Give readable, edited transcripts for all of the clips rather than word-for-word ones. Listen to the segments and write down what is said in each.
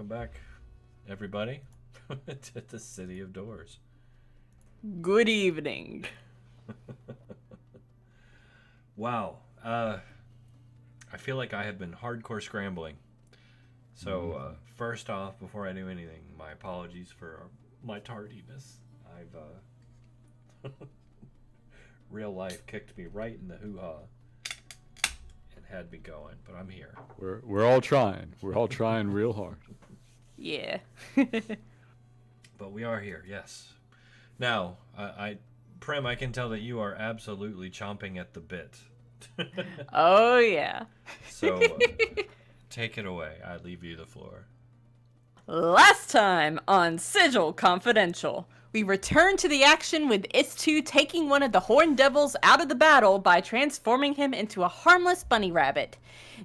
welcome back, everybody, to the City of Doors. Good evening. Wow. I feel like I have been hardcore scrambling. So, first off, before I do anything, my apologies for my tardiness. I've, real life kicked me right in the hoo-ha and had me going, but I'm here. We're all trying. We're all trying real hard. Yeah. But we are here, yes. Now, Prim, I can tell that you are absolutely chomping at the bit. Oh, yeah. So, take it away. I leave you the floor. Last time on Sigil Confidential, we return to the action with Is2 taking one of the Horned Devils out of the battle by transforming him into a harmless bunny rabbit.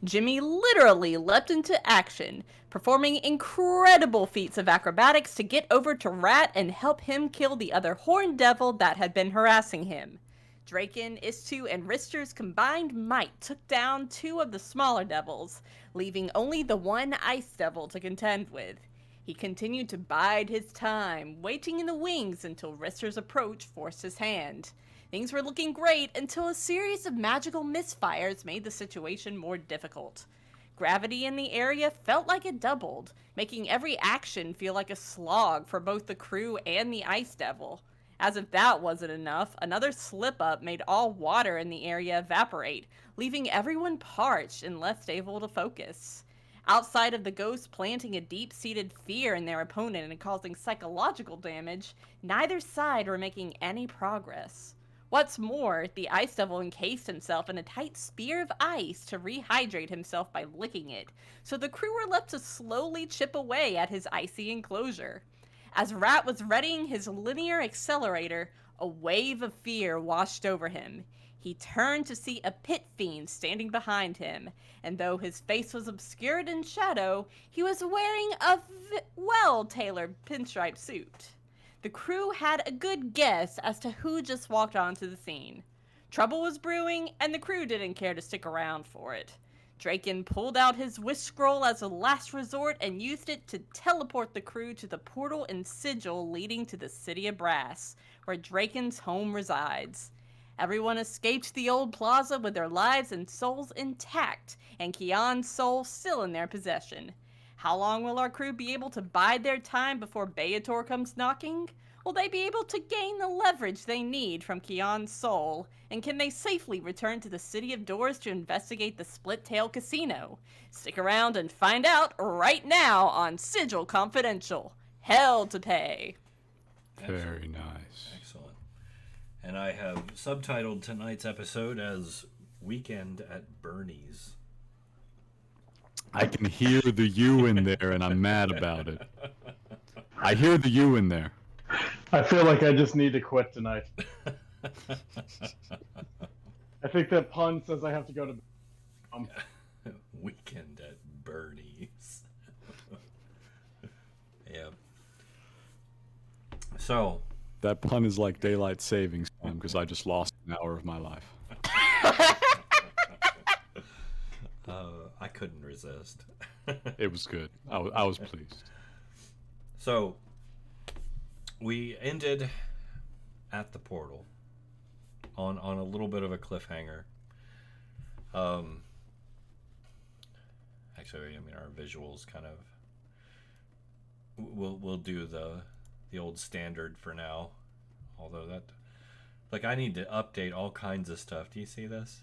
Jimmy literally leapt into action, performing incredible feats of acrobatics to get over to Ratt and help him kill the other Horned Devil that had been harassing him. Draken, Is2, and Ristur's combined might took down two of the smaller devils, leaving only the one ice devil to contend with. He continued to bide his time, waiting in the wings until Ristur's approach forced his hand. Things were looking great until a series of magical misfires made the situation more difficult. Gravity in the area felt like it doubled, making every action feel like a slog for both the crew and the ice devil. As if that wasn't enough, another slip-up made all water in the area evaporate, leaving everyone parched and less able to focus. Outside of the ghosts planting a deep-seated fear in their opponent and causing psychological damage, neither side were making any progress. What's more, the Ice Devil encased himself in a tight spear of ice to rehydrate himself by licking it, so the crew were left to slowly chip away at his icy enclosure. As Ratt was readying his linear accelerator, a wave of fear washed over him. He turned to see a pit fiend standing behind him, and though his face was obscured in shadow, he was wearing a well-tailored pinstripe suit. The crew had a good guess as to who just walked onto the scene. Trouble was brewing, and the crew didn't care to stick around for it. Draken pulled out his wish scroll as a last resort and used it to teleport the crew to the portal and sigil leading to the City of Brass, where Draken's home resides. Everyone escaped the old plaza with their lives and souls intact, and Kian's soul still in their possession. How long will our crew be able to bide their time before Baator comes knocking? Will they be able to gain the leverage they need from Kian's soul? And can they safely return to the City of Doors to investigate the Split Tail Casino? Stick around and find out right now on Sigil Confidential. Hell to pay. Very nice. Excellent. And I have subtitled tonight's episode as Weekend at Bernie's. I can hear the you in there, and I'm mad about it. I hear the you in there. I feel like I just need to quit tonight. I think that pun says I have to go to Weekend at Bernie's. Yeah. So. That pun is like daylight savings time because I just lost an hour of my life. I couldn't resist. It was good. I was pleased. So, we ended at the portal on a little bit of a cliffhanger. Actually, I mean, our visuals kind of we'll do the old standard for now. Although that, like, I need to update all kinds of stuff. Do you see this?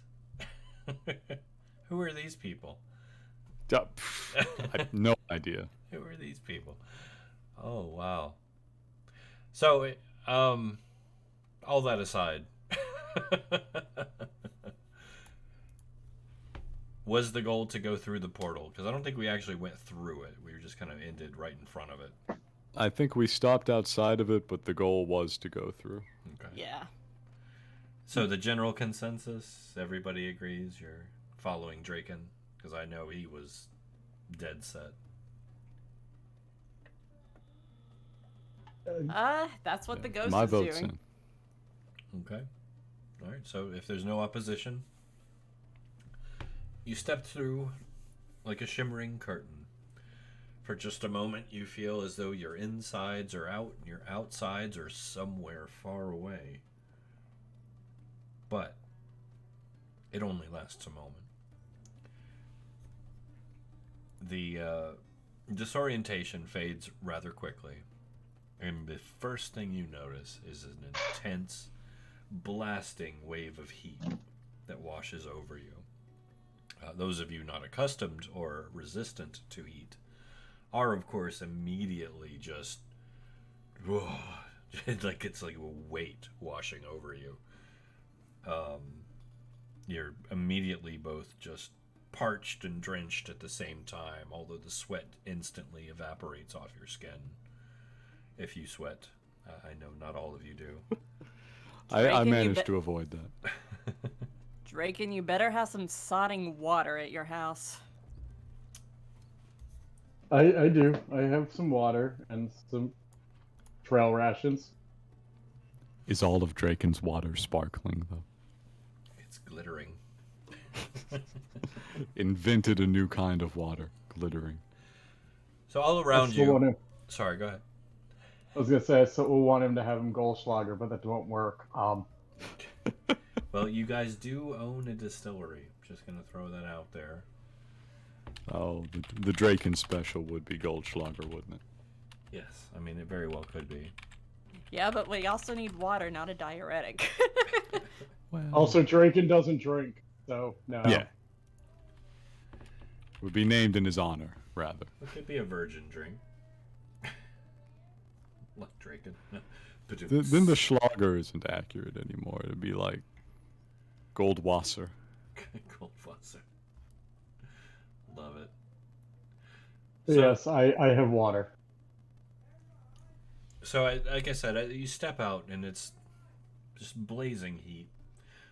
Who are these people? I have no idea. Who are these people? Oh, wow. So, all that aside, was the goal to go through the portal? Because I don't think we actually went through it. We just kind of ended right in front of it. I think we stopped outside of it, but the goal was to go through. Okay. Yeah. So the general consensus, everybody agrees you're following Draken? Because I know he was dead set. That's what the ghost My is vote's doing. in. Okay. All right. So if there's no opposition, you step through like a shimmering curtain, For just a moment, you feel as though your insides are out and your outsides are somewhere far away. But it only lasts a moment. The disorientation fades rather quickly, and the first thing you notice is an intense, blasting wave of heat that washes over you. Those of you not accustomed or resistant to heat are, of course, immediately just like it's like a weight washing over you. You're immediately both just parched and drenched at the same time, although the sweat instantly evaporates off your skin if you sweat. I know not all of you do. I managed to avoid that. Draken, you better have some sodding water at your house. I do. I have some water and some trail rations. Is all of Draken's water sparkling, though? It's glittering. Invented a new kind of water, glittering. So all around you... Sorry, go ahead. I was going to say, I still want him to have him Goldschlager, but that won't work. Well, you guys do own a distillery. Just going to throw that out there. Oh, the Draken special would be Goldschlager, wouldn't it? Yes, I mean, it very well could be. Yeah, but we also need water, not a diuretic. Well... Also, Draken doesn't drink, so no. Yeah. Would be named in his honor, rather. It could be a virgin drink. Like Draken. Then the Schlager isn't accurate anymore. It'd be like Goldwasser. Goldwasser. Love it. So, yes, I have water. So, like I said, you step out and it's just blazing heat.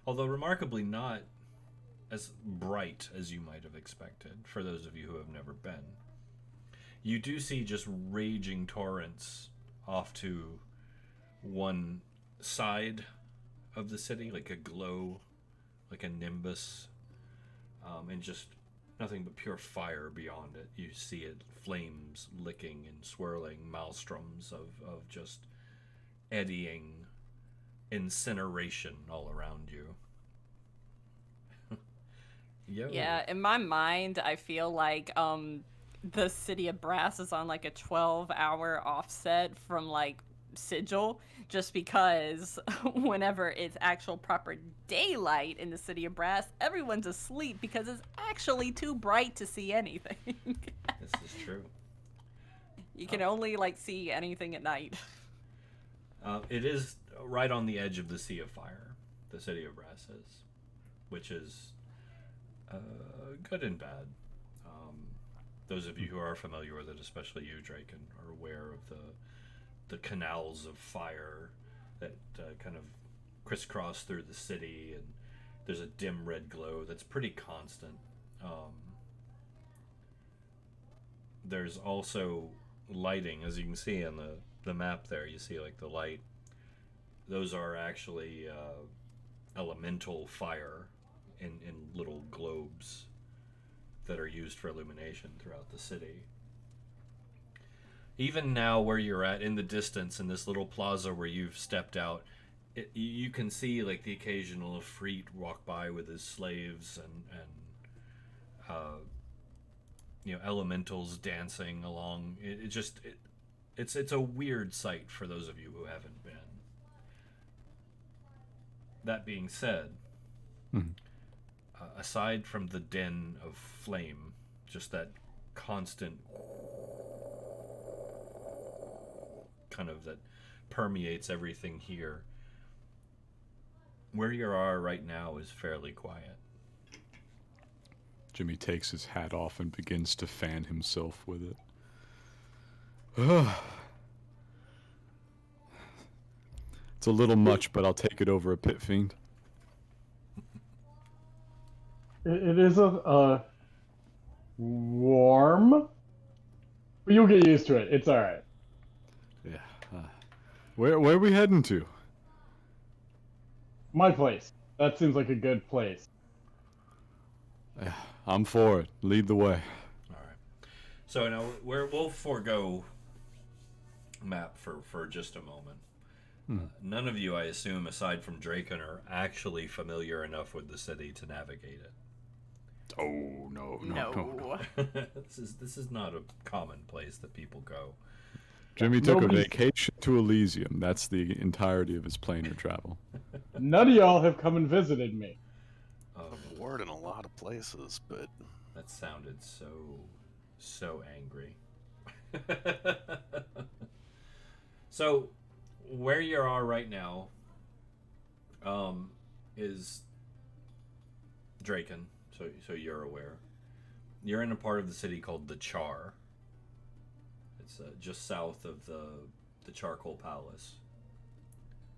Although remarkably not as bright as you might have expected, for those of you who have never been. You do see just raging torrents off to one side of the city, like a glow, like a nimbus, and just nothing but pure fire beyond it. You see it, flames licking and swirling, maelstroms of just eddying incineration all around you. Yo. Yeah, in my mind, I feel like the city of Brass is on like a 12-hour offset from like Sigil, just because whenever it's actual proper daylight in the city of Brass, everyone's asleep because it's actually too bright to see anything. This is true. You can only like see anything at night. It is right on the edge of the Sea of Fire, the city of Brass is, which is good and bad. Those of you who are familiar with it, especially you, Draken, are aware of the canals of fire that kind of crisscross through the city, and there's a dim red glow that's pretty constant. There's also lighting, as you can see on the map there. You see like the light. Those are actually elemental fire in little globes that are used for illumination throughout the city. Even now where you're at, in the distance, in this little plaza where you've stepped out, you can see like the occasional Efreet walk by with his slaves and elementals dancing along. It's a weird sight for those of you who haven't been. That being said, aside from the din of flame, just that constant kind of that permeates everything here, where you are right now is fairly quiet. Jimmy takes his hat off and begins to fan himself with it. It's a little much, but I'll take it over a pit fiend. It is a warm, but you'll get used to it. It's all right. Yeah. Where are we heading to? My place. That seems like a good place. Yeah, I'm for it. Lead the way. All right. So now we'll forego map for just a moment. None of you, I assume, aside from Draken, are actually familiar enough with the city to navigate it. Oh no. This is not a common place that people go. Jimmy took a Nobody's- vacation to Elysium. That's the entirety of his planar travel. None of y'all have come and visited me. I've worked in a lot of places, but That sounded so angry. So, where you are right now, is Draken. So you're aware. You're in a part of the city called the Char. It's just south of the Charcoal Palace.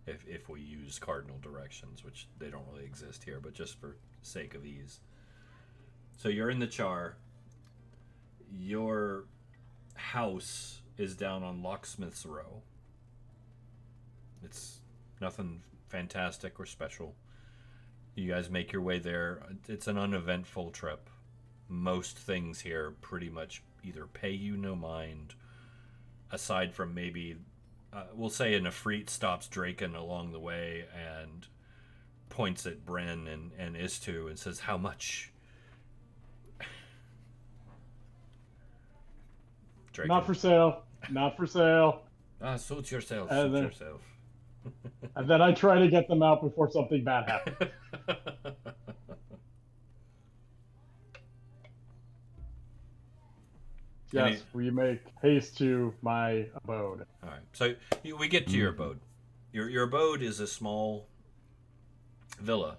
If we use cardinal directions, which they don't really exist here, but just for sake of ease. So you're in the Char. Your house is down on Locksmith's Row. It's nothing fantastic or special. You guys make your way there. It's an uneventful trip. Most things here pretty much either pay you no mind, aside from maybe, we'll say an Efreet stops Draken along the way and points at Bren and Istu and says, "How much?" Draken. Not for sale. Not for sale. Suit yourself. And Suit then- yourself. And then I try to get them out before something bad happens. Yes, we make haste to my abode. All right. So we get to your abode. Your abode is a small villa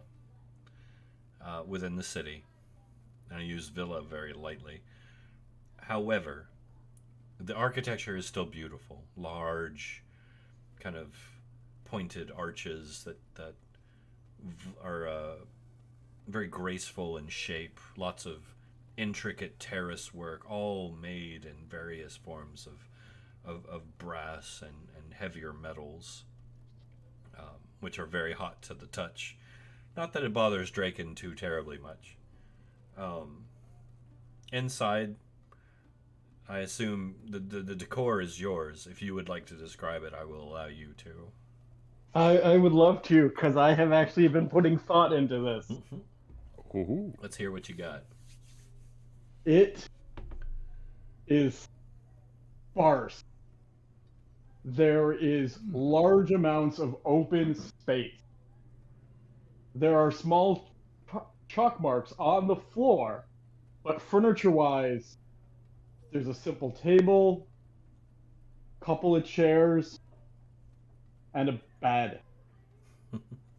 within the city. And I use villa very lightly. However, the architecture is still beautiful. Large, kind of pointed arches that are very graceful in shape. Lots of intricate terrace work, all made in various forms of brass and heavier metals, which are very hot to the touch. Not that it bothers Draken too terribly much. Inside, I assume the decor is yours. If you would like to describe it, I will allow you to. I would love to, because I have actually been putting thought into this. Ooh. Let's hear what you got. It is sparse. There is large amounts of open space. There are small chalk marks on the floor, but furniture-wise, there's a simple table, couple of chairs, and a bed.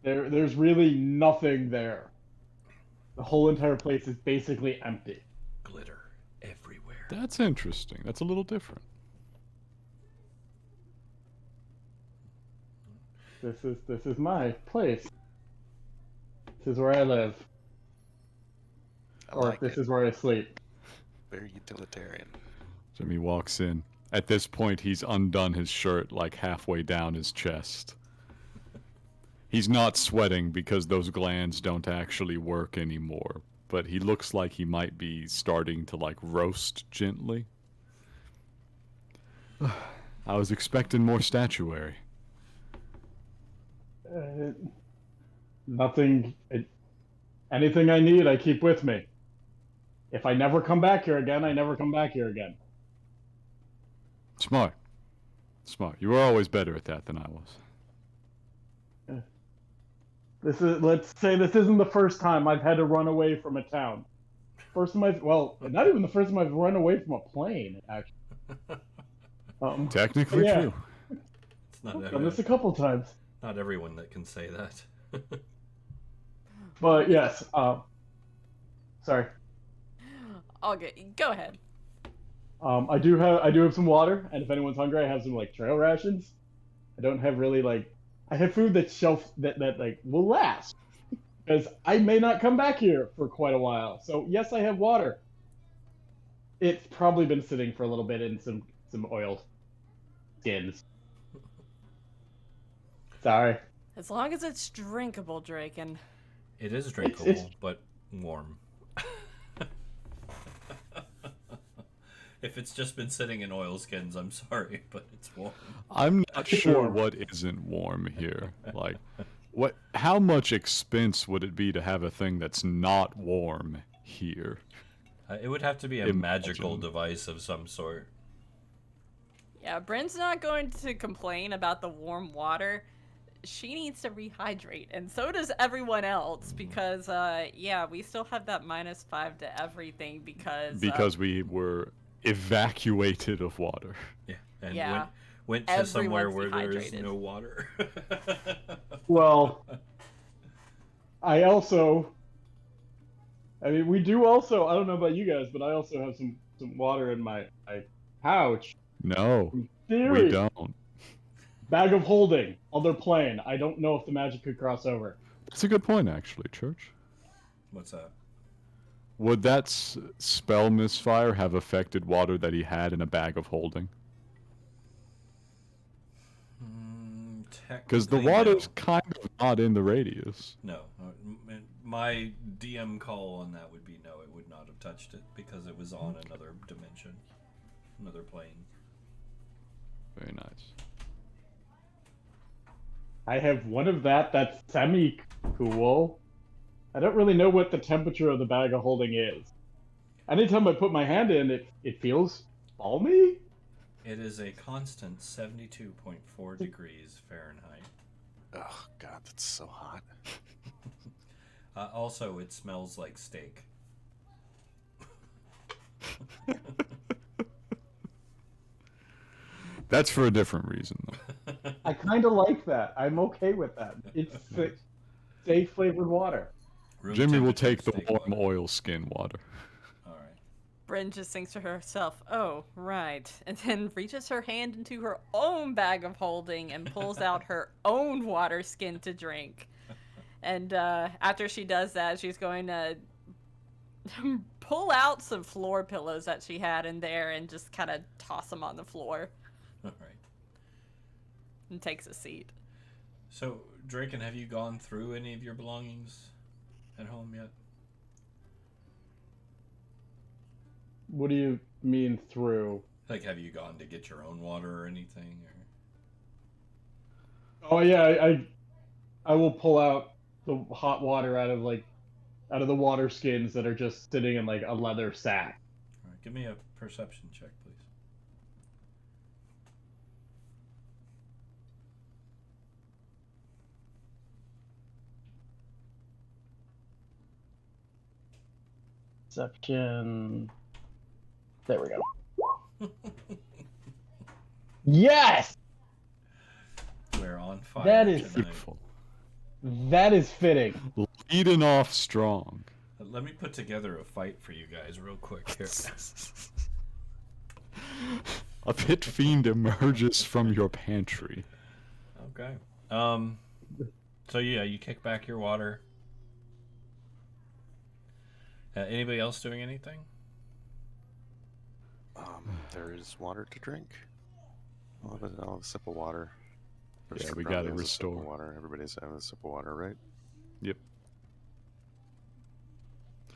There's really nothing there. The whole entire place is basically empty. Glitter everywhere. That's interesting. That's a little different. This is my place. This is where I live. I Or like this it. is where I sleep. Very utilitarian. Jimmy walks in. At this point, he's undone his shirt like halfway down his chest. He's not sweating because those glands don't actually work anymore, but he looks like he might be starting to like roast gently. I was expecting more statuary. Nothing. Anything I need, I keep with me. If I never come back here again, I never come back here again. Smart. Smart. You were always better at that than I was. Let's say this isn't the first time I've had to run away from a town. First time not even the first time I've run away from a plane, actually. Technically Yeah. true. It's not I've done this a couple times. not everyone that can say that. But yes, sorry. Okay, go ahead. I do have some water, and if anyone's hungry, I have some like trail rations. I don't have really like I have food that like will last because I may not come back here for quite a while. So yes, I have water. It's probably been sitting for a little bit in some oiled skins. Sorry. As long as it's drinkable, Draken. It is drinkable, but warm. If it's just been sitting in oilskins, I'm sorry, but it's warm. I'm not sure warm. what isn't warm here. Like, what? How much expense would it be to have a thing that's not warm here? It would have to be a Imagine. magical device of some sort. Yeah, Bryn's not going to complain about the warm water. She needs to rehydrate, and so does everyone else, because, yeah, we still have that -5 to everything Because we were evacuated of water. Yeah, and Yeah. went to somewhere Everyone's where there is dehydrated. no water. Well, I mean, we do also. I don't know about you guys, but I also have some water in my pouch. No, Theory. we don't. Bag of holding on their plane. I don't know if the magic could cross over. That's a good point, actually, Church. What's that? Would that spell misfire have affected water that he had in a bag of holding? Because the Technically, water's kind of not in the radius. No. My DM call on that would be no, it would not have touched it because it was on another dimension, another plane. Very nice. I have one of that's semi-cool. I don't really know what the temperature of the bag of holding is. Anytime I put my hand in, it feels balmy? It is a constant 72.4 degrees Fahrenheit. Oh God, that's so hot. Also, it smells like steak. That's for a different reason, though. I kind of like that. I'm okay with that. It's steak flavored water. Room Jimmy will temperature take the steak warm water. oil skin water. All right. Bryn just thinks to herself, oh, right, and then reaches her hand into her own bag of holding and pulls out her own water skin to drink. And after she does that, she's going to pull out some floor pillows that she had in there and just kind of toss them on the floor All right. and takes a seat. So, Draken, have you gone through any of your belongings at home yet? What do you mean through? Like, have you gone to get your own water or anything? Or... Oh yeah, I will pull out the hot water out of the water skins that are just sitting in like a leather sack. All right, give me a perception check, please. Perception. There we go. Yes! We're on fire. That is tonight. Beautiful. That is fitting. Leading off strong. Let me put together a fight for you guys real quick here. A pit fiend emerges from your pantry. Okay. So yeah, you kick back your water. Anybody else doing anything? There is water to drink. I'll have a sip of water. Yeah, we Ristur gotta probably has a sip of restore. water. Everybody's having a sip of water, right? Yep.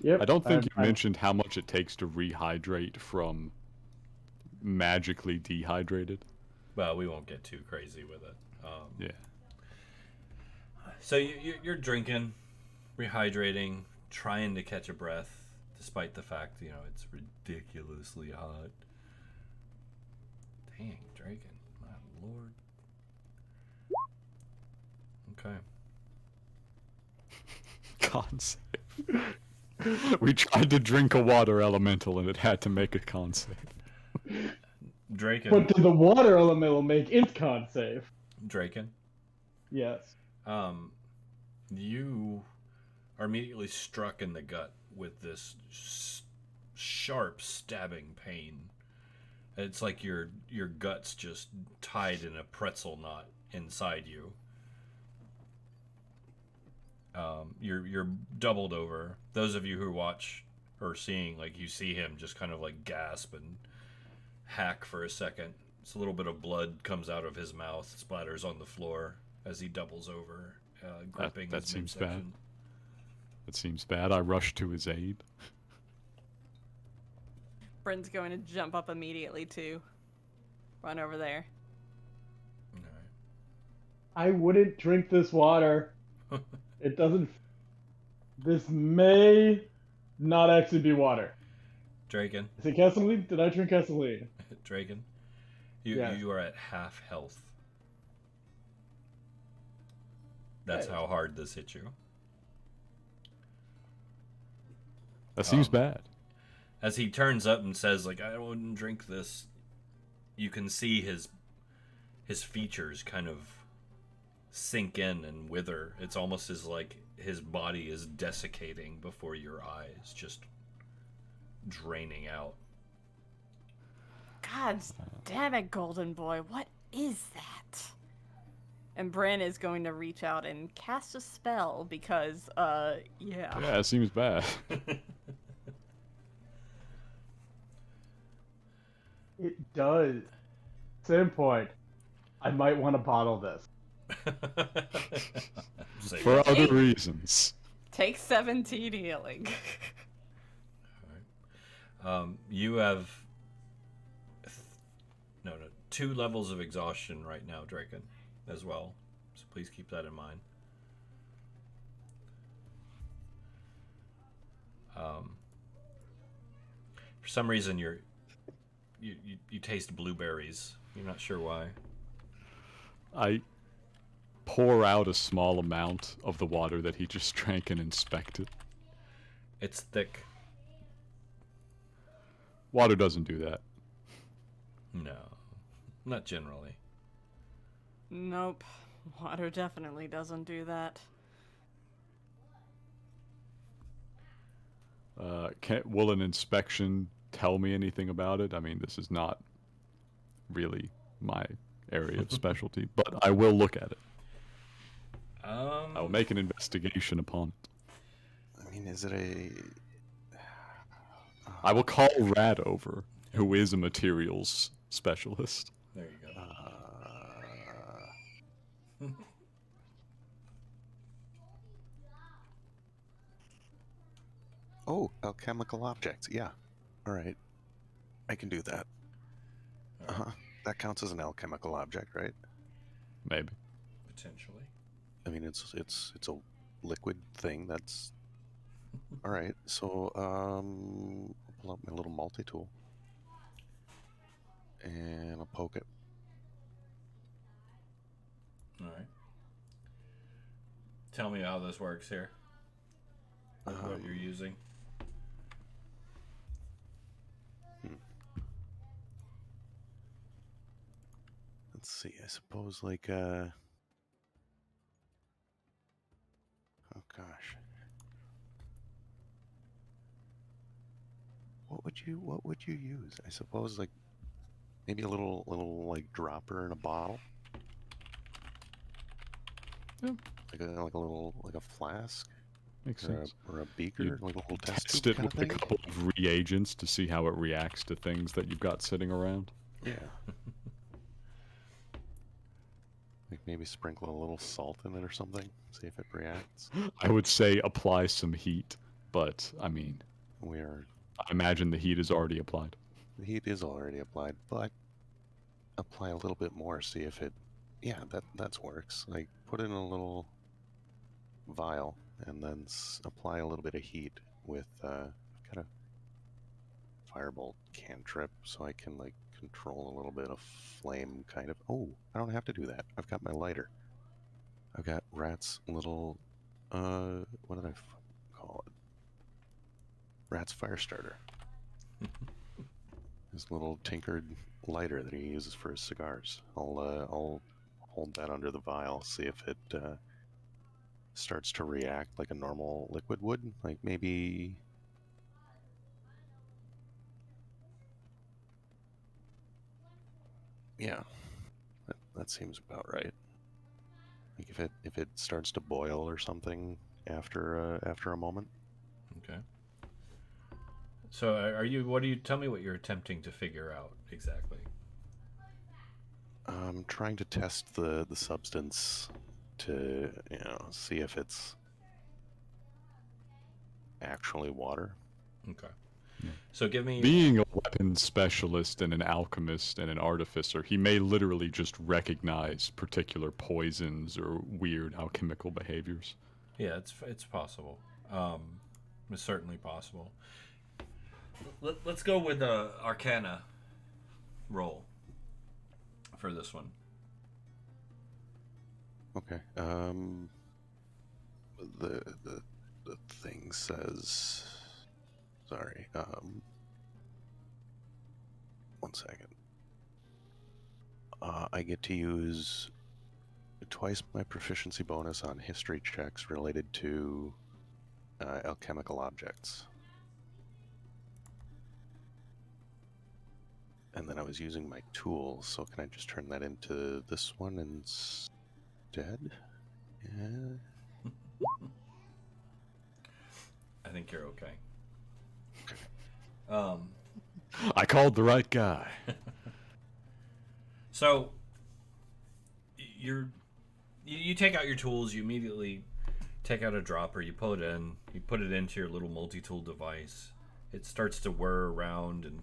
Yep. I don't think you I'm- mentioned how much it takes to rehydrate from magically dehydrated. Well, we won't get too crazy with it. Yeah. So you're drinking, rehydrating, trying to catch a breath, despite the fact it's ridiculously hot. Dang, Draken, my lord. Okay. Con save. We tried to drink a water elemental and it had to make a con save. Draken. But did the water elemental make its con save? Draken. Yes. You are immediately struck in the gut with this sharp stabbing pain. It's like your gut's just tied in a pretzel knot inside you. You're doubled over. Those of you who watch or seeing, like, you see him just kind of like gasp and hack for a second. It's a little bit of blood comes out of his mouth, splatters on the floor as he doubles over, gripping that his seems midsection. That seems bad. I rushed to his aid. Bryn's going to jump up immediately too. Run over there. All I wouldn't drink this water. It doesn't. This may not actually be water. Draken, Is it gasoline? Did I drink gasoline? Draken, Yes. you are at half health. That's Hey. how hard this hit you. That seems bad. As he turns up and says, like, I wouldn't drink this, you can see his features kind of sink in and wither. It's almost as like his body is desiccating before your eyes, just draining out. God damn it, Golden Boy. What is that? And Bryn is going to reach out and cast a spell because, yeah. Yeah, it seems bad. It does. Same point. I might want to bottle this. Say For what? other reasons. Take 17 healing. You have no 2 levels of exhaustion right now, Draken, as well. So please keep that in mind. For some reason, you taste blueberries. You're not sure why. I pour out a small amount of the water that he just drank and inspect it. It's thick. Water doesn't do that. No, not generally. Nope. Water definitely doesn't do that. Will an inspection tell me anything about it? I mean, this is not really my area of specialty, but I will look at it. I will make an investigation upon it. I mean, is it a... I will call Ratt over, who is a materials specialist. There you go. Oh, alchemical objects. Yeah. All right. I can do that. That counts as an alchemical object, right? Maybe. Potentially. I mean, it's a liquid thing. That's all right. So I'll pull out my little multi-tool and I'll poke it. All right. Tell me how this works here. What you're using. Let's see. I suppose like oh gosh. What would you use? I suppose like maybe a little like dropper in a bottle. Yeah. Like a little like a flask Makes or sense. a beaker, You like a little test Test tube it kind with of a thing. couple of reagents to see how it reacts to things that you've got sitting around. Yeah. Like maybe sprinkle a little salt in it or something. See if it reacts. I would say apply some heat, but I mean, I imagine the heat is already applied. The heat is already applied, but apply a little bit more. See if it. Yeah, that works. Like put in a little vial and then apply a little bit of heat with kind of firebolt cantrip, so I can like control a little bit of flame. Kind of. Oh, I don't have to do that. I've got my lighter. I've got Ratt's little. What did I call it? Ratt's fire starter. His little tinkered lighter that he uses for his cigars. I'll hold that under the vial, see if it starts to react like a normal liquid would. Like maybe... Yeah, that seems about right. Like if it starts to boil or something after a moment. Okay. So tell me what you're attempting to figure out exactly. I'm trying to test the substance to, see if it's actually water. Okay. So give me... Being a weapon specialist and an alchemist and an artificer, he may literally just recognize particular poisons or weird alchemical behaviors. Yeah, it's possible. It's certainly possible. Let's go with the Arcana roll for this one. Okay. The thing says. Sorry. 1 second. I get to use twice my proficiency bonus on history checks related to alchemical objects. And then I was using my tools, so can I just turn that into this one instead? Yeah. I think you're okay. I called the right guy. So you take out your tools. You immediately take out a dropper. You pull it in. You put it into your little multi-tool device. It starts to whir around and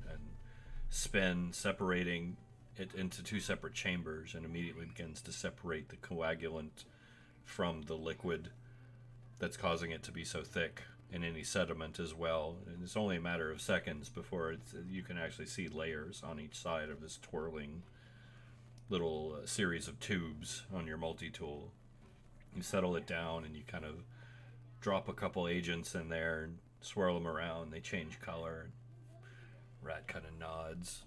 spin, separating it into two separate chambers, and immediately begins to separate the coagulant from the liquid that's causing it to be so thick, and any sediment as well. And it's only a matter of seconds before you can actually see layers on each side of this twirling little series of tubes on your multi-tool. You settle it down and you kind of drop a couple agents in there and swirl them around. They change color. Rat kind of nods.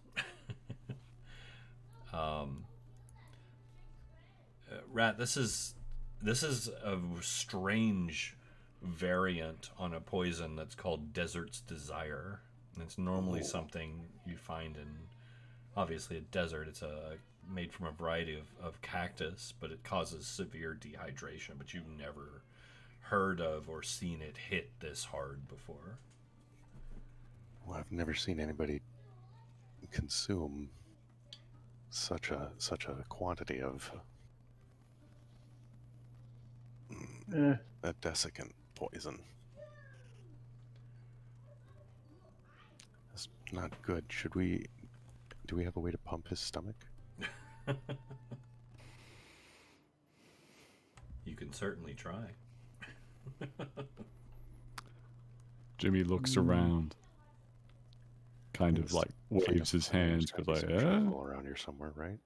Rat, this is a strange variant on a poison that's called Desert's Desire. And it's normally something you find in, obviously, a desert. It's made from a variety of cactus, but it causes severe dehydration. But you've never heard of or seen it hit this hard before. Well, I've never seen anybody consume such a quantity of a desiccant poison. That's not good. Do we have a way to pump his stomach? You can certainly try. Jimmy looks around, kind of like waves his hands, because like, around here somewhere, right?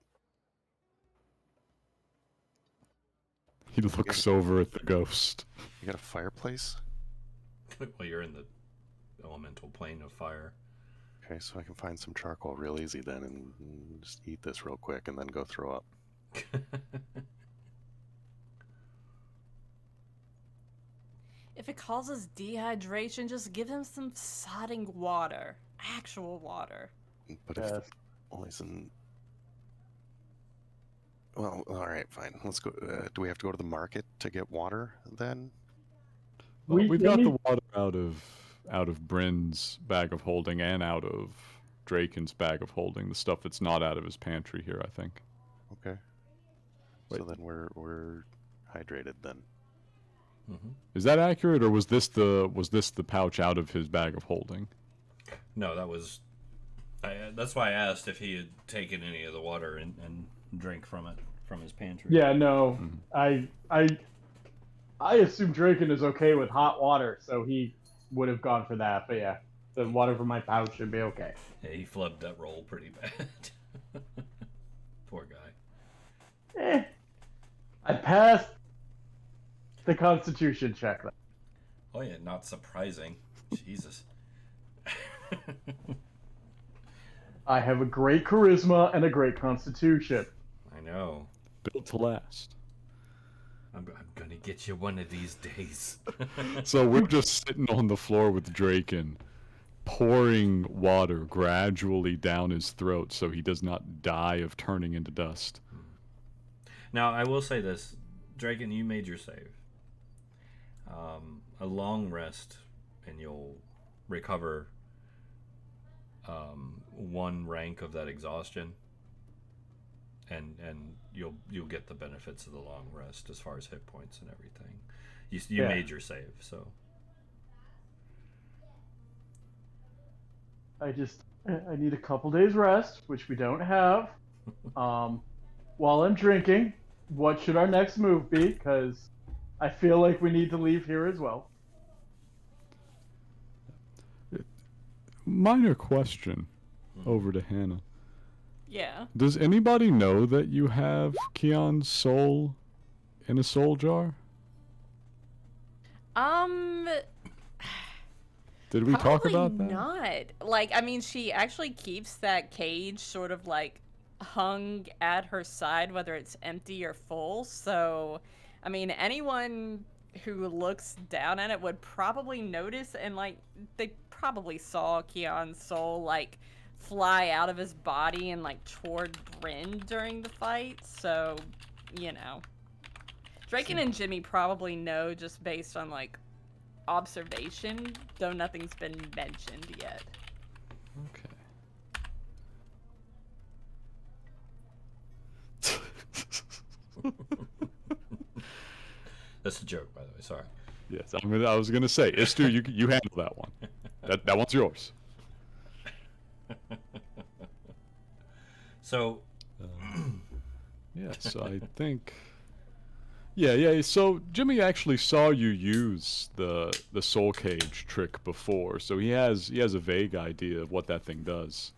He looks over at the ghost. You got a fireplace? Well, you're in the elemental plane of fire. Okay, so I can find some charcoal real easy then and just eat this real quick and then go throw up. If it causes dehydration, just give him some sodding water. Actual water. But if the poison... Well, alright, fine. Let's go. Do we have to go to the market to get water then? Well, we've got the water out of Bryn's bag of holding and out of Draken's bag of holding. The stuff that's not out of his pantry here, I think. Okay. Wait. So then we're hydrated then. Mm-hmm. Is that accurate, or was this the pouch out of his bag of holding? No, that was. That's why I asked if he had taken any of the water and drank from it from his pantry. Yeah, no, I assume Draken is okay with hot water, so he would have gone for that. But yeah, the water from my pouch should be okay. Yeah, he flubbed that roll pretty bad. Poor guy. I passed the Constitution check. Oh yeah, not surprising. Jesus. I have a great charisma and a great Constitution. I know. Built to last. I'm gonna get you one of these days. So we're just sitting on the floor with Draken, pouring water gradually down his throat so he does not die of turning into dust. Now, I will say this. Draken, you made your save. A long rest, and you'll recover 1 rank of that exhaustion, and you'll get the benefits of the long rest as far as hit points and everything. You made your save, so I need a couple days rest, which we don't have. While I'm drinking, what should our next move be? Because I feel like we need to leave here as well. Minor question over to Hannah. Yeah. Does anybody know that you have Keon's soul in a soul jar? Did we talk Probably about that? not. Like, I mean, she actually keeps that cage sort of like hung at her side, whether it's empty or full. So, I mean, anyone who looks down at it would probably notice, and like, they probably saw Keon's soul like fly out of his body and like toward Bryn during the fight. So, you know, Draken and Jimmy probably know just based on like observation, though nothing's been mentioned yet. Okay. That's a joke, by the way. Sorry. Yes, I was gonna say, Istu, you handle that one. That one's yours. So, Yes, I think. Yeah. So Jimmy actually saw you use the soul cage trick before, so he has a vague idea of what that thing does.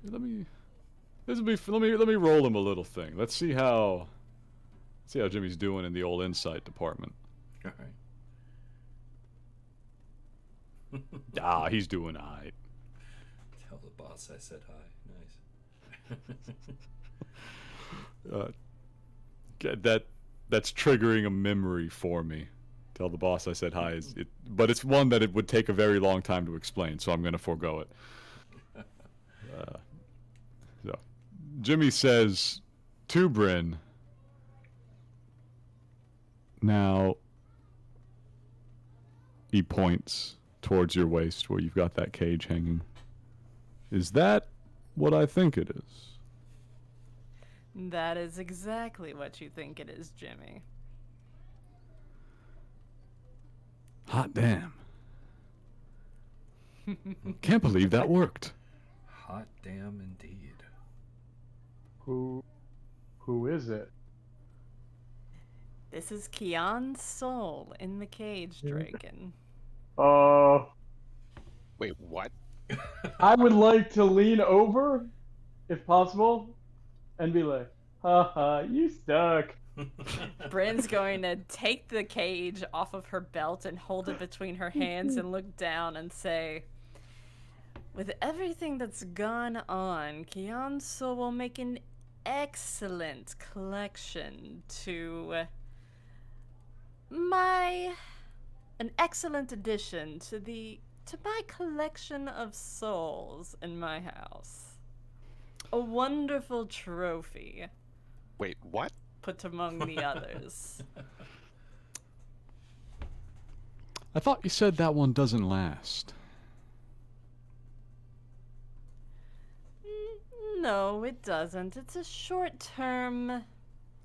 Let me roll him a little thing. Let's see how Jimmy's doing in the old insight department. all right. He's doing alright. Tell the boss I said hi. Nice. That's triggering a memory for me. Tell the boss I said hi. But it's one that it would take a very long time to explain, so I'm going to forego it. So, Jimmy says to Bryn, now, he points towards your waist where you've got that cage hanging. Is that what I think it is? That is exactly what you think it is, Jimmy. Hot damn. Can't believe that worked. Hot damn indeed. Who is it? This is Keon's soul in the cage, Draken. Wait, what? I would like to lean over, if possible, and be like, haha, you stuck. Bryn's going to take the cage off of her belt and hold it between her hands and look down and say, with everything that's gone on, Keon's soul will make an excellent collection to an excellent addition to my collection of souls in my house. A wonderful trophy Wait, what? put among the others. I thought you said that one doesn't last. No, it doesn't. It's a short-term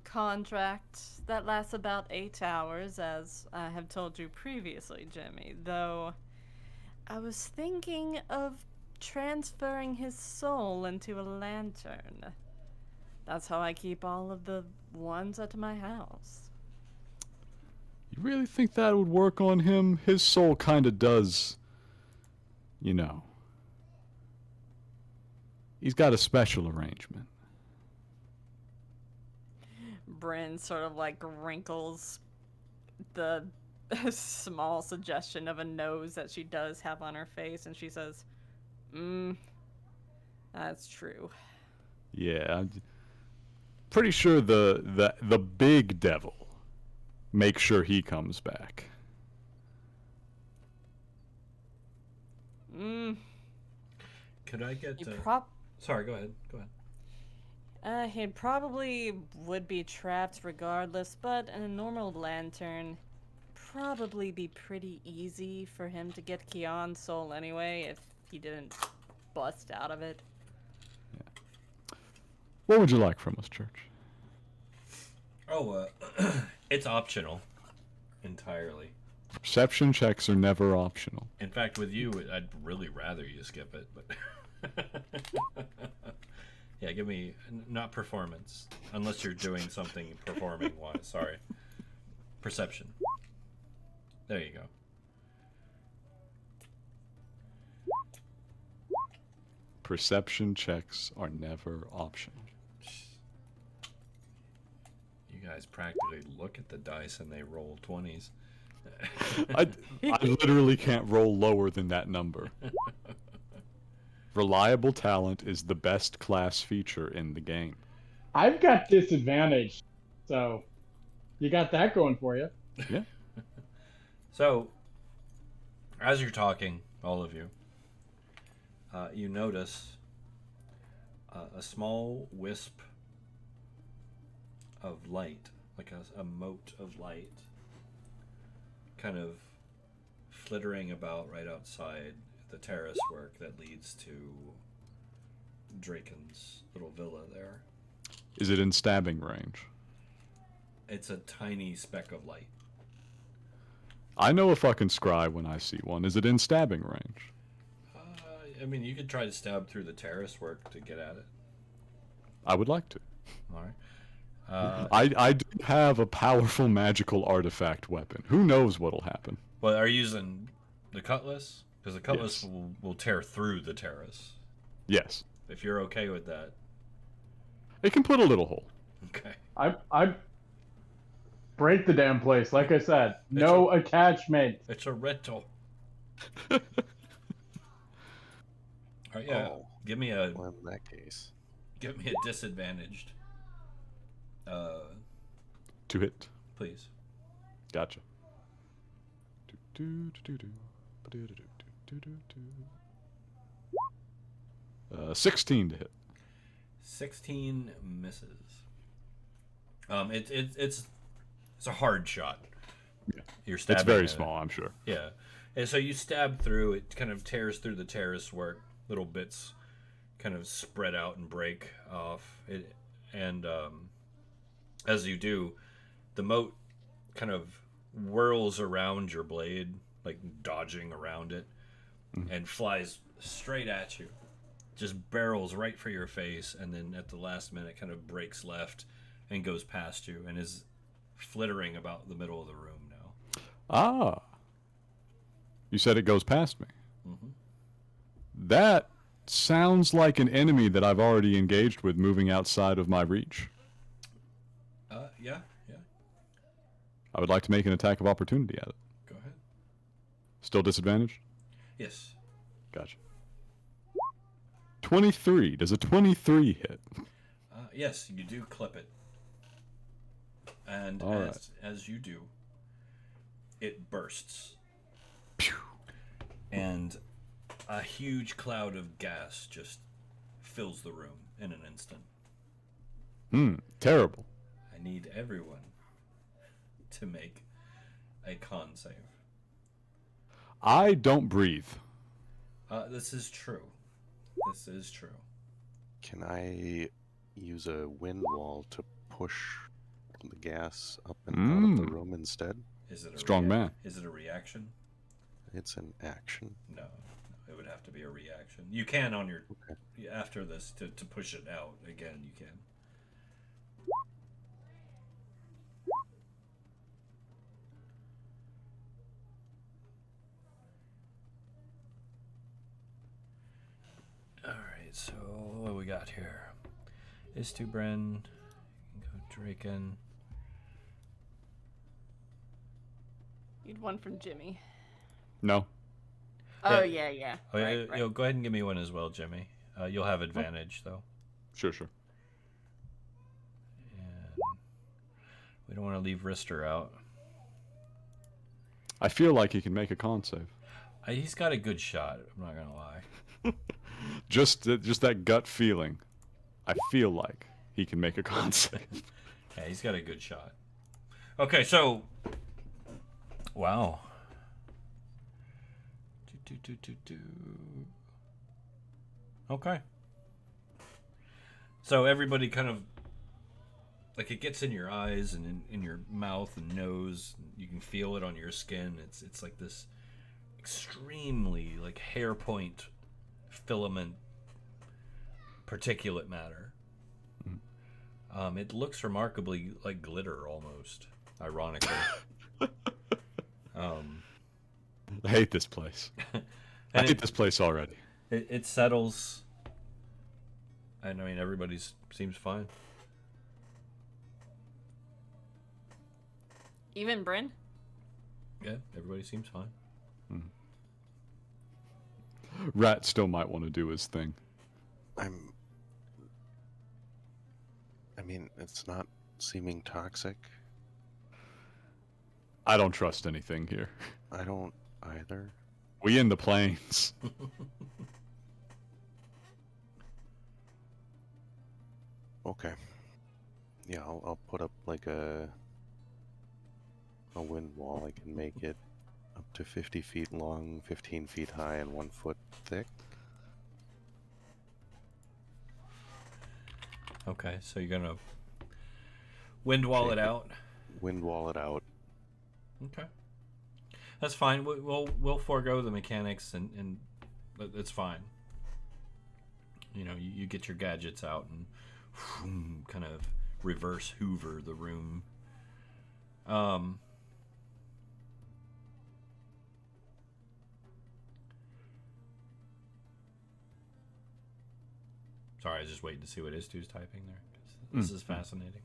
contract that lasts about 8 hours, as I have told you previously, Jimmy, though I was thinking of transferring his soul into a lantern. That's how I keep all of the ones at my house. You really think that would work on him? His soul kinda does, you know. He's got a special arrangement. Bryn sort of like wrinkles the small suggestion of a nose that she does have on her face, and she says, that's true. Yeah, I'm pretty sure the big devil makes sure he comes back. Could I get? You Sorry, go ahead. He probably would be trapped regardless, but in a normal lantern, probably be pretty easy for him to get Keon's soul anyway if he didn't bust out of it. What would you like from us, Church? Oh, it's optional, entirely. Perception checks are never optional. In fact, with you, I'd really rather you skip it, but yeah, give me not performance, unless you're doing something performing wise. Sorry, perception. There you go. Perception checks are never optional. You guys practically look at the dice and they roll 20s. I literally can't roll lower than that number. Reliable talent is the best class feature in the game. I've got disadvantage, so you got that going for you. Yeah. So, as you're talking, all of you, you notice a small wisp of light, like a mote of light, kind of flittering about right outside the terrace work that leads to Draken's little villa there. Is it in stabbing range? It's a tiny speck of light. I know a fucking scry when I see one. Is it in stabbing range? I mean, you could try to stab through the terrace work to get at it. I would like to. All right. I do have a powerful magical artifact weapon. Who knows what'll happen? Well, are you using the cutlass? Because the cutlass Yes. will tear through the terrace. Yes. If you're okay with that. It can put a little hole. Okay. I break the damn place. Like I said, no attachment. It's a rental. All right, yeah. Oh, Give me a well, in that case. disadvantaged. To hit. Please. Gotcha. 16 to hit. 16 misses. It's a hard shot. Yeah. You're stabbing. It's very at it. small, I'm sure. Yeah. And so you stab through, it kind of tears through the terrace work, little bits kind of spread out and break off. As you do, the moat kind of whirls around your blade, like dodging around it, and flies straight at you. Just barrels right for your face, and then at the last minute kind of breaks left and goes past you and is flittering about the middle of the room now. Ah. You said it goes past me. Mm-hmm. That sounds like an enemy that I've already engaged with moving outside of my reach. Yeah. I would like to make an attack of opportunity at it. Go ahead. Still disadvantaged? Yes. Gotcha. 23. Does a 23 hit? Yes, you do clip it. And All as you do, it bursts. Pew. And a huge cloud of gas just fills the room in an instant. Terrible. I need everyone to make a con save. I don't breathe. This is true. This is true. Can I use a wind wall to push the gas up and out of the room instead? Is it a Strong man. Is it a reaction? It's an action. No, it would have to be a reaction. You can on your after this to push it out again. You can. All right, so what we got here? Is to Bren, Draken. Need one from Jimmy. No. Oh, yeah. Oh, yeah, Right. go ahead and give me one as well, Jimmy. You'll have advantage, though. Sure. And we don't want to leave Ristur out. I feel like he can make a con save. He's got a good shot, I'm not going to lie. Just that gut feeling. I feel like he can make a con save. Yeah, he's got a good shot. Okay, so... Wow. Okay. So everybody kind of like it gets in your eyes and in your mouth and nose. You can feel it on your skin. It's like this extremely like hair point filament particulate matter. It looks remarkably like glitter almost, ironically. I hate this place. I hate this place already. It settles, and I mean everybody seems fine. Even Bryn? Yeah, everybody seems fine. Ratt still might want to do his thing. I mean, it's not seeming toxic. I don't trust anything here. I don't either. We in the plains. Okay. Yeah, I'll put up like a wind wall. I can make it up to 50 feet long, 15 feet high, and 1 foot thick. Okay, so you're gonna wind wall it out. Wind wall it out. Okay, that's fine. We'll forego the mechanics and it's fine. You know, you get your gadgets out and kind of reverse Hoover the room. Sorry, I was just waiting to see what Istu's typing there. 'Cause this is fascinating.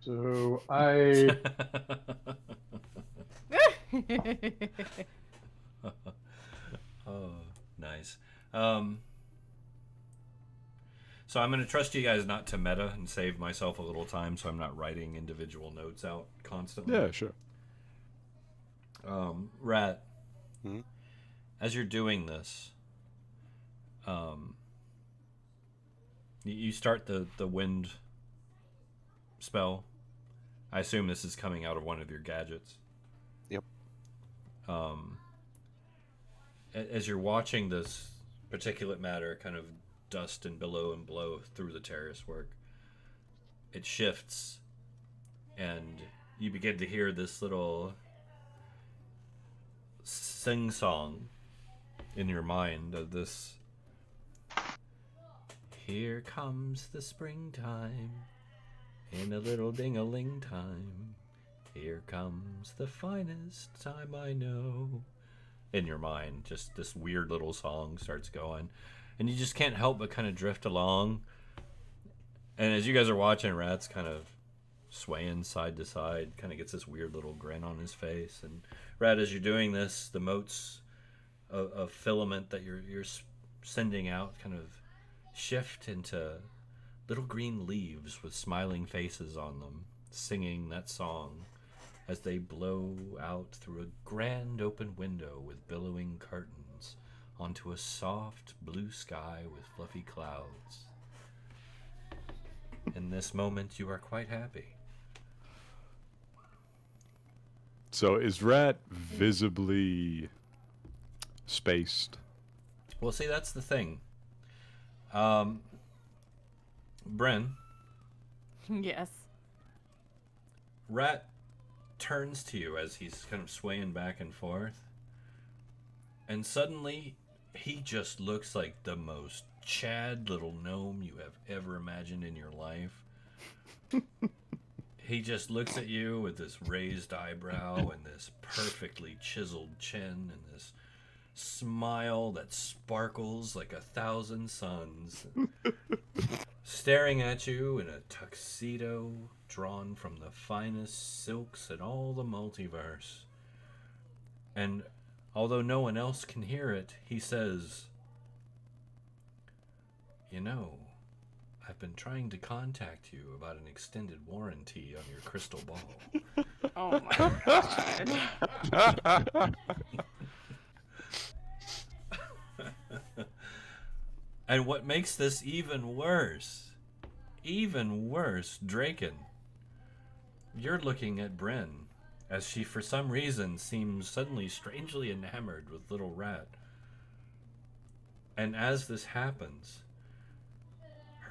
So I Oh, nice. So I'm going to trust you guys not to meta and save myself a little time, so I'm not writing individual notes out constantly. Yeah, sure. Ratt, Hmm? as you're doing this, you start the wind spell. I assume this is coming out of one of your gadgets. Yep. As you're watching this particulate matter kind of dust and billow and blow through the terrace work, it shifts, and you begin to hear this little sing-song in your mind of this: here comes the springtime in a little ding-a-ling time, here comes the finest time I know. In your mind, just this weird little song starts going, and you just can't help but kind of drift along. And as you guys are watching, Ratt's kind of swaying side to side, kind of gets this weird little grin on his face. And Ratt, as you're doing this, the motes of filament that you're sending out kind of shift into little green leaves with smiling faces on them, singing that song as they blow out through a grand open window with billowing curtains onto a soft blue sky with fluffy clouds. In this moment, you are quite happy. So is Ratt visibly spaced? Well, see, that's the thing. Bryn, Yes. Ratt turns to you as he's kind of swaying back and forth, and suddenly he just looks like the most Chad little gnome you have ever imagined in your life. He just looks at you with this raised eyebrow and this perfectly chiseled chin and this smile that sparkles like 1,000 suns, staring at you in a tuxedo drawn from the finest silks in all the multiverse. And although no one else can hear it, he says, "You know, I've been trying to contact you about an extended warranty on your crystal ball." Oh my god. And what makes this even worse, Draken, you're looking at Bryn as she for some reason seems suddenly strangely enamored with little Ratt. And as this happens,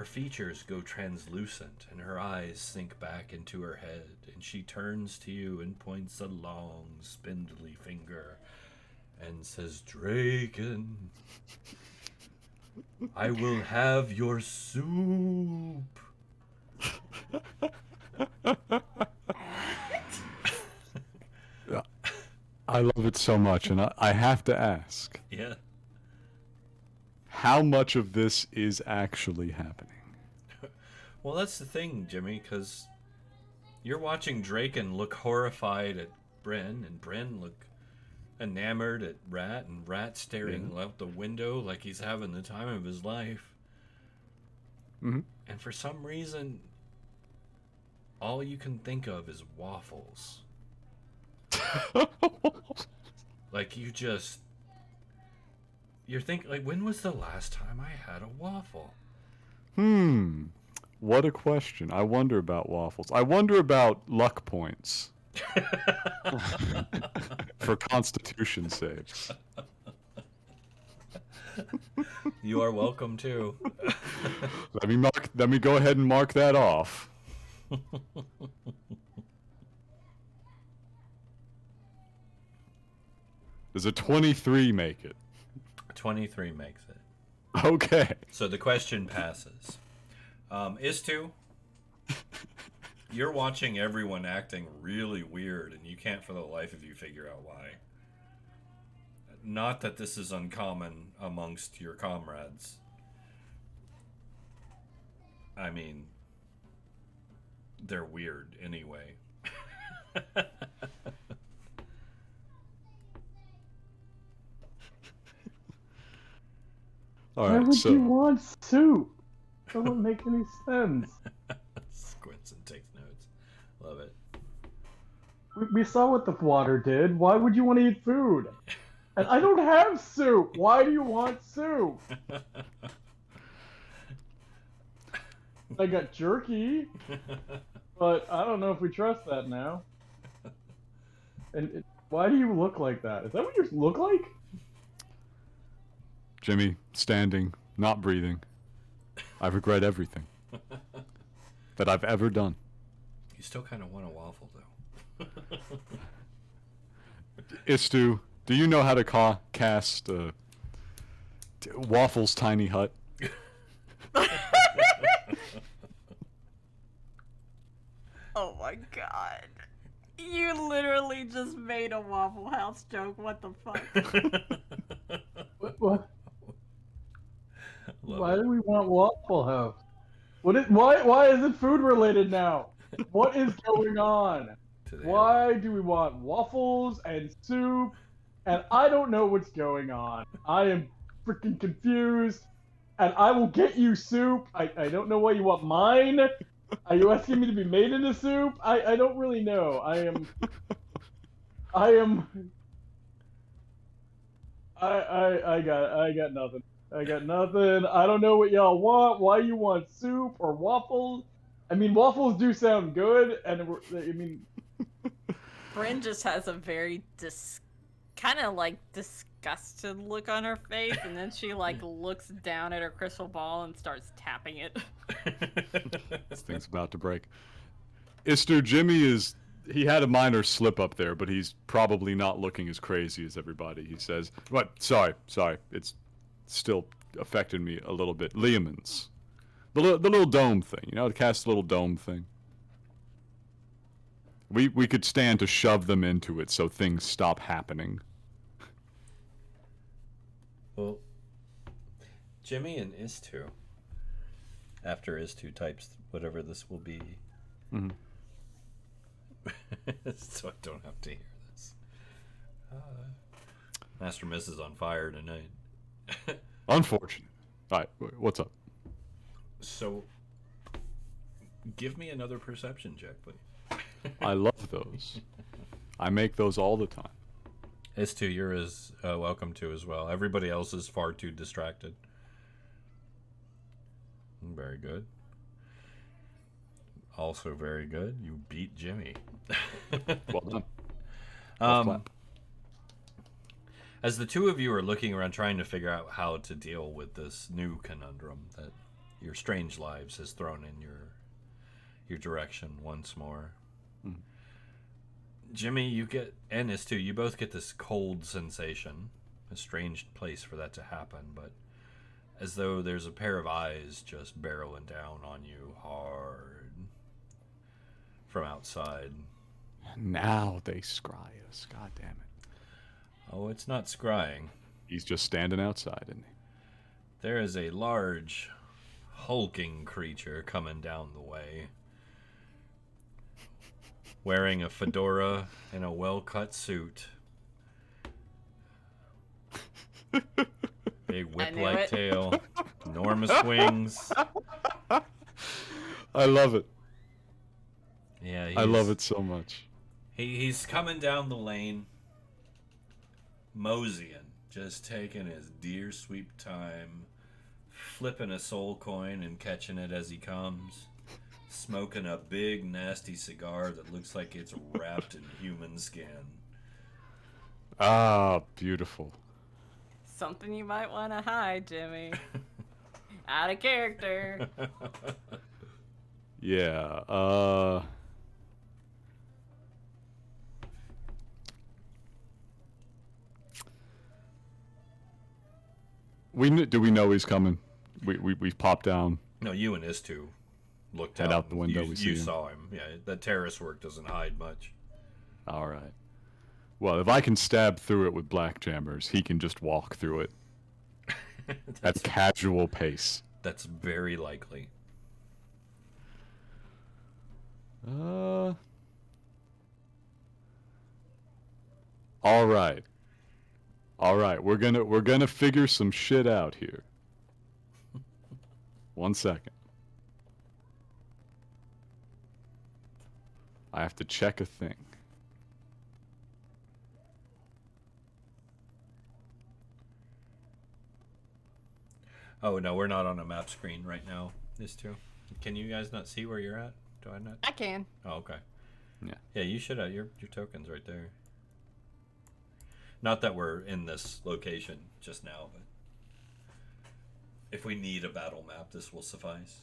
her features go translucent and her eyes sink back into her head, and she turns to you and points a long, spindly finger and says, Draken, I will have your soup. I love it so much, and I have to ask. Yeah. How much of this is actually happening? Well, that's the thing, Jimmy, because you're watching Draken look horrified at Bryn, and Bryn look enamored at Ratt, and Ratt staring out the window like he's having the time of his life. Mm-hmm. And for some reason, all you can think of is waffles. Like, you're thinking, like, when was the last time I had a waffle? What a question. I wonder about waffles. I wonder about luck points. For constitution saves. You are welcome too. Let me go ahead and mark that off. Does a 23 make it? 23 makes it. Okay. So the question passes. Istu, you're watching everyone acting really weird, and you can't for the life of you figure out why. Not that this is uncommon amongst your comrades. I mean, they're weird anyway. All Why right, would so you want soup? That wouldn't make any sense. Squints and takes notes. Love it. We saw what the water did. Why would you want to eat food? And I don't have soup. Why do you want soup? I got jerky, but I don't know if we trust that now. And why do you look like that? Is that what you look like? Jimmy, standing, not breathing. I regret everything that I've ever done. You still kind of want a waffle, though. Istu, do you know how to cast Waffle's tiny hut? Oh my god. You literally just made a Waffle House joke. What the fuck? What? Love Why it. do we want Waffle House? Why is it food related now? What is going on? Today. Why do we want waffles and soup? And I don't know what's going on. I am freaking confused. And I will get you soup. I don't know why you want mine. Are you asking me to be made into soup? I don't really know. I got nothing. I got nothing. I don't know what y'all want. Why you want soup or waffles? I mean, waffles do sound good, and Bryn just has a very kind of like disgusted look on her face, and then she like looks down at her crystal ball and starts tapping it. This thing's about to break. Istu, Jimmy he had a minor slip up there, but he's probably not looking as crazy as everybody. He says, "What? Sorry. It's still affected me a little bit. Leomans. The little dome thing, to cast the little dome thing. We could stand to shove them into it so things stop happening." Well, Jimmy and Istu, after Istu types whatever this will be, so I don't have to hear this. Master Miss is on fire tonight. Unfortunate. All right, what's up? So, give me another perception check, please. I love those. I make those all the time. Istu, you're as welcome to as well. Everybody else is far too distracted. Very good. Also very good. You beat Jimmy. Well done. As the two of you are looking around trying to figure out how to deal with this new conundrum that your strange lives has thrown in your direction once more. Jimmy, you get, and S2, you both get this cold sensation. A strange place for that to happen, but as though there's a pair of eyes just barreling down on you hard from outside. Now they scry us. God damn it. Oh, it's not scrying. He's just standing outside, isn't he? There is a large, hulking creature coming down the way, wearing a fedora and a well-cut suit. Big whip-like tail, enormous wings. I love it. Yeah, I love it so much. He's coming down the lane, moseying, just taking his dear sweet time, flipping a soul coin and catching it as he comes, smoking a big nasty cigar that looks like it's wrapped in human skin. Ah, beautiful. Something you might want to hide, Jimmy. Out of character. Yeah, do we know he's coming? We popped down. No, you and his two looked Head out. out the window, we see You him. saw him. Yeah, the terrace work doesn't hide much. All right. Well, if I can stab through it with black jammers, he can just walk through it at a casual pace. That's very likely. All right. All right, we're gonna figure some shit out here. 1 second. I have to check a thing. Oh, no, we're not on a map screen right now, this too. Can you guys not see where you're at? Do I not? I can. Oh, okay. Yeah. Yeah, you should have your tokens right there. Not that we're in this location just now, but if we need a battle map, this will suffice.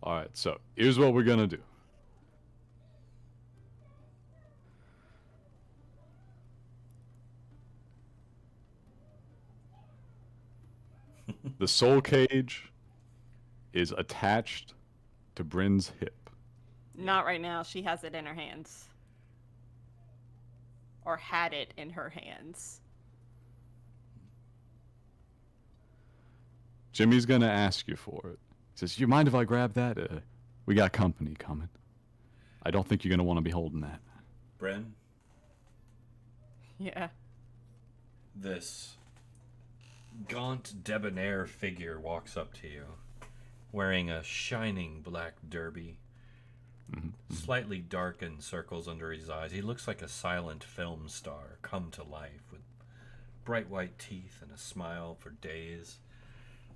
All right, so here's what we're gonna do. The soul cage is attached to Bryn's hip. Not right now. She has it in her hands. Or had it in her hands. Jimmy's gonna ask you for it. He says, "You mind if I grab that? We got company coming. I don't think you're gonna want to be holding that." Bren, Yeah. this gaunt, debonair figure walks up to you, wearing a shining black derby, slightly darkened circles under his eyes. He looks like a silent film star come to life with bright white teeth and a smile for days.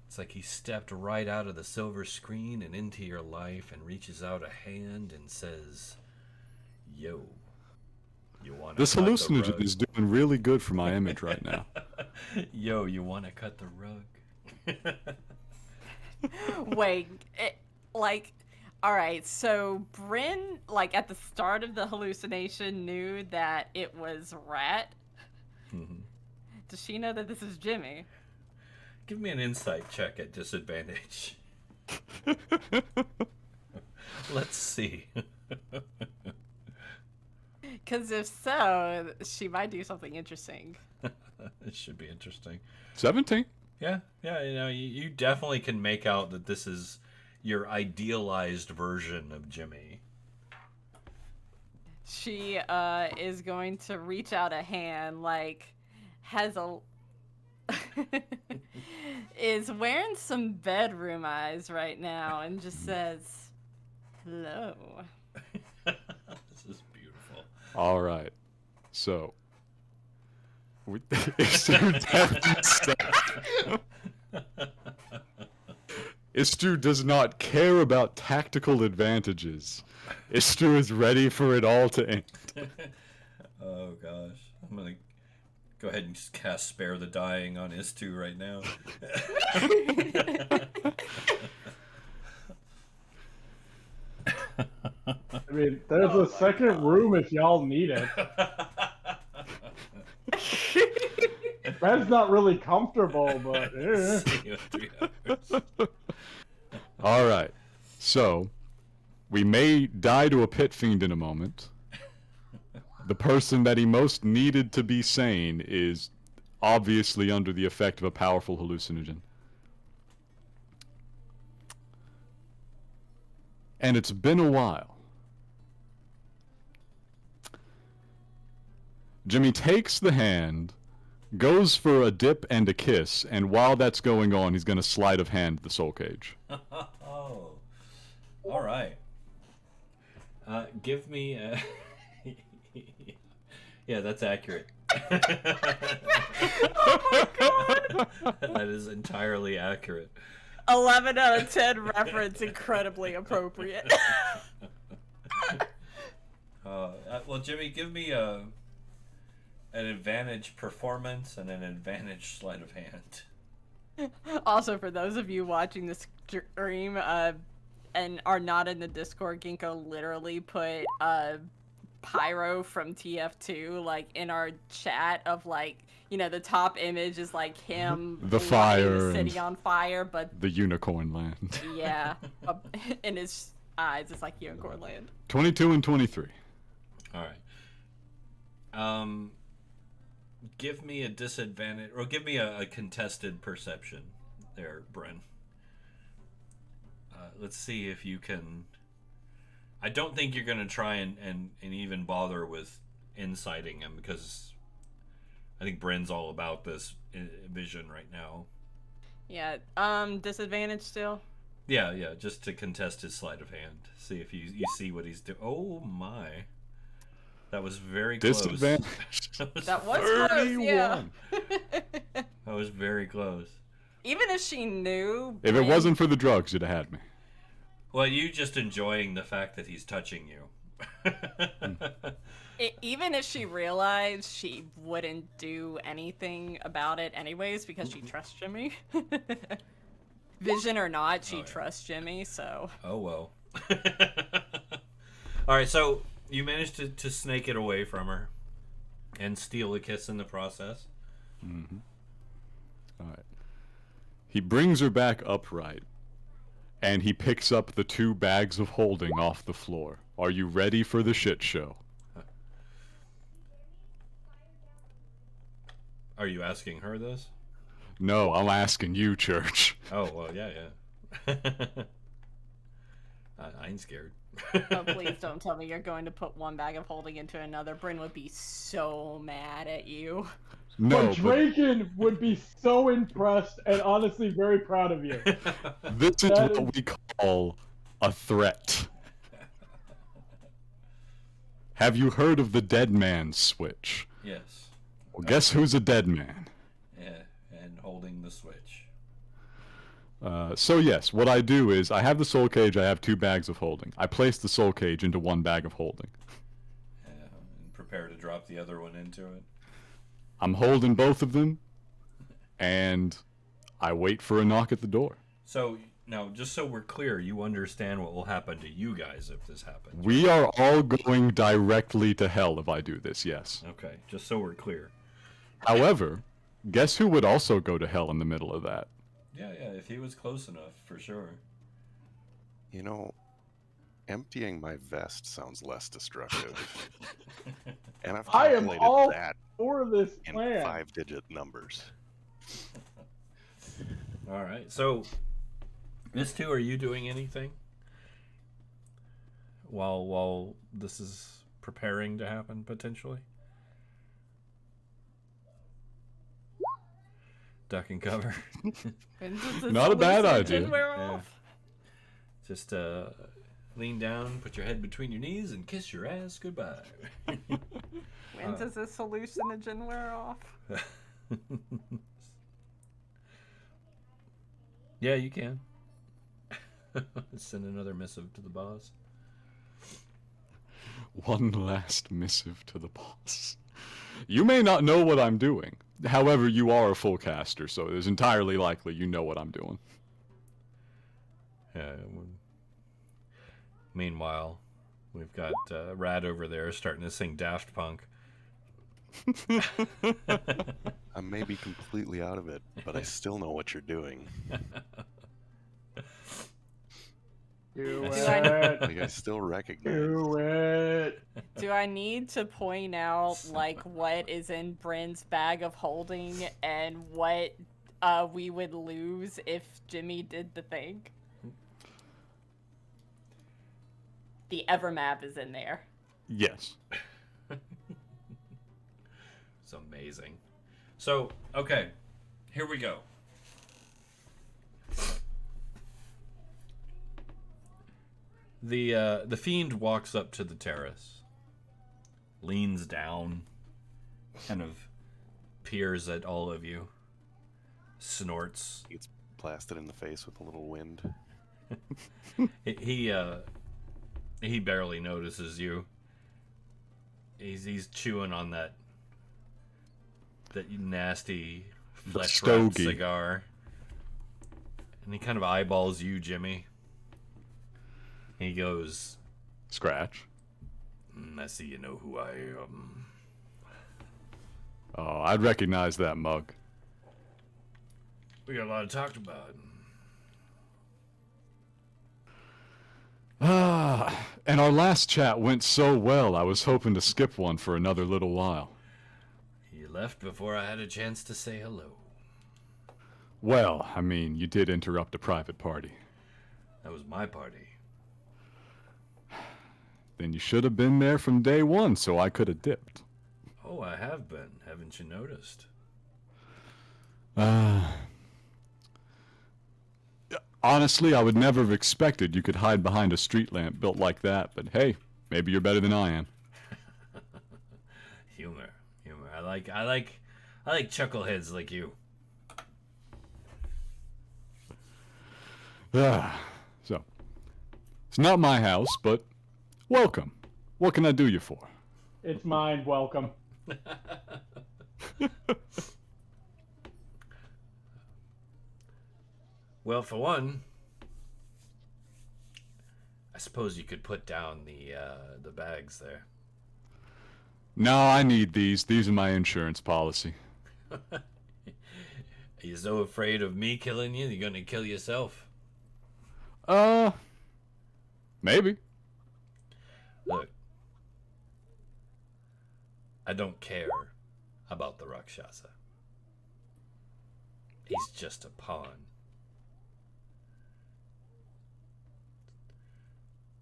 It's like he stepped right out of the silver screen and into your life and reaches out a hand and says, "Yo, you want to This hallucinogen is doing really good for my image right now. Yo, you want to cut the rug?" Wait, alright, so Bryn, at the start of the hallucination, knew that it was Ratt. Does she know that this is Jimmy? Give me an insight check at disadvantage. Let's see. Because if so, she might do something interesting. It should be interesting. 17. Yeah, you definitely can make out that this is your idealized version of Jimmy. She is going to reach out a hand, has a is wearing some bedroom eyes right now and just says, "Hello." This is beautiful. All right. So, Istur does not care about tactical advantages. Istur is ready for it all to end. Oh gosh, I'm gonna go ahead and just cast Spare the Dying on Is2 right now. I mean, there's a second room if y'all need it. Red's not really comfortable, but See you in 3 hours. All right. So, we may die to a pit fiend in a moment. The person that he most needed to be sane is obviously under the effect of a powerful hallucinogen. And it's been a while. Jimmy takes the hand, goes for a dip and a kiss, and while that's going on, he's going to sleight of hand the soul cage. Oh. All right. Give me a... Yeah, that's accurate. Oh my god! That is entirely accurate. 11 out of 10 reference, incredibly appropriate. Well, Jimmy, give me an advantage performance and an advantage sleight of hand. Also, for those of you watching this stream and are not in the Discord, Ghinkgo literally put Pyro from TF2 like in our chat of like, you know, the top image is like him The lighting fire the city and on fire, but the unicorn land. yeah, in his eyes it's like unicorn land. 22 and 23. All right. Give me a disadvantage, or give me a contested perception there, Bren. Let's see if you can... I don't think you're going to try and even bother with inciting him, because I think Bren's all about this vision right now. Yeah, disadvantage still? Yeah, just to contest his sleight of hand. See if you see what he's doing. Oh my. That was very close. Disadvantage. That was close, yeah. That was very close. Even if she knew... If it wasn't for the drugs, you'd have had me. Well, you just enjoying the fact that he's touching you. Even if she realized, she wouldn't do anything about it anyways because she trusts Jimmy. Vision or not, she trusts Jimmy, so... Oh, well. Alright, so you managed to snake it away from her and steal a kiss in the process. Mm-hmm. Alright. He brings her back upright, and he picks up the 2 bags of holding off the floor. Are you ready for the shit show? Are you asking her this? No, I'm asking you, Church. Oh, well, yeah. I ain't scared. Oh, please don't tell me you're going to put one bag of holding into another. Bryn would be so mad at you. No, but Draken would be so impressed and honestly very proud of you. This is what we call a threat. Have you heard of the dead man switch? Yes. Well, guess who's a dead man? Yeah, and holding the switch. So yes, what I do is I have the soul cage, I have 2 bags of holding. I place the soul cage into 1 bag of holding. Yeah, and prepare to drop the other one into it. I'm holding both of them, and I wait for a knock at the door. So, now, just so we're clear, you understand what will happen to you guys if this happens. We are all going directly to hell if I do this, yes. Okay, just so we're clear. However, guess who would also go to hell in the middle of that? Yeah, if he was close enough, for sure. You know, emptying my vest sounds less destructive. And I've I am calculated all that for this in plan. 5-digit numbers. Alright, so, Is2, are you doing anything? While this is preparing to happen, potentially? Duck and cover. Not a bad idea. Yeah. Just lean down, put your head between your knees, and kiss your ass goodbye. When does this hallucinogen wear off? Yeah, you can. Send another missive to the boss. One last missive to the boss. You may not know what I'm doing. However, you are a full caster, so it is entirely likely you know what I'm doing. Meanwhile, we've got Ratt over there starting to sing Daft Punk. I may be completely out of it, but I still know what you're doing. Do I- it. Like, I still recognize. Do it. Do I need to point out like what is in Bryn's bag of holding and what we would lose if Jimmy did the thing? The Evermap is in there. Yes. It's amazing. So, okay, here we go. The fiend walks up to the terrace, leans down, kind of peers at all of you, snorts. He gets blasted in the face with a little wind. He barely notices you. He's chewing on that nasty flesh wrapped stogie. cigar, and he kind of eyeballs you, Jimmy. He goes, Scratch. I see you know who I am. Oh, I'd recognize that mug. We got a lot to talk about. And our last chat went so well, I was hoping to skip one for another little while. You left before I had a chance to say hello. Well, I mean, you did interrupt a private party. That was my party. Then you should have been there from day one, so I could have dipped. Oh, I have been. Haven't you noticed? Honestly, I would never have expected you could hide behind a street lamp built like that, but hey, maybe you're better than I am. Humor. I like chuckleheads like you. So, it's not my house, but welcome. What can I do you for? It's mine. Welcome. Well, for one, I suppose you could put down the bags there. No, I need these. These are my insurance policy. Are you so afraid of me killing you? You're gonna kill yourself. Maybe. Look, I don't care about the Rakshasa. He's just a pawn.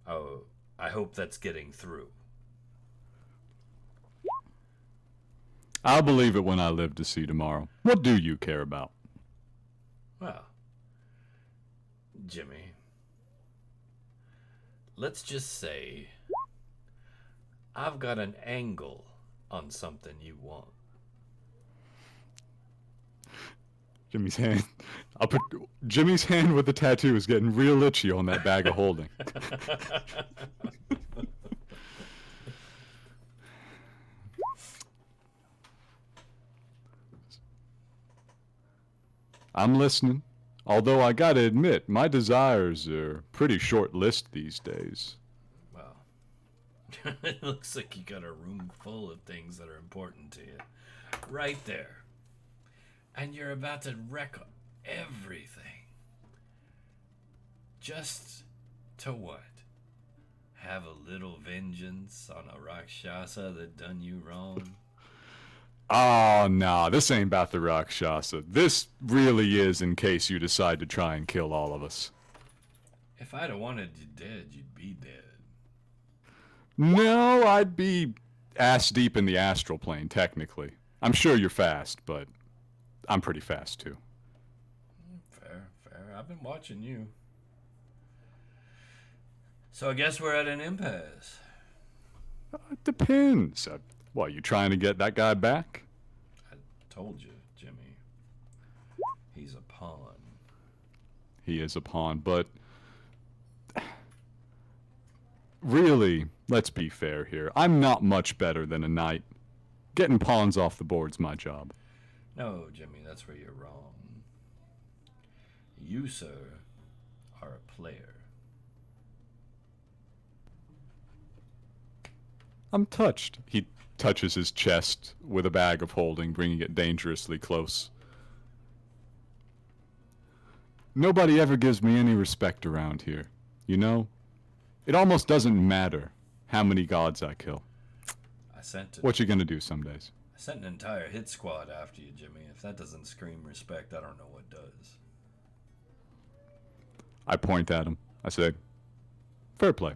Oh, I hope that's getting through. I'll believe it when I live to see tomorrow. What do you care about? Well, Jimmy, let's just say I've got an angle on something you want. Jimmy's hand. Jimmy's hand with the tattoo is getting real itchy on that bag of holding. I'm listening. Although I gotta admit, my desires are pretty short-lived these days. Well, it looks like you got a room full of things that are important to you. Right there. And you're about to wreck everything. Just to what? Have a little vengeance on a Rakshasa that done you wrong? Oh, no, this ain't about the Rakshasa. This really is in case you decide to try and kill all of us. If I'd have wanted you dead, you'd be dead. No, I'd be ass deep in the astral plane, technically. I'm sure you're fast, but I'm pretty fast, too. Fair. I've been watching you. So I guess we're at an impasse. It depends. What, you trying to get that guy back? I told you, Jimmy. He's a pawn. He is a pawn, but really, let's be fair here. I'm not much better than a knight. Getting pawns off the board's my job. No, Jimmy, that's where you're wrong. You, sir, are a player. I'm touched. He touches his chest with a bag of holding, bringing it dangerously close. Nobody ever gives me any respect around here, you know? It almost doesn't matter how many gods I kill. What you gonna do some days? I sent an entire hit squad after you, Jimmy. If that doesn't scream respect, I don't know what does. I point at him. I say, fair play.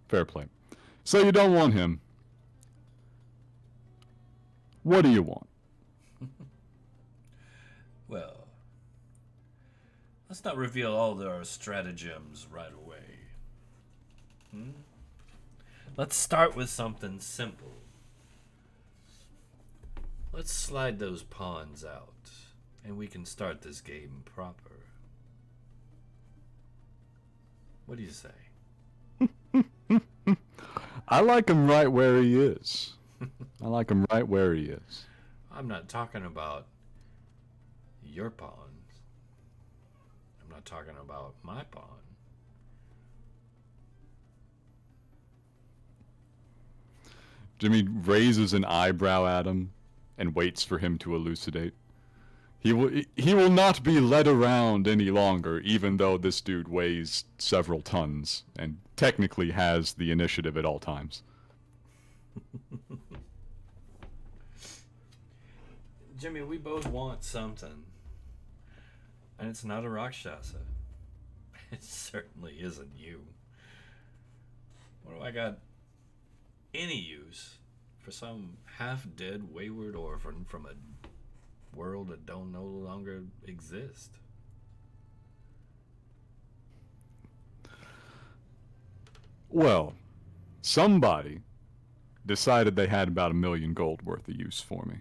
Fair play. So you don't want him. What do you want? Well, let's not reveal all our stratagems right away. Let's start with something simple. Let's slide those pawns out, and we can start this game proper. What do you say? I like him right where he is. I like him right where he is. I'm not talking about your pawns. I'm not talking about my pawn. Jimmy raises an eyebrow at him and waits for him to elucidate. He will not be led around any longer, even though this dude weighs several tons and technically has the initiative at all times. Jimmy, we both want something. And it's not a Rakshasa. It certainly isn't you. What do I got any use for some half-dead wayward orphan from a world that don't no longer exist? Well, somebody decided they had about 1 million gold worth of use for me.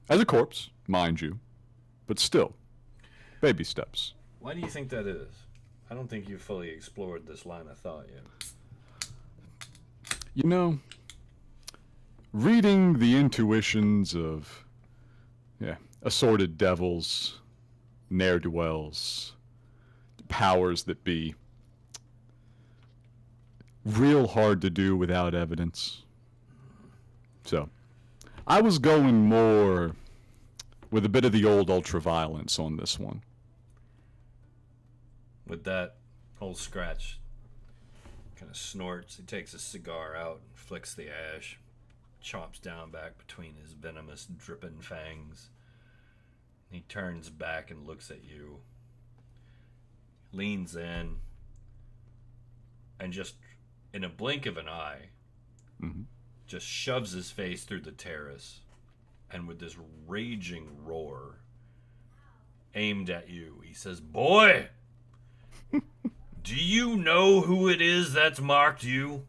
As a corpse, mind you, but still, baby steps. Why do you think that is? I don't think you've fully explored this line of thought yet. You know, reading the intuitions of, assorted devils, ne'er-do-wells, powers that be, real hard to do without evidence. So, I was going more with a bit of the old ultra-violence on this one. With that, old Scratch kind of snorts. He takes a cigar out and flicks the ash, chomps down back between his venomous, dripping fangs. He turns back and looks at you, leans in, and just in a blink of an eye, just shoves his face through the terrace, and with this raging roar aimed at you, he says, "Boy, do you know who it is that's marked you?"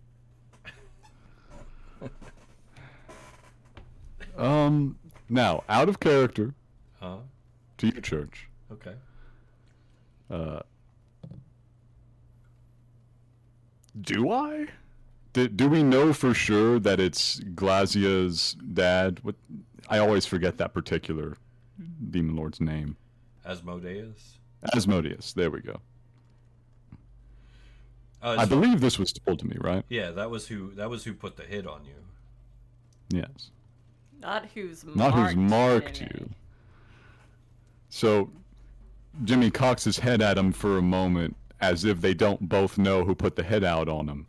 Now, out of character, Huh? to your church. Okay. Do I? Do we know for sure that it's Glazia's dad? I always forget that particular demon lord's name. Asmodeus? Asmodeus, there we go. I So- believe this was told to me, right? Yeah, that was who put the hit on you. Yes. Not who's marked Jimmy. you. So, Jimmy cocks his head at him for a moment, as if they don't both know who put the hit out on him.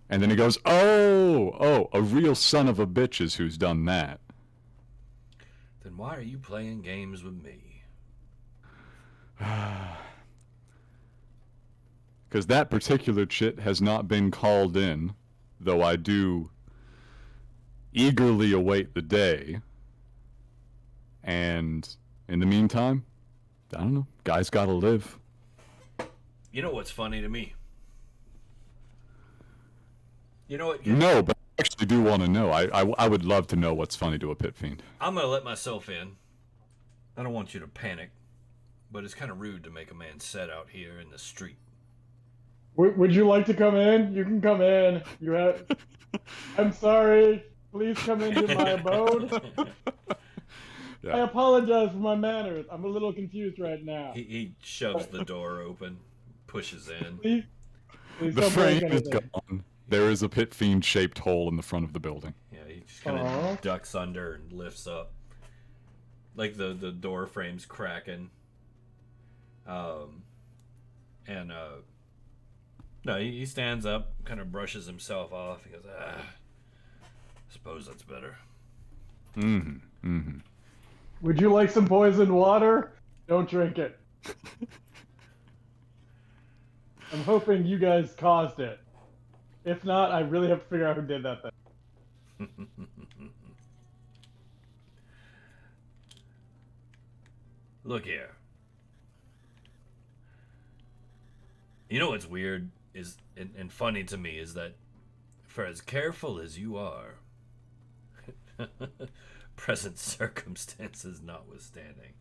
And then he goes, oh, a real son of a bitch is who's done that. Then why are you playing games with me? Because that particular chit has not been called in, though I do eagerly await the day. And in the meantime, I don't know, guys gotta live. You know what's funny to me? You know what? No, but I actually do want to know. I would love to know what's funny to a pit fiend. I'm gonna let myself in. I don't want you to panic, but it's kind of rude to make a man set out here in the street. Would you like to come in? You can come in. You have. I'm sorry. Please come into my abode. Yeah. I apologize for my manners. I'm a little confused right now. He shoves the door open, pushes in. Please The don't break frame is anything. gone. There is a pit fiend shaped hole in the front of the building. Yeah, he just kind Aw. of ducks under and lifts up. Like the door frame's cracking. No, he stands up, kind of brushes himself off. He goes, I suppose that's better. Would you like some poisoned water? Don't drink it. I'm hoping you guys caused it. If not, I really have to figure out who did that thing. Look here. You know what's weird is and funny to me is that for as careful as you are, present circumstances notwithstanding,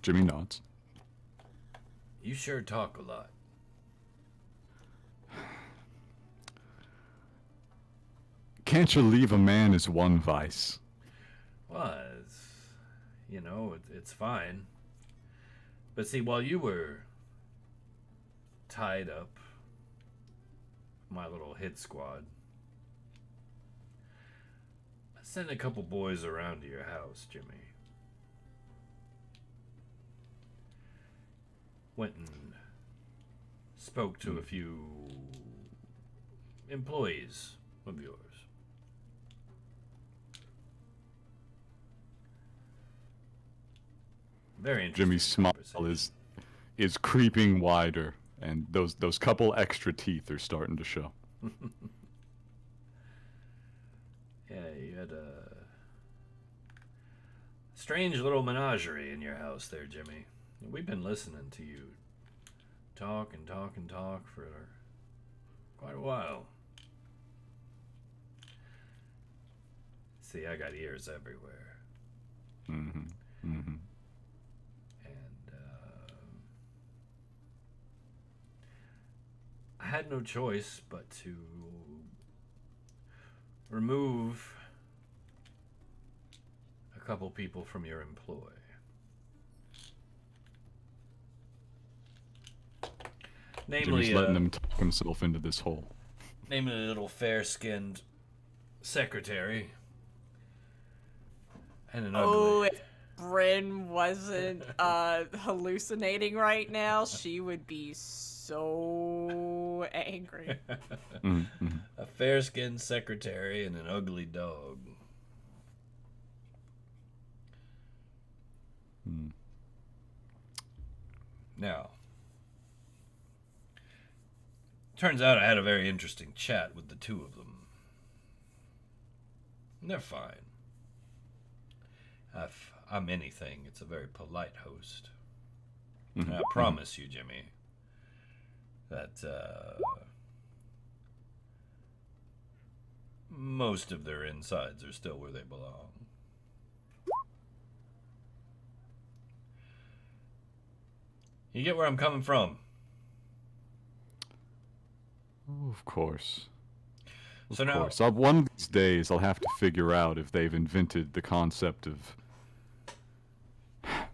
Jimmy nods. you sure talk a lot. Can't you leave a man as one vice? Well, it's fine. But see, while you were tied up, my little hit squad, I sent a couple boys around to your house, Jimmy. Went and spoke to a few employees of yours. Very interesting. Jimmy's smile conversation. is creeping wider, and those couple extra teeth are starting to show. Yeah, you had a strange little menagerie in your house there, Jimmy. We've been listening to you talk and talk and talk for quite a while. See, I got ears everywhere. And I had no choice but to remove a couple people from your employ. Namely, Jimmy's letting him talk himself into this hole. namely a little fair-skinned secretary and an Oh, ugly. if Bryn wasn't hallucinating right now, she would be so angry. A fair-skinned secretary and an ugly dog. Now, turns out I had a very interesting chat with the two of them. And they're fine. If I'm anything, it's a very polite host. And I promise you, Jimmy, that most of their insides are still where they belong. You get where I'm coming from? Oh, of course. So now, One of these days, I'll have to figure out if they've invented the concept of.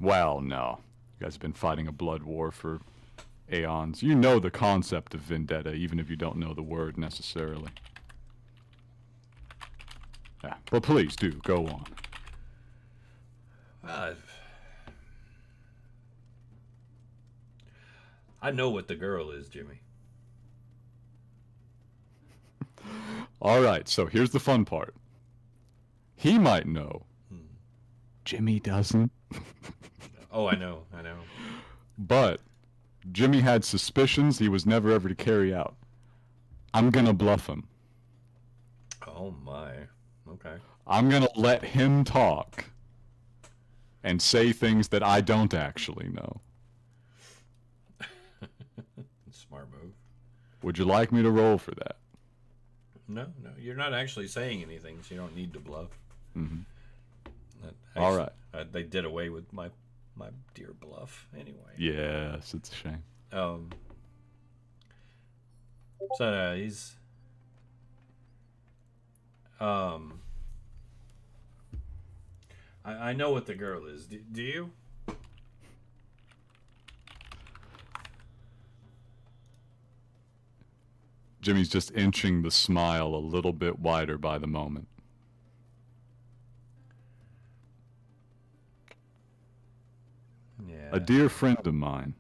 Well, no. You guys have been fighting a blood war for aeons. You know the concept of vendetta, even if you don't know the word necessarily. Yeah, but please do go on. I know what the girl is, Jimmy. All right, so here's the fun part. He might know. Jimmy doesn't. Oh, I know. But Jimmy had suspicions he was never ever to carry out. I'm gonna bluff him. Oh my. Okay. I'm gonna let him talk and say things that I don't actually know. Smart move. Would you like me to roll for that? No, you're not actually saying anything, so you don't need to bluff. All right. They did away with my dear bluff anyway. Yes, it's a shame. So he's I know what the girl is. Do you? Jimmy's just inching the smile a little bit wider by the moment. Yeah. A dear friend of mine.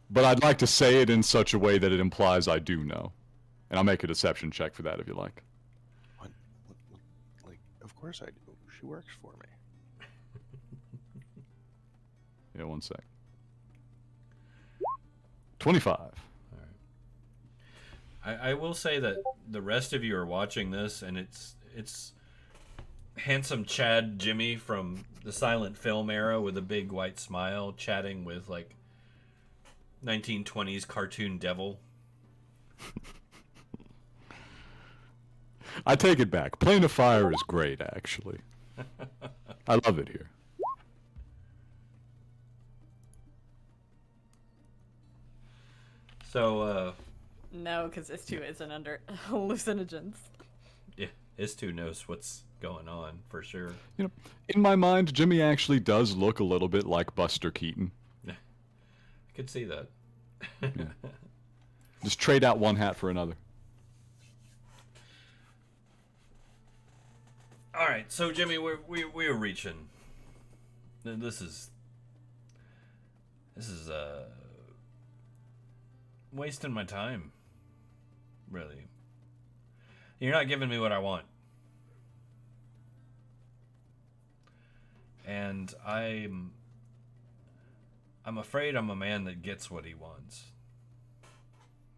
But I'd like to say it in such a way that it implies I do know. And I'll make a deception check for that if you like. What? Like, of course I do. She works for me. Yeah, 1 sec. 25. I will say that the rest of you are watching this, and it's handsome Chad Jimmy from the silent film era with a big white smile chatting with like 1920s cartoon devil. I take it back. Plane of Fire is great, actually. I love it here. So, No, because Istu isn't under hallucinogens. yeah, Istu knows what's going on for sure. You know, in my mind, Jimmy actually does look a little bit like Buster Keaton. I could see that. Yeah. Just trade out one hat for another. All right, so Jimmy, we're reaching. This is wasting my time. Really, you're not giving me what I want, and I'm afraid I'm a man that gets what he wants,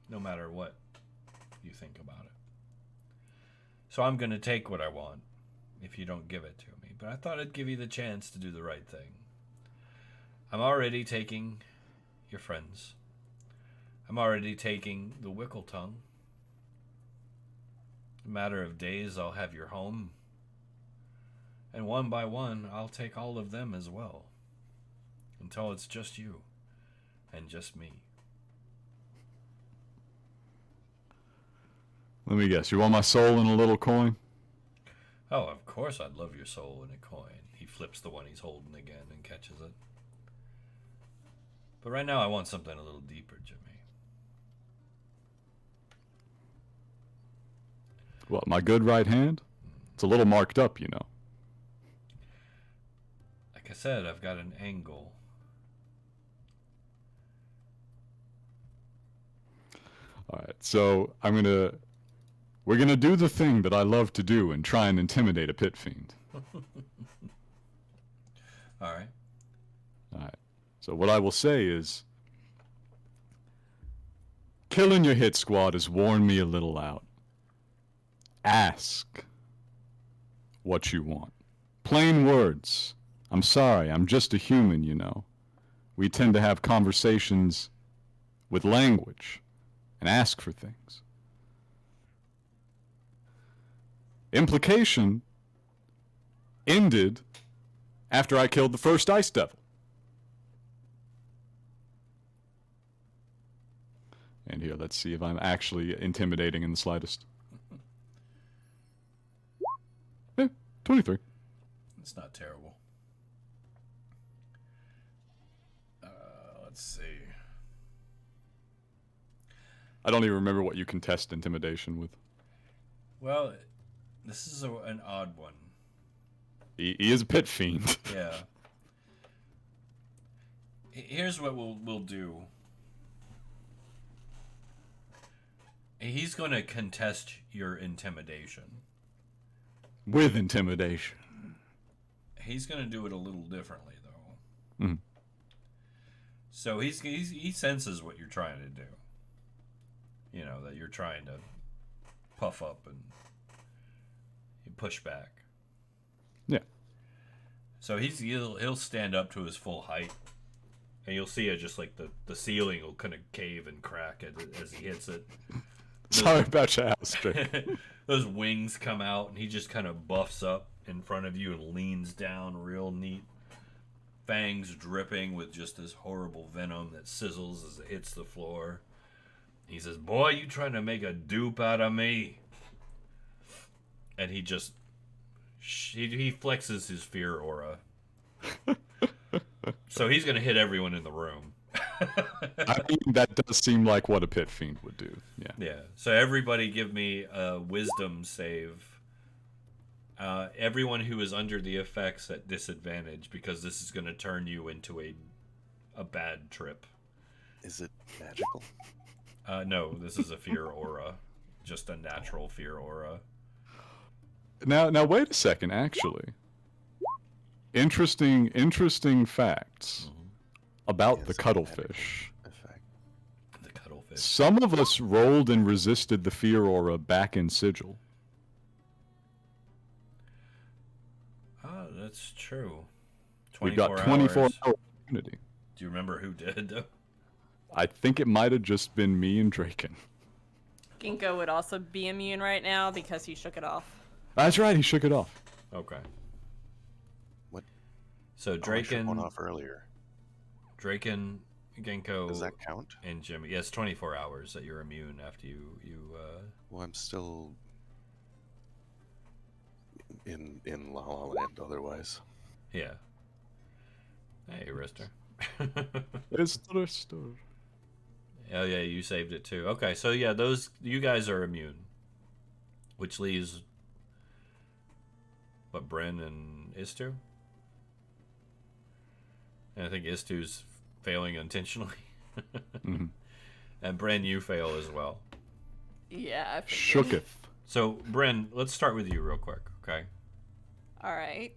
no matter what you think about it. So I'm gonna take what I want if you don't give it to me. But I thought I'd give you the chance to do the right thing. I'm already taking your friends. I'm already taking the Wickletongue. In a matter of days, I'll have your home. And one by one, I'll take all of them as well. Until it's just you. And just me. Let me guess. You want my soul in a little coin? Oh, of course I'd love your soul in a coin. He flips the one he's holding again and catches it. But right now I want something a little deeper, Jimmy. What, my good right hand? It's a little marked up, you know. Like I said, I've got an angle. Alright, so we're gonna do the thing that I love to do and try and intimidate a pit fiend. Alright. Alright. So what I will say is, killing your hit squad has worn me a little out. Ask what you want. Plain words. I'm sorry, I'm just a human, you know. We tend to have conversations with language and ask for things. Implication ended after I killed the first Ice Devil. And here, let's see if I'm actually intimidating in the slightest. 23. It's not terrible. Let's see. I don't even remember what you can test intimidation with. Well, this is an odd one. He is a pit fiend. Yeah. Here's what we'll do. He's going to contest your intimidation. With intimidation. He's going to do it a little differently, though. Mm. So he senses what you're trying to do. You know, that you're trying to puff up and you push back. Yeah. So he'll stand up to his full height, and you'll see it just like the ceiling will kind of cave and crack as he hits it. Sorry about your house, Drake. Those wings come out, and he just kind of buffs up in front of you and leans down real neat. Fangs dripping with just this horrible venom that sizzles as it hits the floor. He says, "Boy, you trying to make a dupe out of me?" And he just he flexes his fear aura. So he's gonna hit everyone in the room. I mean, that does seem like what a pit fiend would do. Yeah. Yeah. So everybody give me a wisdom save. Everyone who is under the effects at disadvantage, because this is going to turn you into a bad trip. Is it magical? No, this is a fear aura. Just a natural fear aura. Now wait a second, actually. Interesting facts about Yes, the cuttlefish. Effect. The cuttlefish. Some of us rolled and resisted the fear aura back in Sigil. Oh, that's true. We've got 24 24 hours. hour immunity. Do you remember who did, though? I think it might have just been me and Draken. Ghinkgo would also be immune right now because he shook it off. That's right, he shook it off. Okay. What? So Oh, I shook Draken, one off earlier. Draken, Ghinkgo, Does that count? and Jimmy. Yeah, it's 24 hours that you're immune after you Well, I'm still in La La Land otherwise. yeah. Hey, Ristur. It's the Ristur. Oh yeah, you saved it too. Okay, so yeah, you guys are immune, which leaves what, Bryn and Istu. And I think Istu's failing intentionally, Mhm. and Bryn, you fail as well. Yeah, I figured. Shooketh. So Bryn, let's start with you real quick, okay? All right.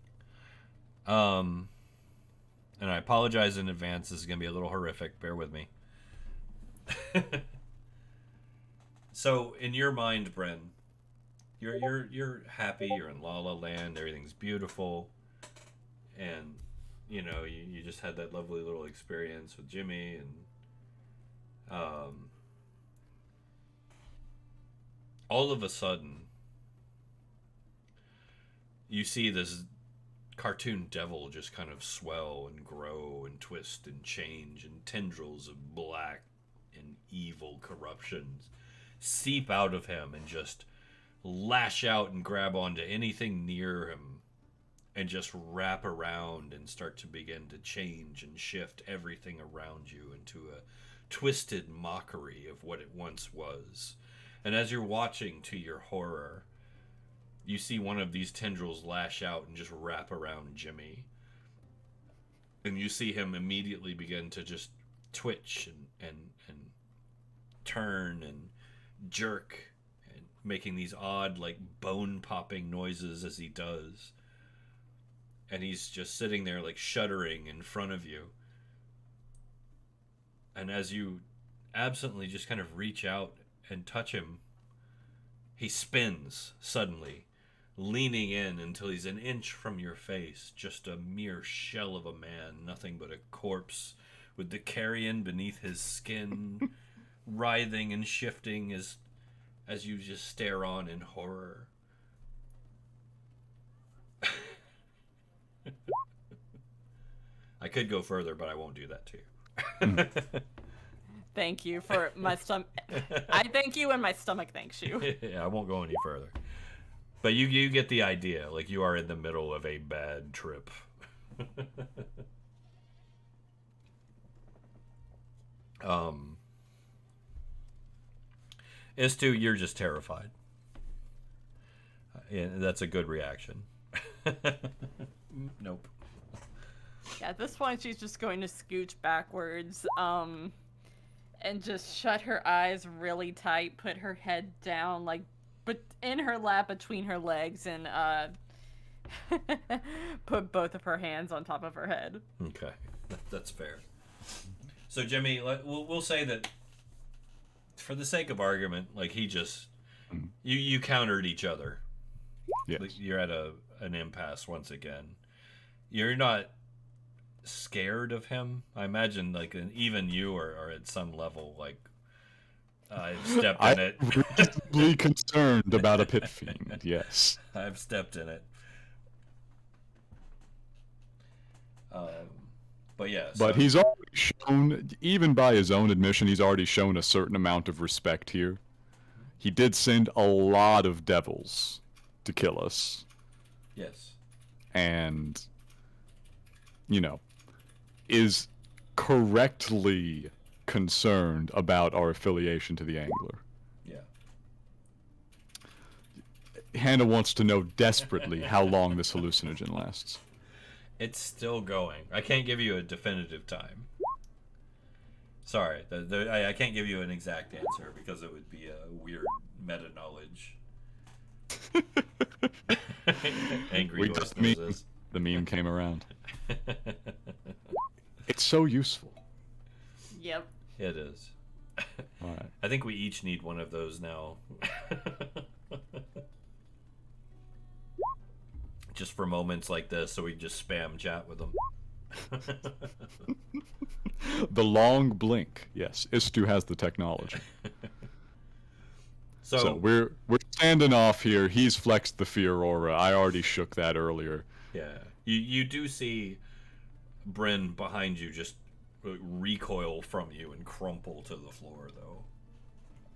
And I apologize in advance. This is gonna be a little horrific. Bear with me. So, in your mind, Bryn, you're happy. You're in La La Land. Everything's beautiful, and you know you just had that lovely little experience with Jimmy, and all of a sudden, you see this cartoon devil just kind of swell and grow and twist and change, and tendrils of black and evil corruptions seep out of him and just lash out and grab onto anything near him and just wrap around and start to begin to change and shift everything around you into a twisted mockery of what it once was. And as you're watching, to your horror, you see one of these tendrils lash out and just wrap around Jimmy. And you see him immediately begin to just twitch and turn and jerk, and making these odd, like, bone-popping noises as he does. And he's just sitting there, like, shuddering in front of you. And as you absently just kind of reach out and touch him, he spins suddenly, leaning in until he's an inch from your face, just a mere shell of a man, nothing but a corpse, with the carrion beneath his skin, writhing and shifting as you just stare on in horror. I could go further, but I won't do that to you. Thank you for my stomach. I thank you, and my stomach thanks you. Yeah, I won't go any further. But you get the idea. Like, you are in the middle of a bad trip. Istu, you're just terrified. And that's a good reaction. Nope. Yeah, at this point, she's just going to scooch backwards, and just shut her eyes really tight, put her head down, like, but in her lap between her legs, and put both of her hands on top of her head. Okay, that's fair. So Jimmy, we'll say that for the sake of argument, like, he just you countered each other. Yes. Like, you're at an impasse once again. You're not scared of him. I imagine, like, even you are at some level, like, I've stepped in it. I'm reasonably concerned about a pit fiend, yes. I've stepped in it. But yeah. But he's already shown, even by his own admission, he's already shown a certain amount of respect here. He did send a lot of devils to kill us. Yes. And, you know, is correctly concerned about our affiliation to the Angler. Yeah. Hannah wants to know desperately how long this hallucinogen lasts. It's still going. I can't give you a definitive time. Sorry, I can't give you an exact answer because it would be a weird meta knowledge. Angry voice noises. The meme came around. It's so useful. Yep. It is. All right. I think we each need one of those now. Just for moments like this, so we just spam chat with them. The long blink. Yes, Istu has the technology. So we're standing off here. He's flexed the fear aura. I already shook that earlier. Yeah, you do see Bryn behind you just recoil from you and crumple to the floor, though.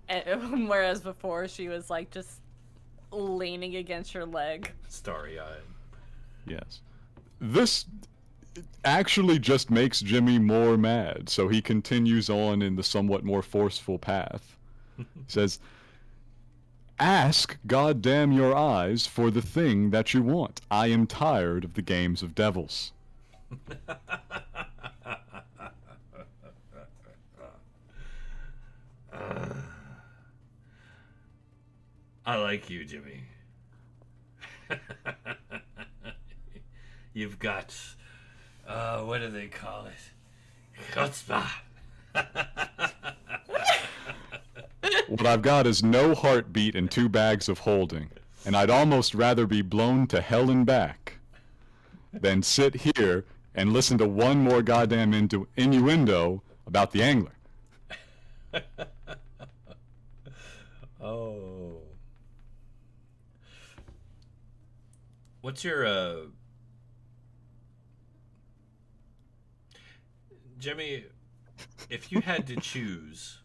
And, whereas before she was like just leaning against your leg. Starry-eyed. Yes. This actually just makes Jimmy more mad, so he continues on in the somewhat more forceful path. He says, "Ask, goddamn your eyes, for the thing that you want. I am tired of the games of devils." I like you, Jimmy. You've got, what do they call it? Chutzpah. What I've got is no heartbeat and 2 bags of holding, and I'd almost rather be blown to hell and back than sit here and listen to one more goddamn innuendo about the Angler. Oh. What's your, Jimmy, if you had to choose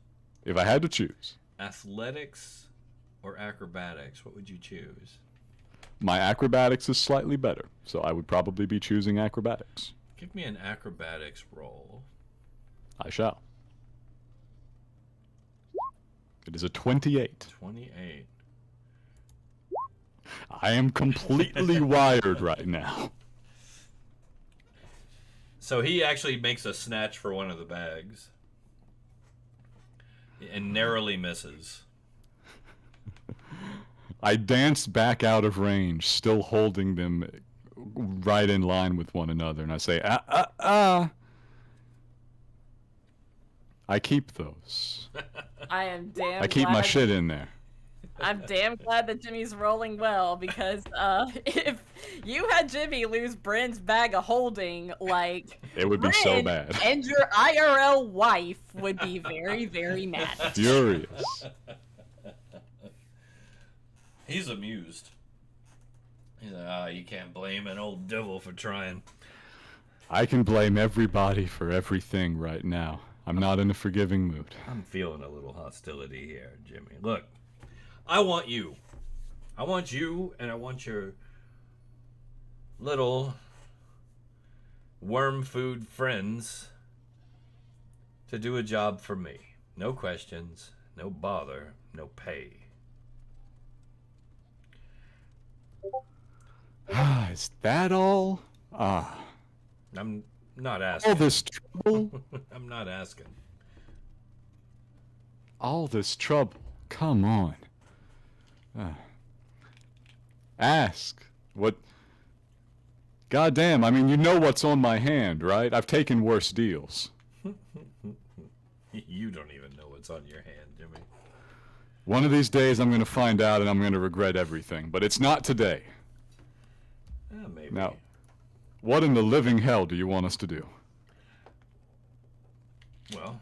If I had to choose, athletics or acrobatics, what would you choose? my acrobatics is slightly better, so I would probably be choosing acrobatics. Give me an acrobatics roll. I shall. It is a 28. 28. I am completely wired right now. So he actually makes a snatch for one of the bags. And narrowly misses. I dance back out of range, still holding them right in line with one another, and I say, I keep those. I am damn I keep my glad- shit in there. I'm damn glad that Jimmy's rolling well, because if you had Jimmy lose Bryn's bag of holding, like, It would be so Bryn bad. and your IRL wife would be very, very mad. Furious. He's amused. He's like, you can't blame an old devil for trying. I can blame everybody for everything right now. I'm not in a forgiving mood. I'm feeling a little hostility here, Jimmy. Look, I want you. I want you, and I want your little worm food friends to do a job for me. No questions, no bother, no pay. Is that all? I'm not asking. All this trouble? I'm not asking. All this trouble? Come on. Ask. What? Goddamn, I mean, you know what's on my hand, right? I've taken worse deals. You don't even know what's on your hand, Jimmy. One of these days I'm going to find out and I'm going to regret everything, but it's not today. Maybe. Now, what in the living hell do you want us to do? Well,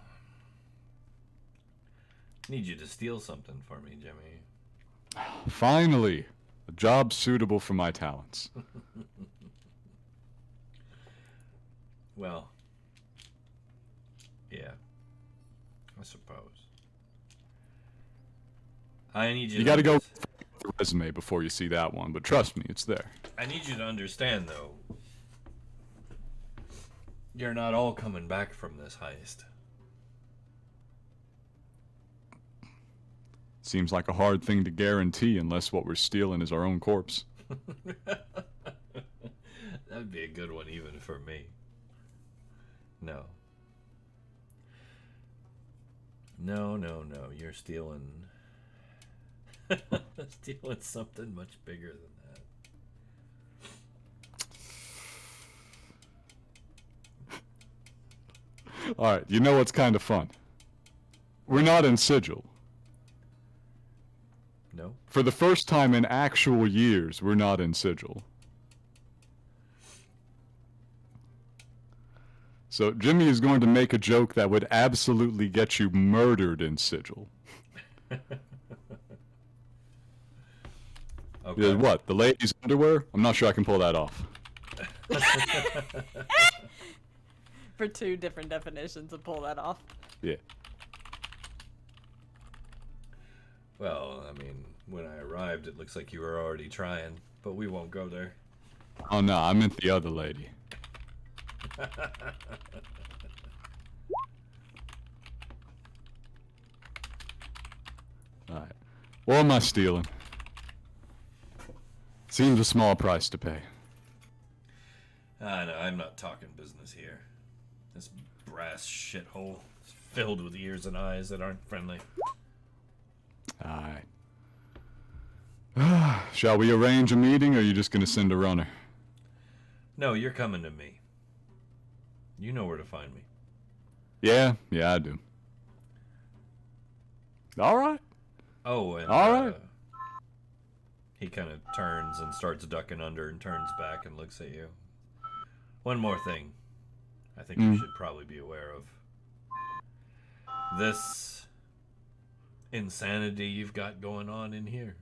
need you to steal something for me, Jimmy. Finally, a job suitable for my talents. Well, yeah, I suppose. I need you. You gotta go the resume before you see that one, but trust me, it's there. I need you to understand, though. You're not all coming back from this heist. Seems like a hard thing to guarantee unless what we're stealing is our own corpse. That'd be a good one even for me. No. No, you're stealing... stealing something much bigger than that. Alright, you know what's kind of fun? We're not in Sigil. No? For the first time in actual years, we're not in Sigil. So Jimmy is going to make a joke that would absolutely get you murdered in Sigil. Okay. What? The ladies' underwear? I'm not sure I can pull that off. For 2 different definitions to pull that off. Yeah. Well, I mean, when I arrived, it looks like you were already trying, but we won't go there. Oh no, I meant the other lady. Alright. What am I stealing? Seems a small price to pay. No, I'm not talking business here. This brass shithole is filled with ears and eyes that aren't friendly. Alright. Shall we arrange a meeting, or are you just gonna send a runner? No, you're coming to me. You know where to find me. Yeah, I do. Alright. Oh, and All right. he kind of turns and starts ducking under and turns back and looks at you. One more thing I think you should probably be aware of. This insanity you've got going on in here.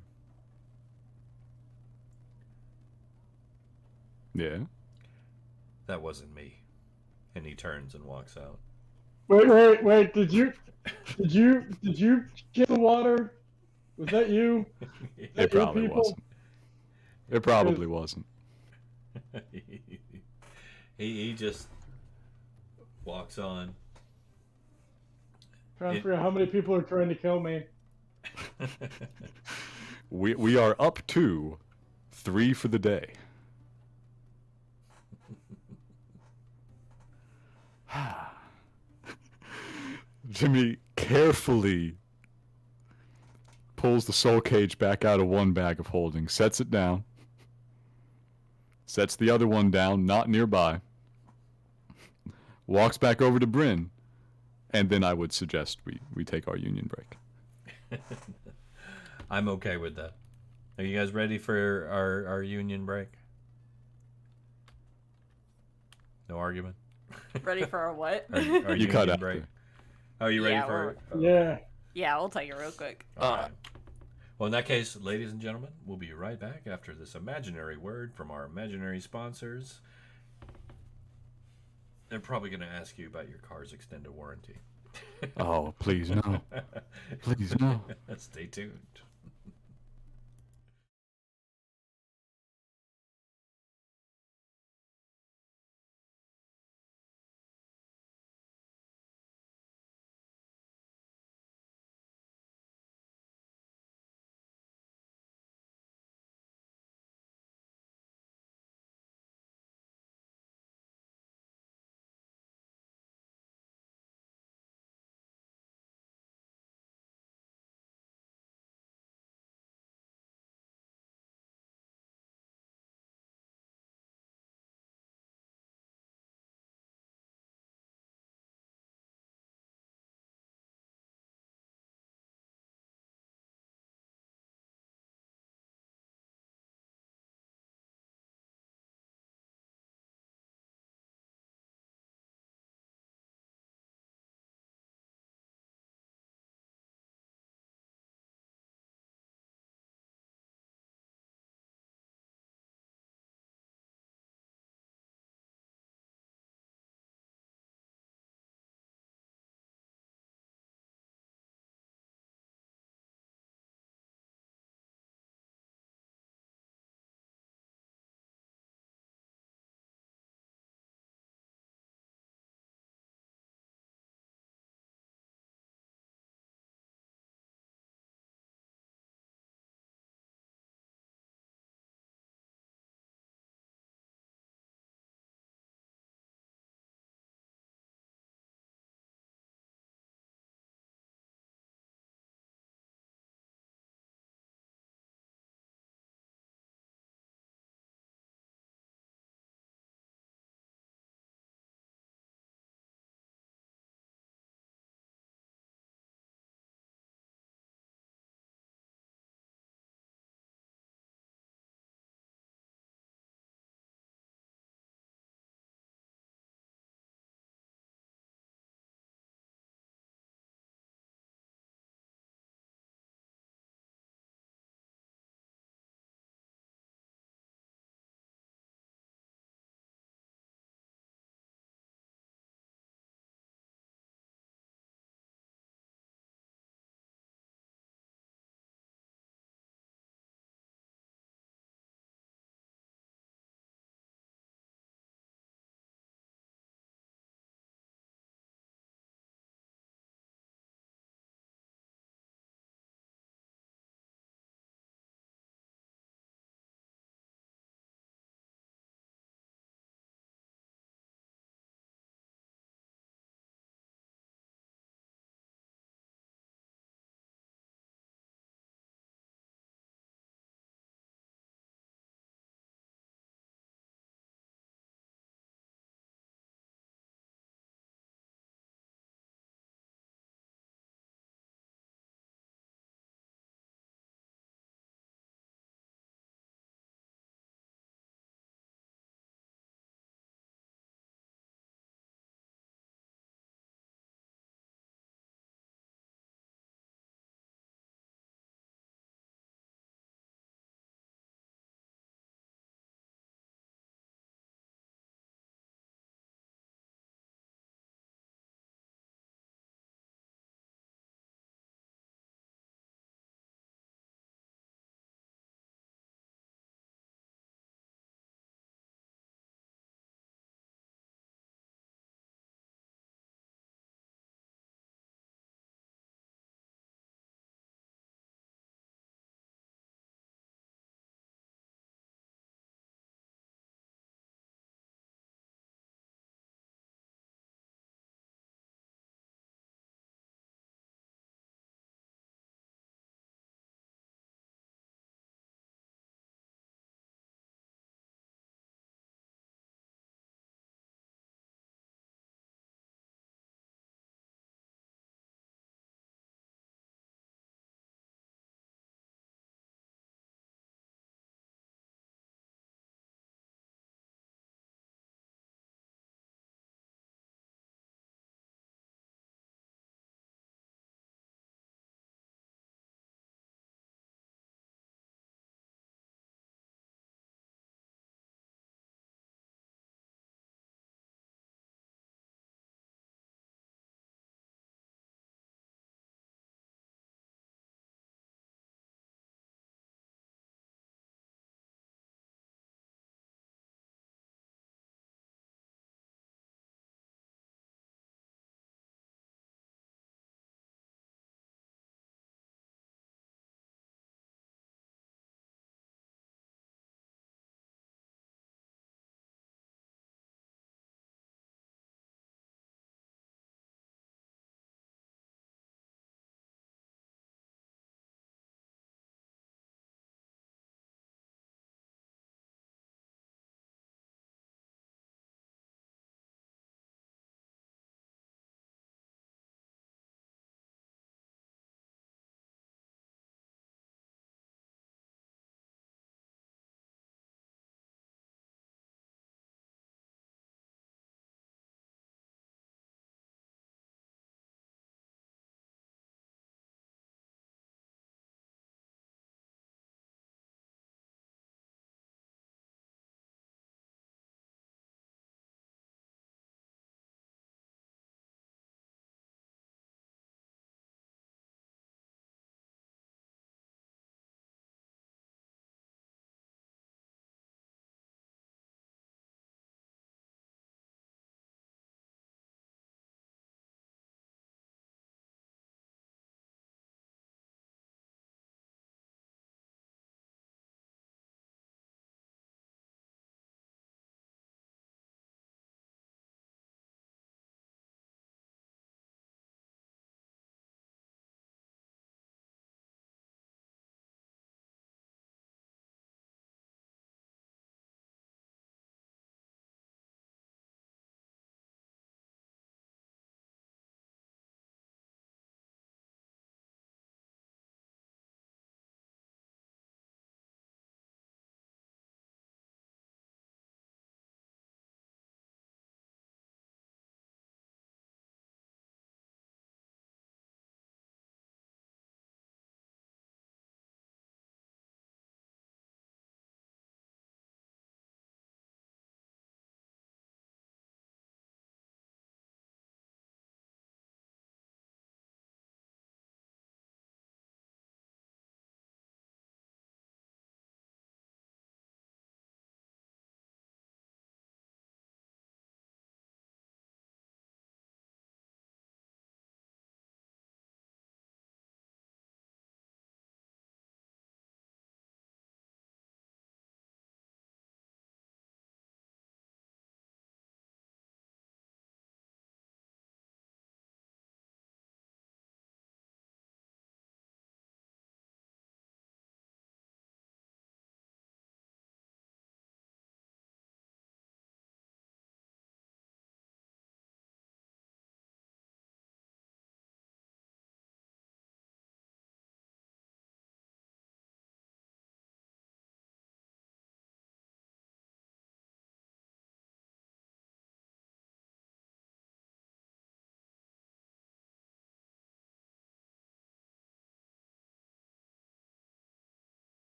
Yeah. That wasn't me. And he turns and walks out. Wait! Did you get the water? Was that you? It probably wasn't. It probably wasn't. he just walks on. Trying to figure out how many people are trying to kill me. We are up to 3 for the day. Jimmy carefully pulls the soul cage back out of one bag of holding, sets it down, sets the other one down, not nearby, walks back over to Bryn, and then I would suggest we take our union break. I'm okay with that. Are you guys ready for our union break? No argument? Ready for a what? Our You union cut out break? there. Are you ready Yeah, for it? Yeah. Yeah, we'll take it real quick. All right. Well, in that case, ladies and gentlemen, we'll be right back after this imaginary word from our imaginary sponsors. They're probably going to ask you about your car's extended warranty. Oh, please no. Please no. Stay tuned.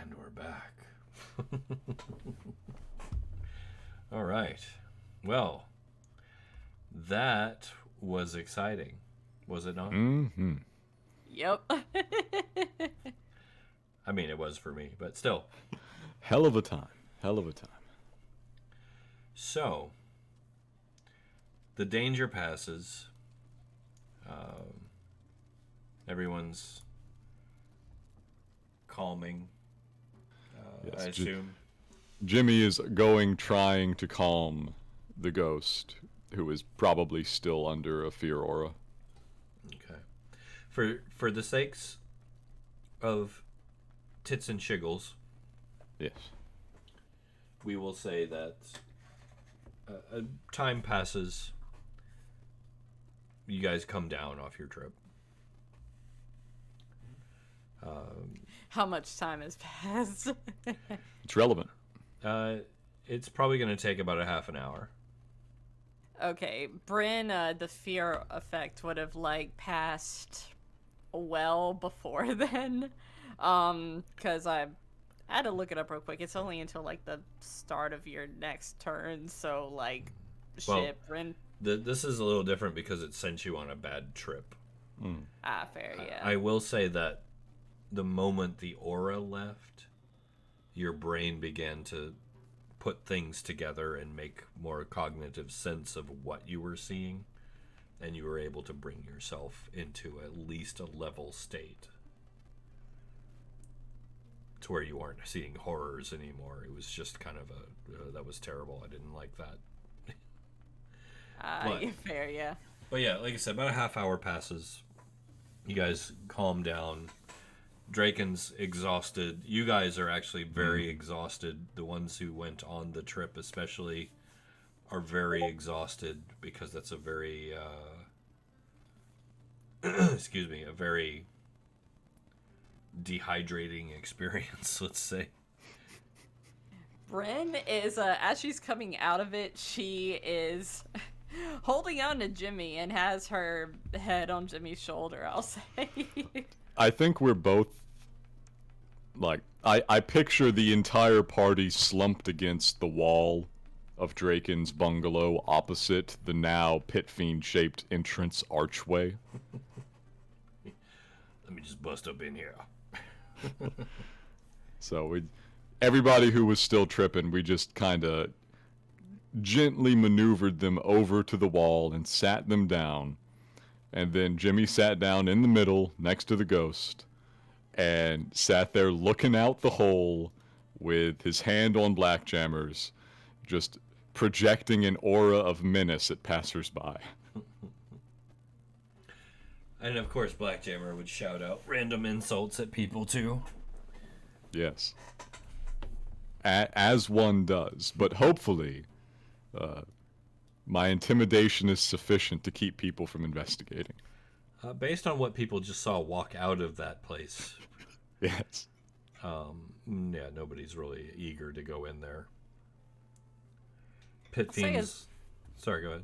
And we're back. All right. Well, that was exciting, was it not? Mm-hmm. Yep. I mean, it was for me, but still. Hell of a time. Hell of a time. So, the danger passes. Everyone's calming, Yes, I assume. Jimmy is trying to calm the ghost, who is probably still under a fear aura. Okay. For the sakes of tits and shiggles, Yes. we will say that time passes. You guys come down off your trip. How much time has passed? It's relevant. It's probably going to take about a half an hour. Okay, Bryn, the fear effect would have like passed well before then, because I had to look it up real quick. It's only until like the start of your next turn, so like, Well, shit, Bryn. This is a little different because it sent you on a bad trip. Fair, yeah. I will say that the moment the aura left, your brain began to put things together and make more cognitive sense of what you were seeing, and you were able to bring yourself into at least a level state to where you weren't seeing horrors anymore. It was just kind of that was terrible. I didn't like that. Fair, yeah. But yeah, like I said, about a half hour passes. You guys calm down. Draken's exhausted. You guys are actually very exhausted. The ones who went on the trip especially are very exhausted because that's a very excuse me, a very dehydrating experience, let's say. Bryn is, as she's coming out of it, she is holding on to Jimmy and has her head on Jimmy's shoulder, I'll say. I think we're both, like, I picture the entire party slumped against the wall of Draken's bungalow opposite the now pit fiend-shaped entrance archway. Let me just bust up in here. So everybody who was still tripping, we just kind of gently maneuvered them over to the wall and sat them down. And then Jimmy sat down in the middle next to the ghost and sat there looking out the hole with his hand on Blackjammer's, just projecting an aura of menace at passersby. And of course, Blackjammer would shout out random insults at people too. Yes. As one does. But hopefully, my intimidation is sufficient to keep people from investigating. Based on what people just saw walk out of that place, Yes. yeah, nobody's really eager to go in there. Pit say fiends. Sorry, go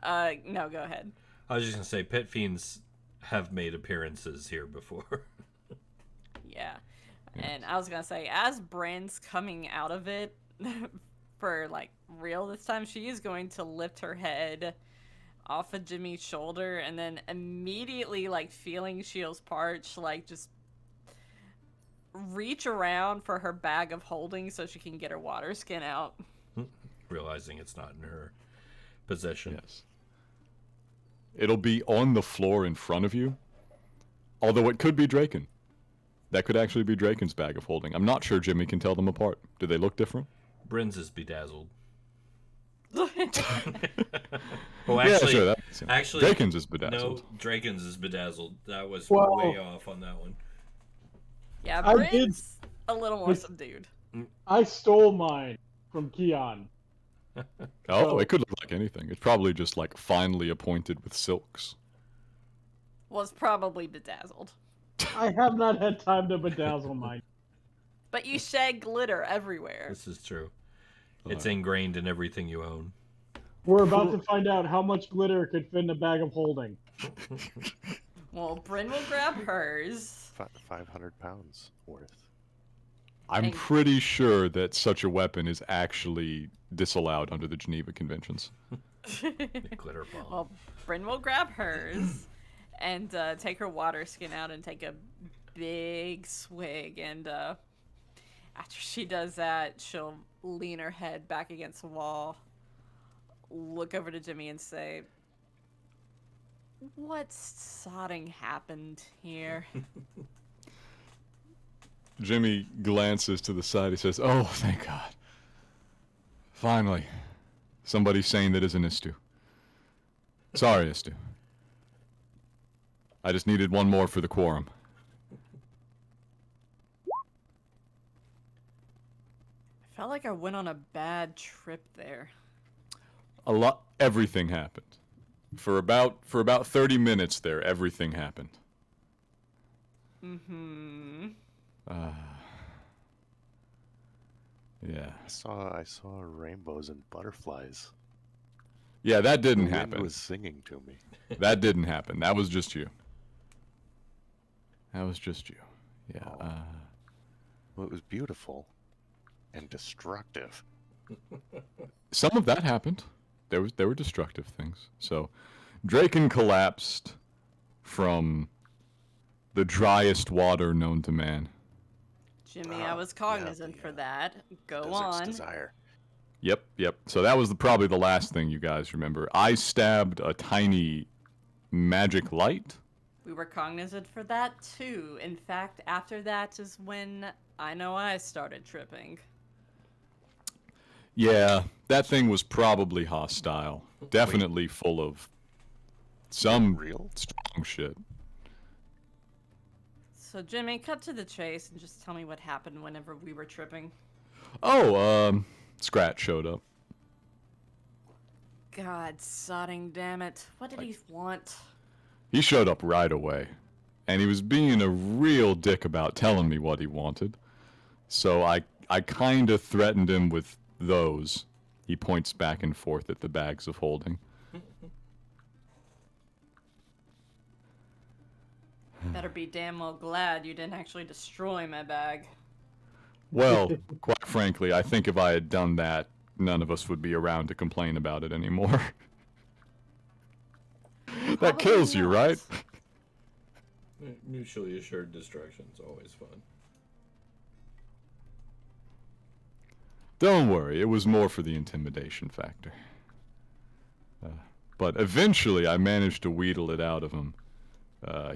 ahead. No, go ahead. I was just gonna say, pit fiends have made appearances here before. Yeah. And I was gonna say, as Bryn's coming out of it, for like real this time, she is going to lift her head off of Jimmy's shoulder and then immediately, like, feeling Shield's parch, like, just reach around for her bag of holding so she can get her water skin out. Realizing it's not in her possession. Yes. It'll be on the floor in front of you. Although it could be Draken. That could actually be Draken's bag of holding. I'm not sure Jimmy can tell them apart. Do they look different? Bryn's is bedazzled. Well, actually, yeah, sure, actually, Draken's is bedazzled. No, Draken's is bedazzled. That was Whoa. way off on that one. Yeah, I Bryn's a little more subdued. I stole mine from Keon. Oh, it could look like anything. It's probably just like finely appointed with silks. Was probably bedazzled. I have not had time to bedazzle mine. But you shed glitter everywhere. This is true. It's ingrained in everything you own. We're about to find out how much glitter could fit in a bag of holding. Well, Bryn will grab hers. 500 pounds worth. I'm And- pretty sure that such a weapon is actually disallowed under the Geneva Conventions. The glitter bomb. Well, Bryn will grab hers and take her water skin out and take a big swig. And after she does that, she'll lean her head back against the wall, look over to Jimmy and say, "What sodding happened here?" Jimmy glances to the side. He says, "Oh, thank God. Finally. Somebody saying that isn't Istu. Sorry, Istu. I just needed one more for the quorum." I felt like I went on a bad trip there. Everything happened. For about 30 minutes there, everything happened. Mm-hmm. Yeah. I saw rainbows and butterflies. Yeah, that didn't The wind happen. was singing to me. That didn't happen. That was just you. That was just you. Yeah. Well, it was beautiful and destructive. Some of that happened. There were destructive things. So, Draken collapsed from the driest water known to man. Jimmy, I was cognizant for that. Go Desert's on. Desire. Yep. So that was probably the last thing you guys remember. I stabbed a tiny magic light. We were cognizant for that too. In fact, after that is when I started tripping. Yeah, that thing was probably hostile. Definitely full of some Real? strong shit. So Jimmy, cut to the chase and just tell me what happened whenever we were tripping. Oh, Scratch showed up. God sodding damn it. What did he want? He showed up right away. And he was being a real dick about telling me what he wanted. So I kind of threatened him with those. He points back and forth at the bags of holding. Better be damn well glad you didn't actually destroy my bag. Well, quite frankly, I think if I had done that, none of us would be around to complain about it anymore. That Probably kills you, not. right? Mutually assured destruction's always fun. Don't worry, it was more for the intimidation factor. But eventually I managed to wheedle it out of him.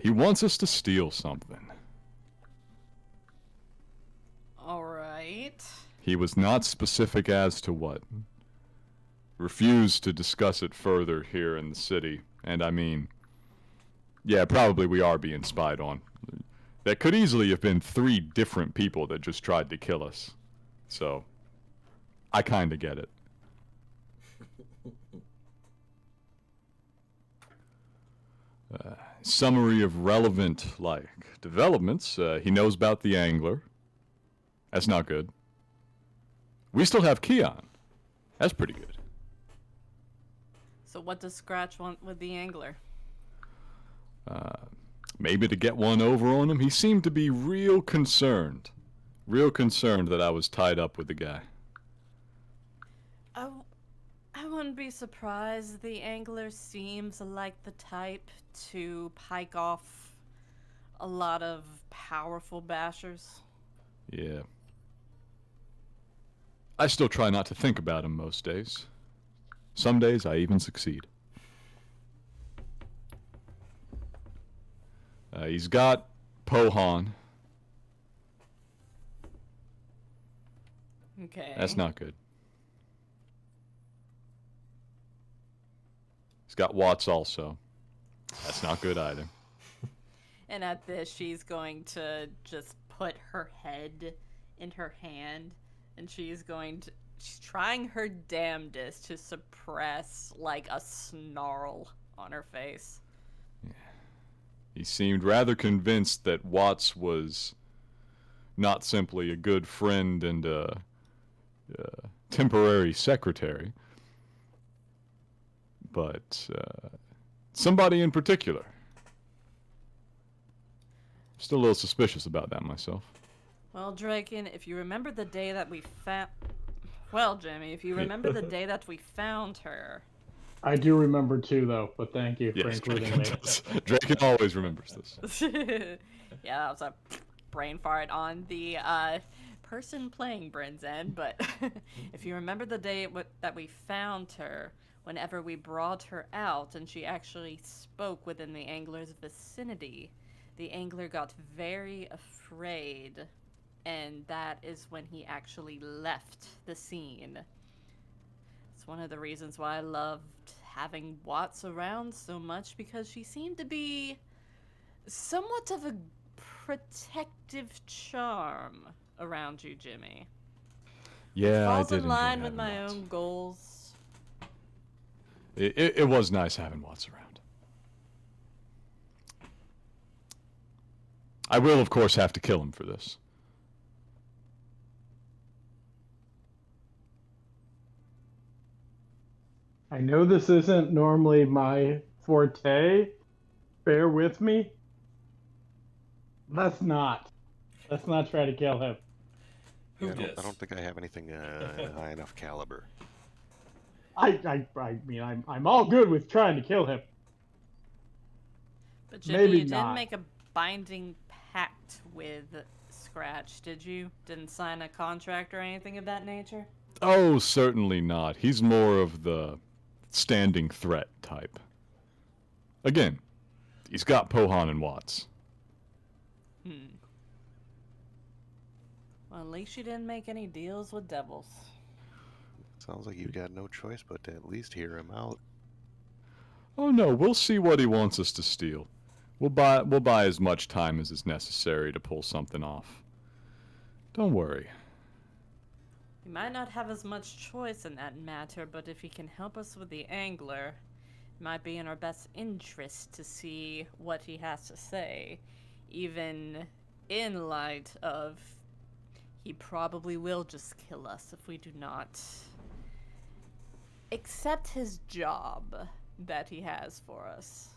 He wants us to steal something. Alright. He was not specific as to what. Refused to discuss it further here in the city. And I mean, yeah, probably we are being spied on. That could easily have been 3 different people that just tried to kill us. So, I kinda get it. Summary of relevant, developments. He knows about the Angler. That's not good. We still have Keon. That's pretty good. So what does Scratch want with the angler? Maybe to get one over on him. He seemed to be real concerned. Real concerned that I was tied up with the guy. I wouldn't be surprised. The angler seems like the type to pike off a lot of powerful bashers. Yeah. I still try not to think about him most days. Some days I even succeed. He's got Pohan. Okay. That's not good. He's got Watts also. That's not good either. And at this, she's going to just put her head in her hand, and she's trying her damnedest to suppress, like, a snarl on her face. He seemed rather convinced that Watts was not simply a good friend and a temporary secretary, but somebody in particular. Still a little suspicious about that myself. Well, Draken, if you remember the day that we found... Well, Jimmy, if you remember the day that we found her... I do remember too, though, but thank you for Yes, including Draken me. does. Draken always remembers this. Yeah, that was a brain fart on the person playing Bryn's end, but if you remember the day that we found her, whenever we brought her out and she actually spoke within the angler's vicinity, the angler got very afraid, and that is when he actually left the scene. It's one of the reasons why I loved having Watts around so much, because she seemed to be somewhat of a protective charm around you, Jimmy. Yeah, I Falls did in enjoy line with having my Watts. own goals. It was nice having Watts around. I will, of course, have to kill him for this. I know this isn't normally my forte. Bear with me. Let's not. Let's not try to kill him. Who I dis? don't think I have anything high enough caliber. I mean, I'm all good with trying to kill him. But Jimmy, Maybe you not. didn't make a binding pact with Scratch, did you? Didn't sign a contract or anything of that nature? Oh, certainly not. He's more of the standing threat type. Again, he's got Pohan and Watts. Well, at least you didn't make any deals with devils. Sounds like you got no choice but to at least hear him out. Oh no, we'll see what he wants us to steal. We'll buy as much time as is necessary to pull something off. Don't worry. We might not have as much choice in that matter, but if he can help us with the angler, it might be in our best interest to see what he has to say, even in light of he probably will just kill us if we do not accept his job that he has for us.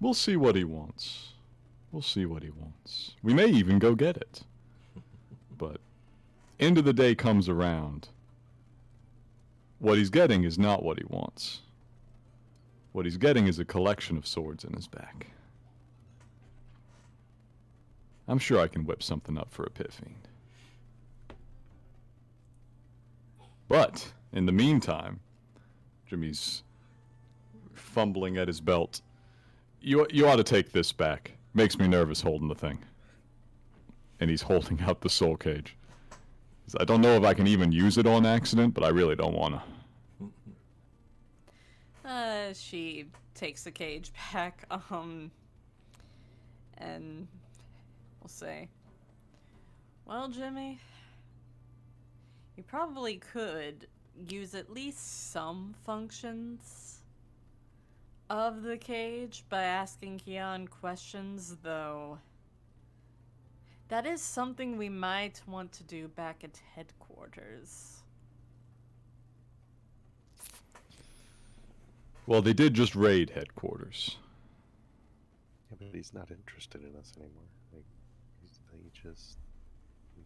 We'll see what he wants. We'll see what he wants. We may even go get it. But end of the day comes around. What he's getting is not what he wants. What he's getting is a collection of swords in his back. I'm sure I can whip something up for a pit fiend. But in the meantime, Jimmy's fumbling at his belt. You ought to take this back. Makes me nervous holding the thing. And he's holding out the soul cage. I don't know if I can even use it on accident, but I really don't want to. She takes the cage back, and we'll say, well, Jimmy, you probably could use at least some functions of the cage by asking Keon questions, though. That is something we might want to do back at headquarters. Well, they did just raid headquarters. Yeah, but he's not interested in us anymore. Like, he just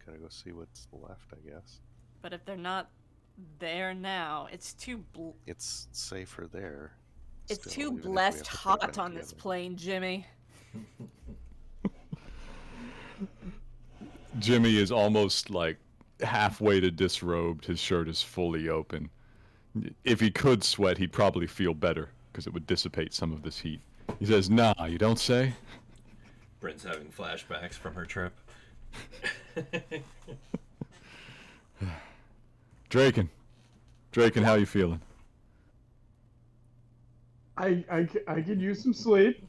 gotta go see what's left, I guess. But if they're not there now, it's too It's safer there. it's still, too even if we blessed have to put it hot back on this together. plane, Jimmy. Jimmy is almost like halfway to disrobed. His shirt is fully open. If he could sweat, he'd probably feel better, because it would dissipate some of this heat. He says, nah, you don't say? Bryn's having flashbacks from her trip. Draken, how you feeling? I could use some sleep.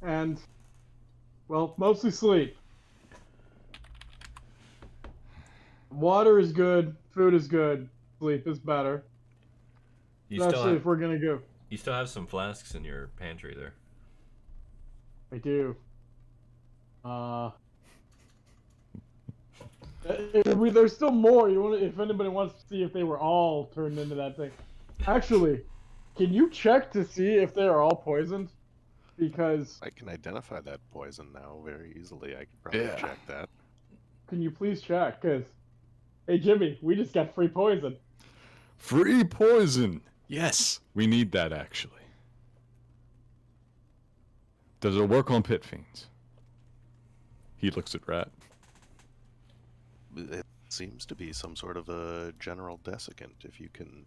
And, well, mostly sleep. Water is good. Food is good. Sleep is better. You still Especially have, if we're gonna go. you still have some flasks in your pantry there. I do. There's still more. If anybody wants to see if they were all turned into that thing. Actually, can you check to see if they are all poisoned? Because I can identify that poison now very easily. I could probably Yeah. check that. can you please check? Because, hey Jimmy, we just got free poison. Free poison! Yes, we need that actually. Does it work on pit fiends? He looks at Ratt. It seems to be some sort of a general desiccant. If you can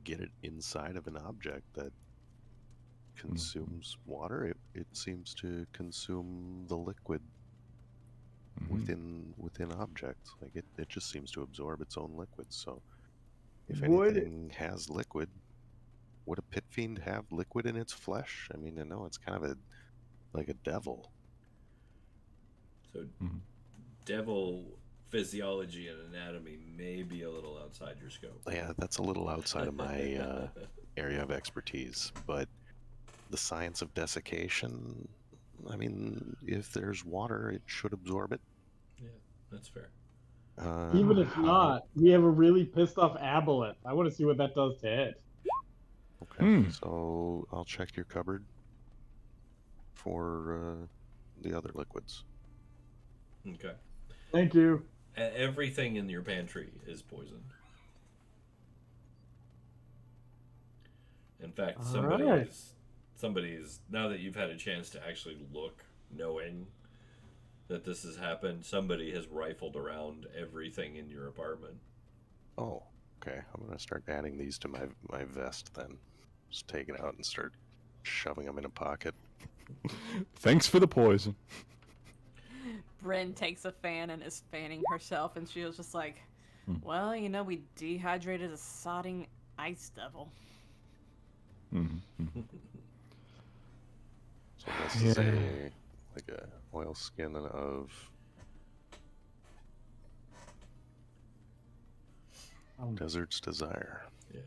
get it inside of an object that consumes water, it seems to consume the liquid within objects. Like it just seems to absorb its own liquids. So if anything has liquid, would a pit fiend have liquid in its flesh? I mean, I know it's kind of like a devil. So, devil physiology and anatomy may be a little outside your scope. Yeah, that's a little outside of my area of expertise, but the science of desiccation, I mean, if there's water, it should absorb it. Yeah, that's fair. Even if not, we have a really pissed off aboleth. I want to see what that does to it. Okay, so I'll check your cupboard for the other liquids. Okay. Thank you. Everything in your pantry is poisoned. In fact, somebody's now that you've had a chance to actually look, knowing that this has happened, somebody has rifled around everything in your apartment. Oh, okay. I'm gonna start adding these to my vest then. Just take it out and start shoving them in a pocket. Thanks for the poison. Bryn takes a fan and is fanning herself, and she was just like, well, you know, we dehydrated a sodding ice devil. So this is like a oil skin of Desert's Desire. Yeah.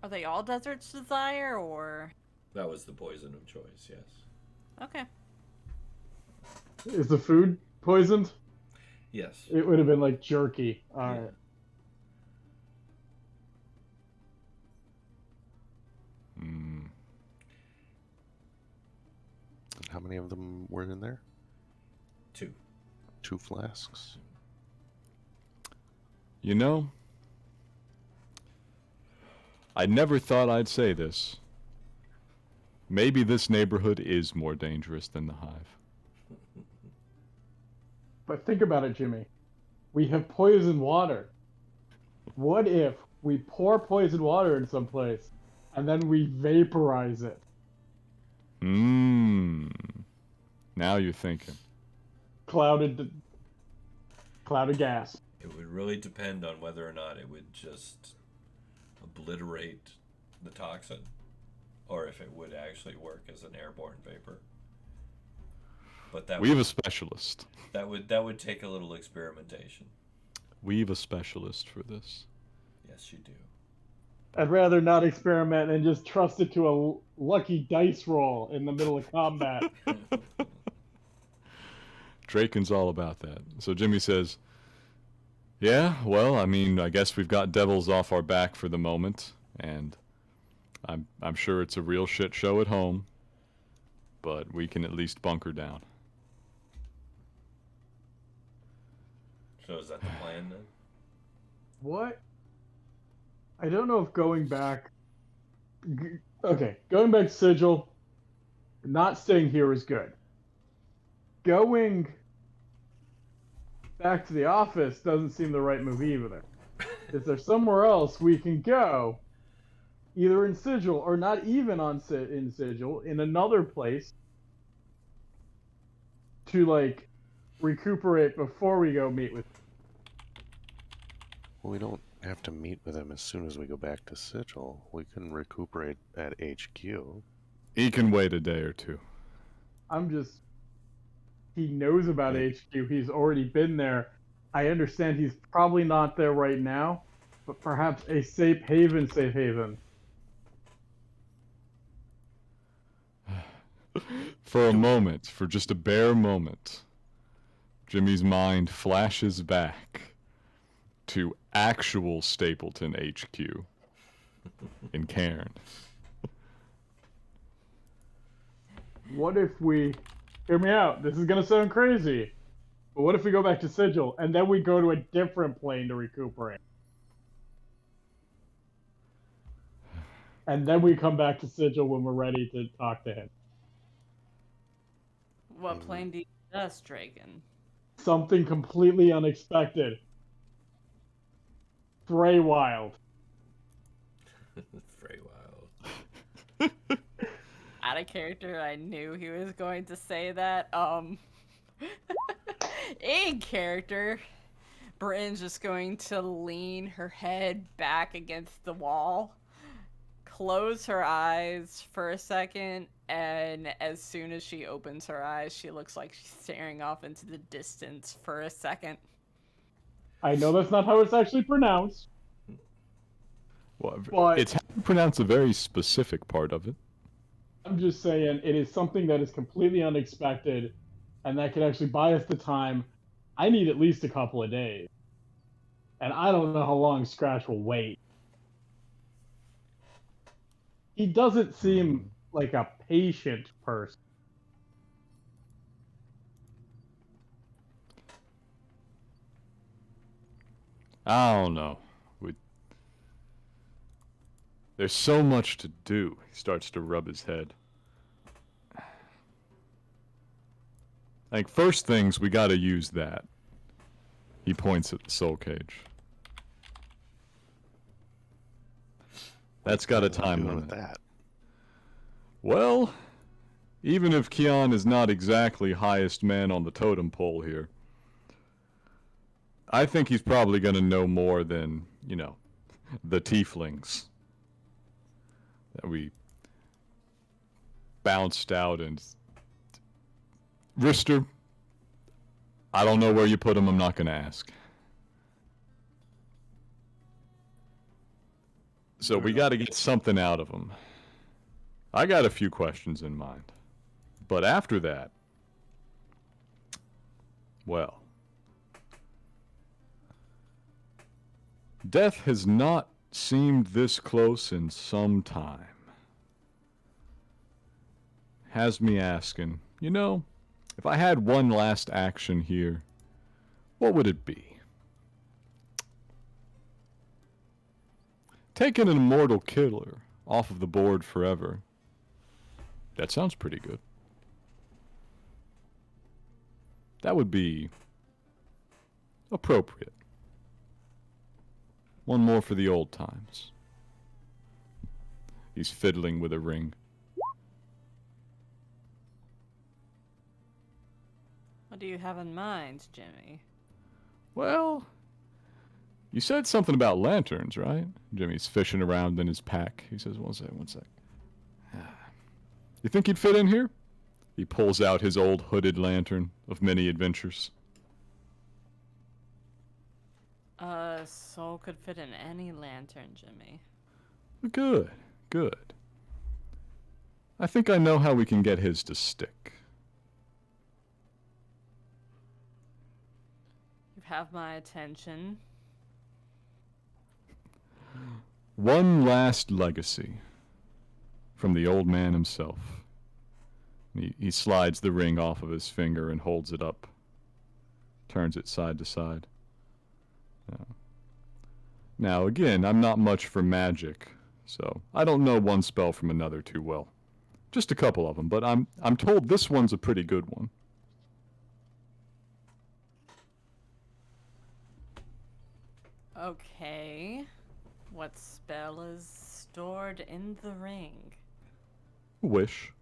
Are they all Desert's Desire, or? That was the poison of choice, yes. Okay. Is the food poisoned? Yes. It would have been like jerky. Alright. How many of them were in there? 2. 2 flasks. You know, I never thought I'd say this. Maybe this neighborhood is more dangerous than the Hive. But think about it, Jimmy. We have poisoned water. What if we pour poisoned water in some place and then we vaporize it? Now you're thinking. Clouded gas. It would really depend on whether or not it would just obliterate the toxin, or if it would actually work as an airborne vapor. But We have a specialist. That would take a little experimentation. We have a specialist for this. Yes, you do. I'd rather not experiment and just trust it to a lucky dice roll in the middle of combat. Draken's all about that. So Jimmy says, yeah, well, I mean, I guess we've got devils off our back for the moment, and I'm sure it's a real shit show at home, but we can at least bunker down. So is that the plan then? What? I don't know if going back... Okay, going back to Sigil, not staying here is good. Going back to the office doesn't seem the right move either. Is there somewhere else we can go, either in Sigil or not even in Sigil, in another place, to like recuperate before we go meet with? Well, we don't have to meet with him as soon as we go back to Sigil. We can recuperate at HQ. He can wait a day or two. He knows about HQ. He's already been there. I understand he's probably not there right now, but perhaps a safe haven. For a moment, for just a bare moment, Jimmy's mind flashes back to actual Stapleton HQ in Cairn. what if we... Hear me out. This is going to sound crazy. But what if we go back to Sigil, and then we go to a different plane to recuperate? And then we come back to Sigil when we're ready to talk to him. What plane do you suggest, Draken? Something completely unexpected. Frey Wild. Frey Wild. Out of character, I knew he was going to say that. In character, Britain's just going to lean her head back against the wall, close her eyes for a second, and as soon as she opens her eyes, she looks like she's staring off into the distance for a second. I know that's not how it's actually pronounced. Well, But- it's how you pronounce a very specific part of it. I'm just saying it is something that is completely unexpected, and that could actually buy us the time. I need at least a couple of days. And I don't know how long Scratch will wait. He doesn't seem like a patient person. I don't know. There's so much to do. He starts to rub his head. I think first things, we gotta use that. He points at the soul cage. That's got a What are we time doing limit. with that? Well, even if Kion is not exactly highest man on the totem pole here, I think he's probably gonna know more than, the tieflings that we bounced out. And Ristur, I don't know where you put him, I'm not gonna ask. So we gotta get something out of him. I got a few questions in mind. But after that, well, death has not seemed this close in some time. Has me asking, if I had one last action here, what would it be? Taking an immortal killer off of the board forever. That sounds pretty good. That would be appropriate. One more for the old times. He's fiddling with a ring. What do you have in mind, Jimmy? Well, you said something about lanterns, right? Jimmy's fishing around in his pack. He says, one sec. You think he'd fit in here? He pulls out his old hooded lantern of many adventures. Soul could fit in any lantern, Jimmy. Good. I think I know how we can get his to stick. You have my attention. One last legacy from the old man himself. He slides the ring off of his finger and holds it up. Turns it side to side. Now, again, I'm not much for magic, so I don't know one spell from another too well. Just a couple of them, but I'm told this one's a pretty good one. Okay. What spell is stored in the ring? Wish.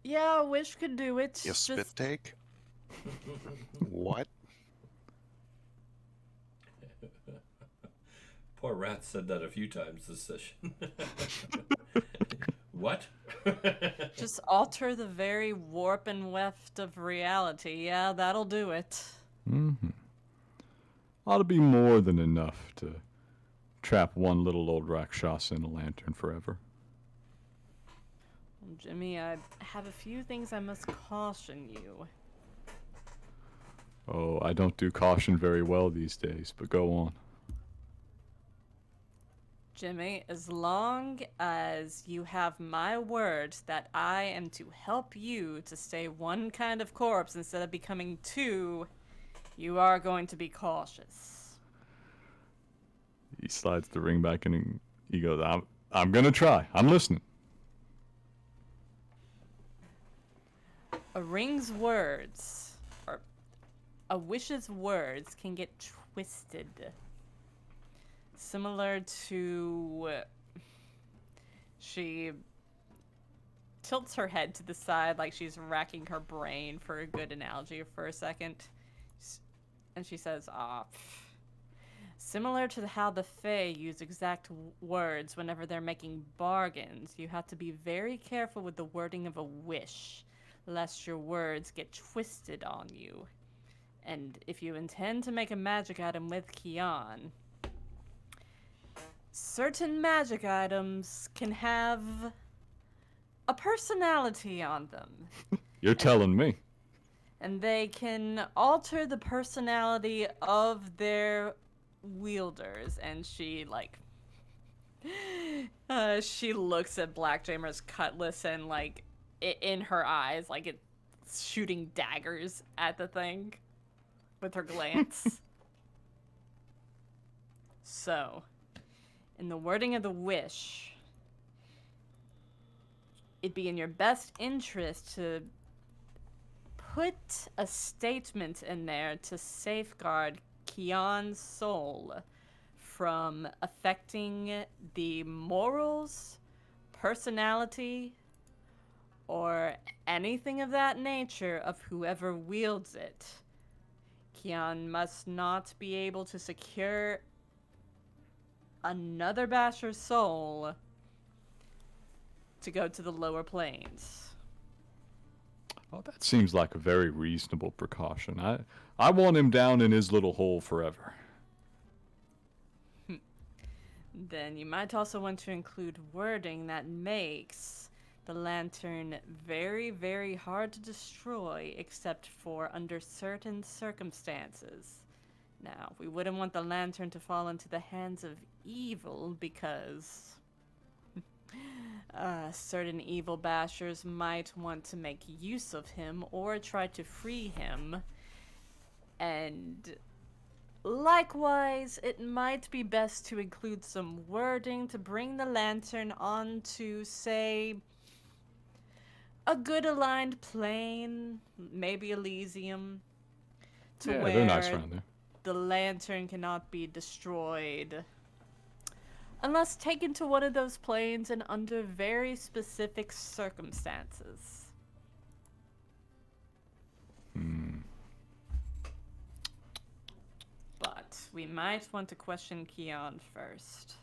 Yeah, Wish could do it. You spit take? What? Poor Ratt said that a few times this session. What? Just alter the very warp and weft of reality. Yeah, that'll do it. Ought to be more than enough to trap one little old Rakshasa in a lantern forever. Well, Jimmy, I have a few things I must caution you. Oh, I don't do caution very well these days, but go on. Jimmy, as long as you have my word that I am to help you to stay one kind of corpse instead of becoming two, you are going to be cautious. He slides the ring back and he goes, I'm gonna try. I'm listening. A ring's words, or a wish's words, can get twisted. Similar to... She tilts her head to the side like she's racking her brain for a good analogy for a second. And she says, similar to how the Fae use exact words whenever they're making bargains, you have to be very careful with the wording of a wish, lest your words get twisted on you. And if you intend to make a magic item with Kian, certain magic items can have a personality on them. You're telling me. And they can alter the personality of their wielders. And she, like, she looks at Blackjammer's cutlass and, like, in her eyes, like it's shooting daggers at the thing with her glance. So, in the wording of the wish, it'd be in your best interest to put a statement in there to safeguard Kian's soul from affecting the morals, personality, or anything of that nature of whoever wields it. Kian must not be able to secure another Basher's soul to go to the lower planes. Oh, that seems like a very reasonable precaution. I want him down in his little hole forever. Then you might also want to include wording that makes the lantern very, very hard to destroy except for under certain circumstances. Now, we wouldn't want the lantern to fall into the hands of evil because certain evil bashers might want to make use of him or try to free him. And likewise, it might be best to include some wording to bring the lantern onto, say, a good aligned plane, maybe Elysium, to Yeah, where they're nice around there. the lantern cannot be destroyed unless taken to one of those planes and under very specific circumstances. But we might want to question Kian first.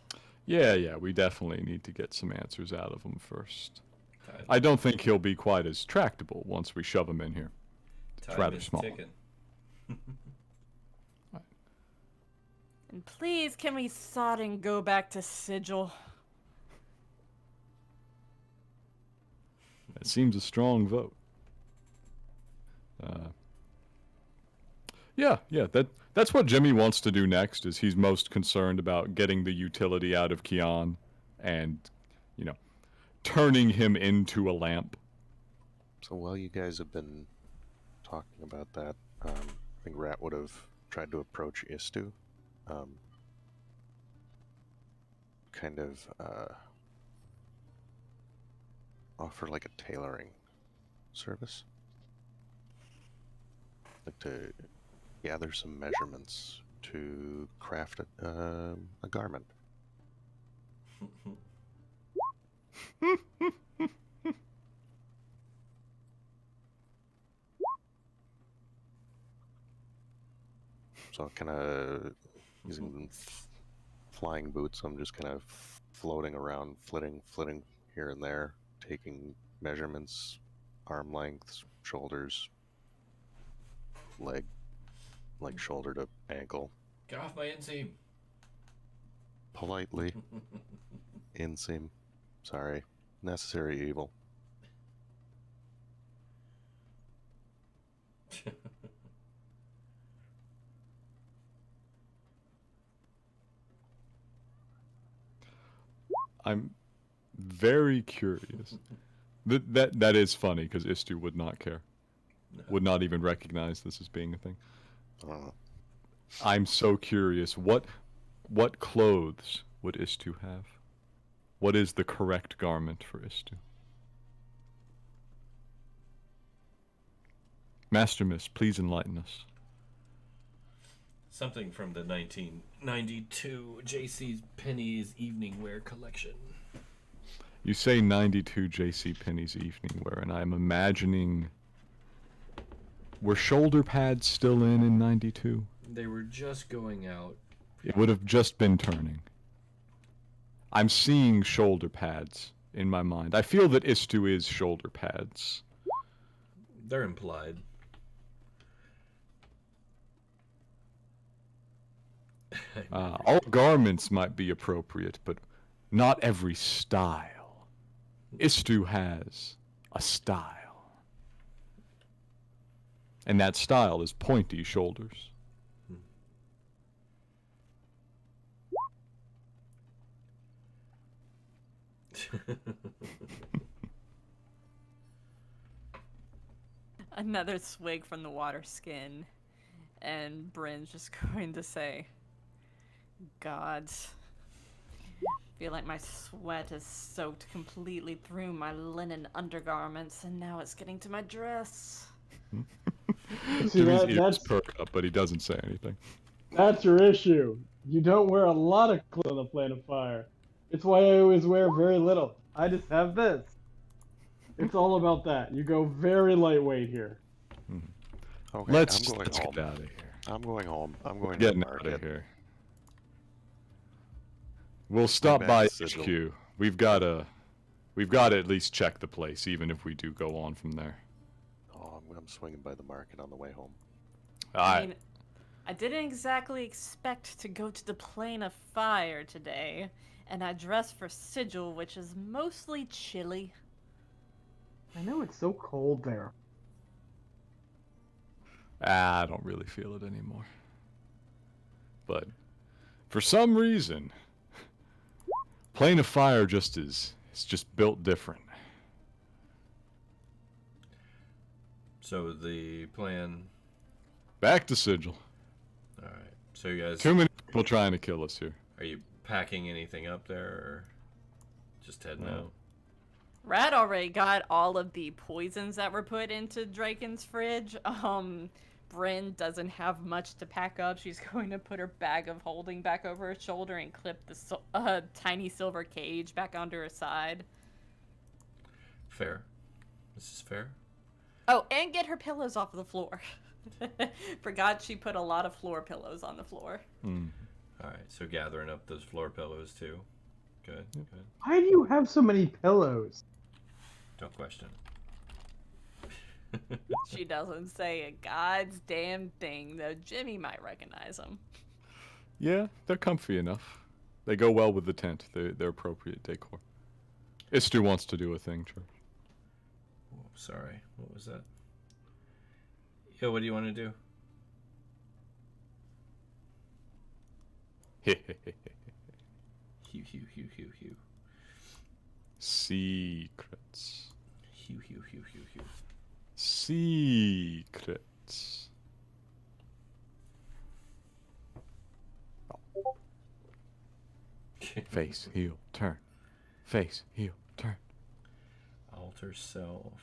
Yeah, we definitely need to get some answers out of him first. I don't think he'll be quite as tractable once we shove him in here. It's rather small. And please, can we sod and go back to Sigil? That seems a strong vote. Yeah, that's what Jimmy wants to do next, is he's most concerned about getting the utility out of Kian and, turning him into a lamp. So while you guys have been talking about that, I think Ratt would have tried to approach Istu. Kind of offer like a tailoring service. Like to gather some measurements to craft a garment. So kind of using flying boots, I'm just kind of floating around, flitting here and there, taking measurements, arm lengths, shoulders, leg, like shoulder to ankle. Get off my inseam. Politely. Inseam. Sorry. Necessary evil. I'm very curious. That is funny because Istu would not care. No. Would not even recognize this as being a thing. Uh, I'm so curious. What clothes would Istu have? What is the correct garment for Istu? Master Miss, please enlighten us. Something from the 1992 J.C. Penney's evening wear collection. You say 92 J.C. Penney's evening wear, and I'm imagining... Were shoulder pads still in 92? They were just going out. It would have just been turning. I'm seeing shoulder pads in my mind. I feel that Istu is shoulder pads. They're implied. All garments might be appropriate, but not every style. Istu has a style. And that style is pointy shoulders. Another swig from the water skin, and Bryn's just going to say, Gods, feel like my sweat is soaked completely through my linen undergarments, and now it's getting to my dress. See, Jimmy's ears that's perk up, but he doesn't say anything. that's your issue. You don't wear a lot of clothes on the Plane of Fire. It's why I always wear very little. I just have this. It's all about that. You go very lightweight here. okay, Let's I'm going home. get out of here. I'm going home. I'm going to Getting the out market. of here. We'll stop back by to Sigil. HQ. We've got to at least check the place, even if we do go on from there. Oh, I'm swinging by the market on the way home. I mean, I didn't exactly expect to go to the Plane of Fire today, and I dressed for Sigil, which is mostly chilly. I know it's so cold there. I don't really feel it anymore. But for some reason, Plane of Fire just is just built different. So the plan. Back to Sigil. All right. So you guys, Too many people trying to kill us here. are you packing anything up there, or just heading No. out? Ratt already got all of the poisons that were put into Draken's fridge. Bryn doesn't have much to pack up. She's going to put her bag of holding back over her shoulder and clip the tiny silver cage back onto her side. Fair. This is fair. Oh, and get her pillows off of the floor. Forgot she put a lot of floor pillows on the floor. Mm. All right. So gathering up those floor pillows too. Good. Good. Why do you have so many pillows? Don't question. She doesn't say a god's damn thing, though Jimmy might recognize them. Yeah, they're comfy enough. They go well with the tent. They're appropriate decor. Istu wants to do a thing, Church. Oh, sorry. What was that? Yo, what do you want to do? Hew, hew, hew, hew, hew. Secrets. Hew, hew, hew, hew, hew. Secrets. Face, heel, turn. Face, heel, turn. Alter self.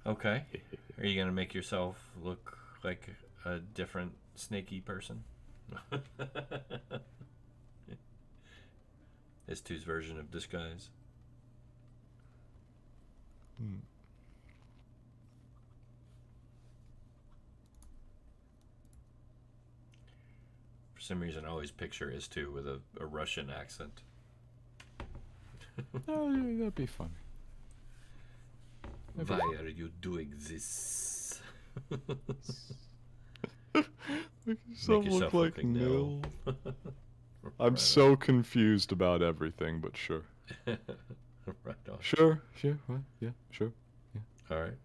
Okay. Are you gonna make yourself look like a different snaky person? It's two's version of disguise. Hmm. For some reason, I always picture Is2 with a Russian accent. Oh, yeah, that'd be funny. Why are you doing this? Some yourself look like looking Nil. Nil. I'm Right so confused about everything, but sure. on. Right on. Sure, what? Yeah, sure. All right.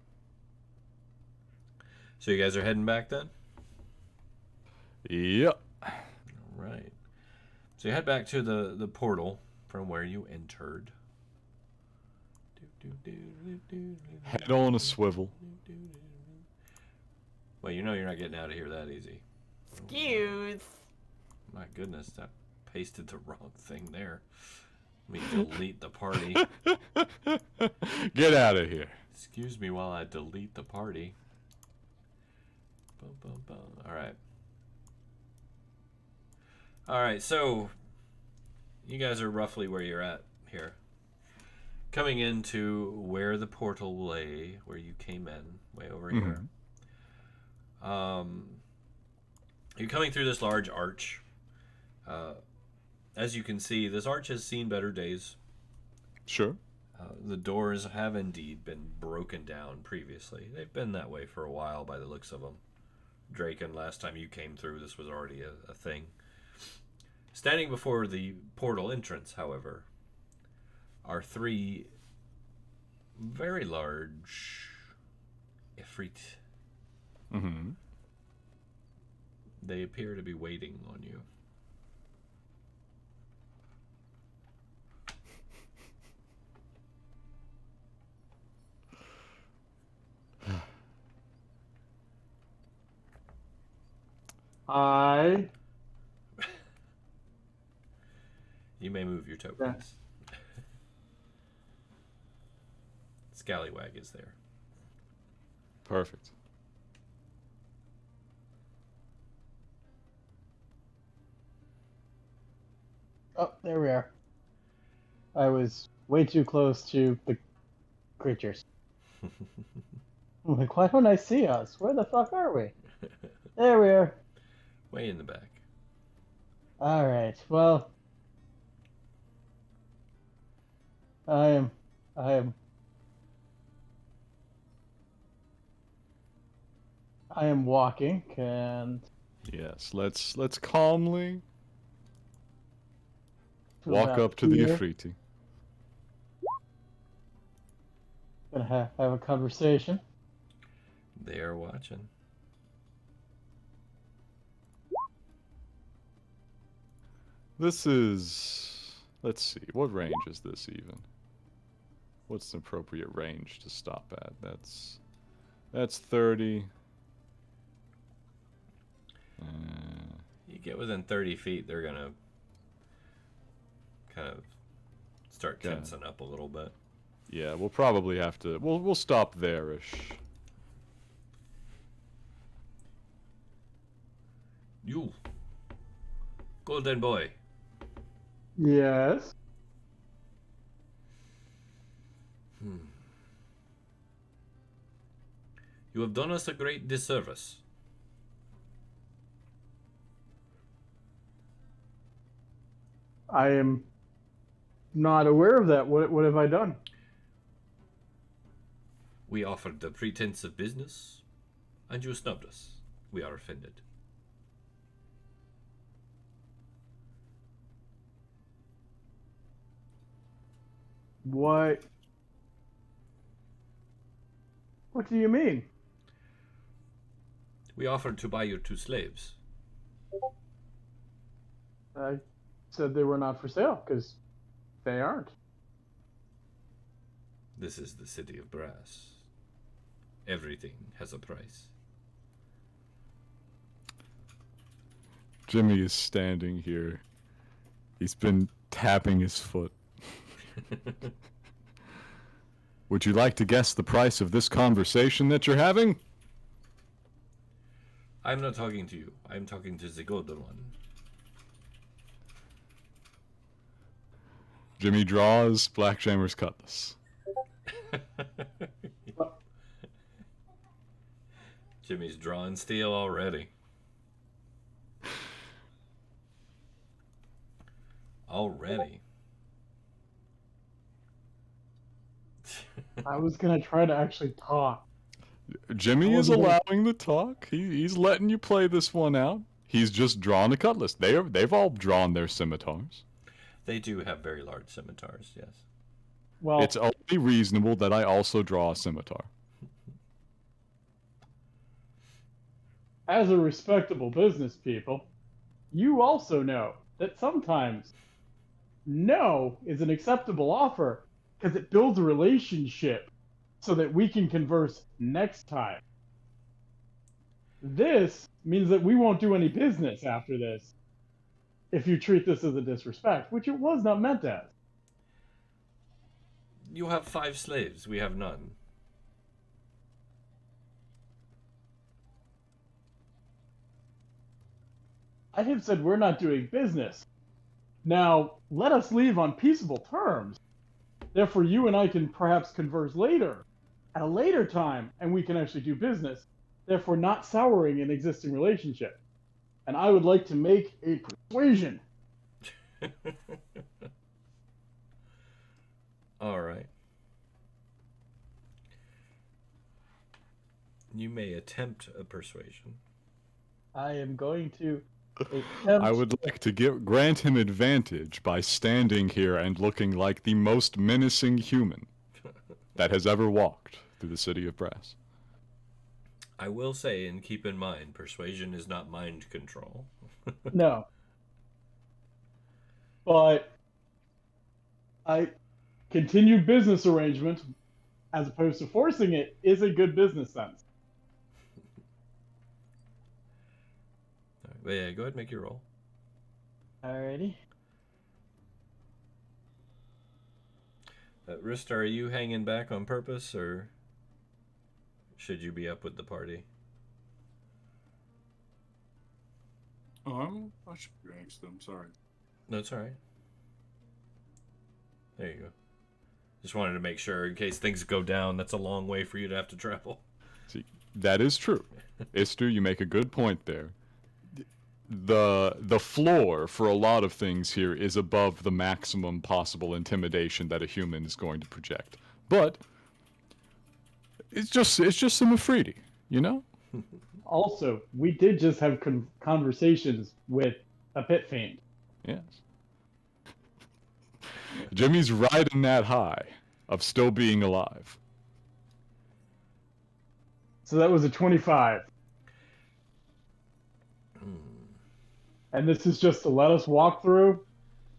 So you guys are heading back then? Yep. All right. So you head back to the portal from where you entered. Head on a swivel. Well, you know you're not getting out of here that easy. Excuse. My goodness, I pasted the wrong thing there. Let me delete the party. Get out of here. Excuse me while I delete the party. Boom, boom, boom. Alright. Alright, so you guys are roughly where you're at here. Coming into where the portal lay, where you came in, way over here. You're coming through this large arch. As you can see, this arch has seen better days. Sure. The doors have indeed been broken down previously. They've been that way for a while by the looks of them. Draken, last time you came through, this was already a thing. Standing before the portal entrance, however, are 3 very large Ifrit. They appear to be waiting on you. I. You may move your tokens. Scallywag is there. Perfect. Oh, there we are. I was way too close to the creatures. I'm like, why don't I see us? Where the fuck are we? There we are. Way in the back. Alright, well. I am walking, and Yes, let's calmly to walk about up to the here. Ifriti. Gonna have a conversation. They are watching. This is... Let's see, what range is this even? What's the appropriate range to stop at? That's 30. You get within 30 feet, they're gonna kind of start Okay. tensing up a little bit. Yeah, we'll probably have to... We'll stop there-ish. You, golden boy. Yes. You have done us a great disservice. I am not aware of that. What have I done? We offered the pretense of business, and you snubbed us. We are offended. What? What do you mean? We offered to buy your 2 slaves. I said they were not for sale, because they aren't. This is the city of brass. Everything has a price. Jimmy is standing here. He's been tapping his foot. Would you like to guess the price of this conversation that you're having? I'm not talking to you. I'm talking to the golden one. Jimmy draws Blackjammer's cutlass. Jimmy's drawing steel already. Already. I was gonna try to actually talk. Jimmy is wasn't gonna- allowing the talk. He's letting you play this one out. He's just drawn a cutlass. They've all drawn their scimitars. They do have very large scimitars, yes. Well, It's only reasonable that I also draw a scimitar. as a respectable business people, you also know that sometimes no is an acceptable offer because it builds a relationship so that we can converse next time. This means that we won't do any business after this if you treat this as a disrespect, which it was not meant as. You have 5 slaves. We have none. I have said we're not doing business. Now, let us leave on peaceable terms. Therefore, you and I can perhaps converse later, at a later time, and we can actually do business, therefore not souring an existing relationship. And I would like to make a persuasion. All right. You may attempt a persuasion. I am going to attempt... I would like to grant him advantage by standing here and looking like the most menacing human that has ever walked through the city of Brass. I will say, and keep in mind, persuasion is not mind control. No. But continued business arrangement, as opposed to forcing it, is a good business sense. But yeah, go ahead and make your roll. Alrighty. Ristur, are you hanging back on purpose, or should you be up with the party? I should be next to them, sorry. No, it's alright. There you go. Just wanted to make sure, in case things go down, that's a long way for you to have to travel. See, that is true. Istu, you make a good point there. The floor for a lot of things here is above the maximum possible intimidation that a human is going to project. But it's just some Afridi, you know? Also, we did just have conversations with a pit fiend. Yes. Jimmy's riding that high of still being alive. So that was a 25. And this is just to let us walk through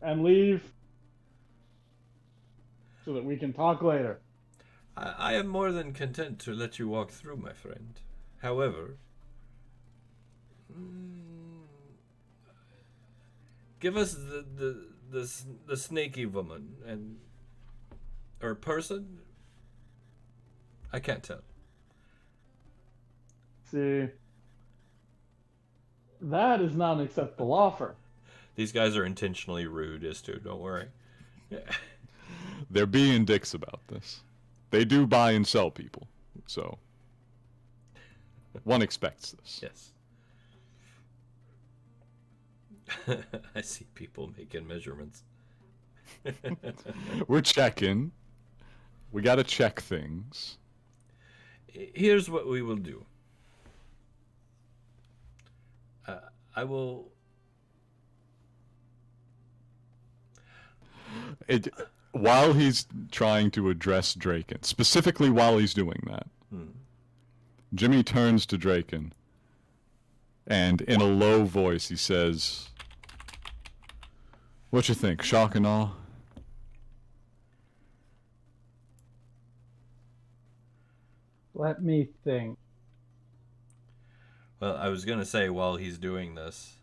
and leave so that we can talk later. I am more than content to let you walk through, my friend. However, give us the snaky woman and or person. I can't tell. See, that is not an acceptable offer. These guys are intentionally rude, Istu. Don't worry. They're being dicks about this. They do buy and sell people, so one expects this. Yes. I see people making measurements. We're checking. We gotta check things. Here's what we will do. I will... While he's trying to address Draken, specifically while he's doing that, Jimmy turns to Draken, and in a low voice he says, "What you think, shock and awe?" Let me think. Well, I was going to say while he's doing this,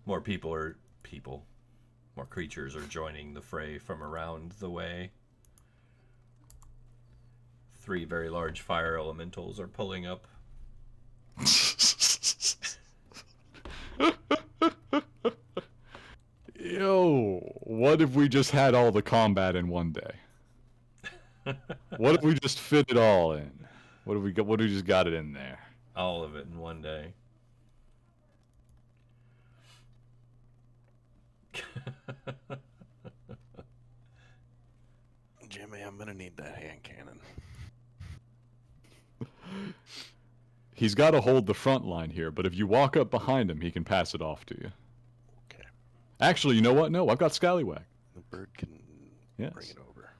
more creatures are joining the fray from around the way. 3 very large fire elementals are pulling up. Yo, what if we just had all the combat in one day? What if we just fit it all in? What if we just got it in there? All of it in one day. Jimmy, I'm gonna need that hand cannon. He's got to hold the front line here, but if you walk up behind him, he can pass it off to you. Okay. Actually, you know what? No, I've got Scallywag. The bird can Yes. bring it over.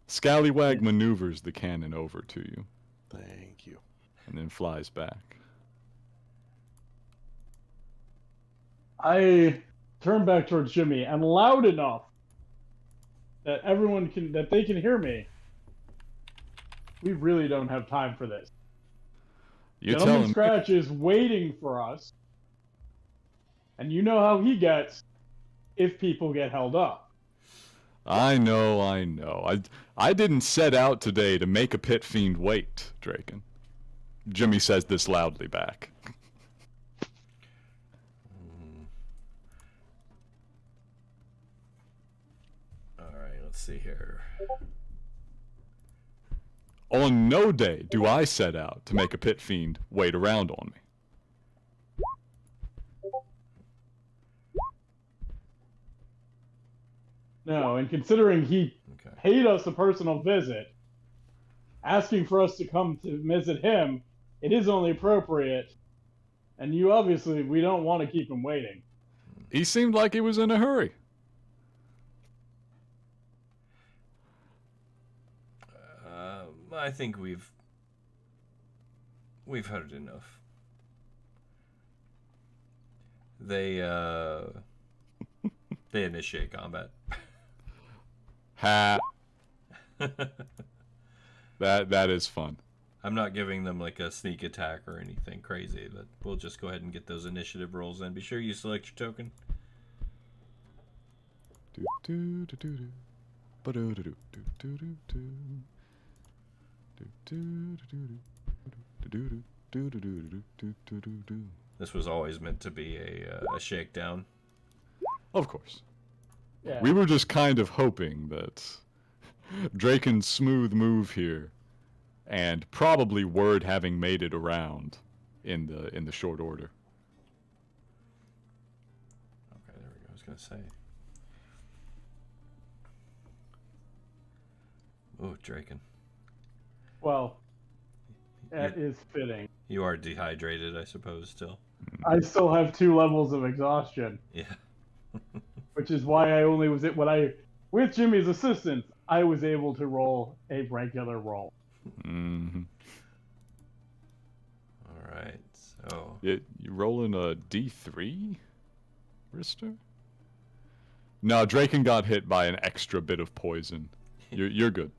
Scallywag maneuvers the cannon over to you, Thank you. and then flies back. I turn back towards Jimmy and loud enough that they can hear me. We really don't have time for this. You're Gentleman telling me. Scratch is waiting for us. And you know how he gets if people get held up. I know. I didn't set out today to make a pit fiend wait, Draken. Jimmy says this loudly back. Alright, let's see here. On no day do I set out to make a pit fiend wait around on me. No, and considering he Okay. paid us a personal visit, asking for us to come to visit him, it is only appropriate. And we don't want to keep him waiting. He seemed like he was in a hurry. I think we've heard enough. They initiate combat. Ha. That is fun. I'm not giving them like a sneak attack or anything crazy, but we'll just go ahead and get those initiative rolls in. Be sure you select your token. This was always meant to be a shakedown. Of course. Yeah. We were just kind of hoping that Draken's smooth move here, and probably word having made it around in the short order. Okay, there we go. I was gonna say. Oh, Draken. Well, that is fitting. You are dehydrated, I suppose, still. I still have 2 levels of exhaustion, Yeah. which is why I only was with Jimmy's assistance, I was able to roll a regular roll. Mm-hmm. All right. So. You rolling a D3, Ristur? No, Draken got hit by an extra bit of poison. You're good.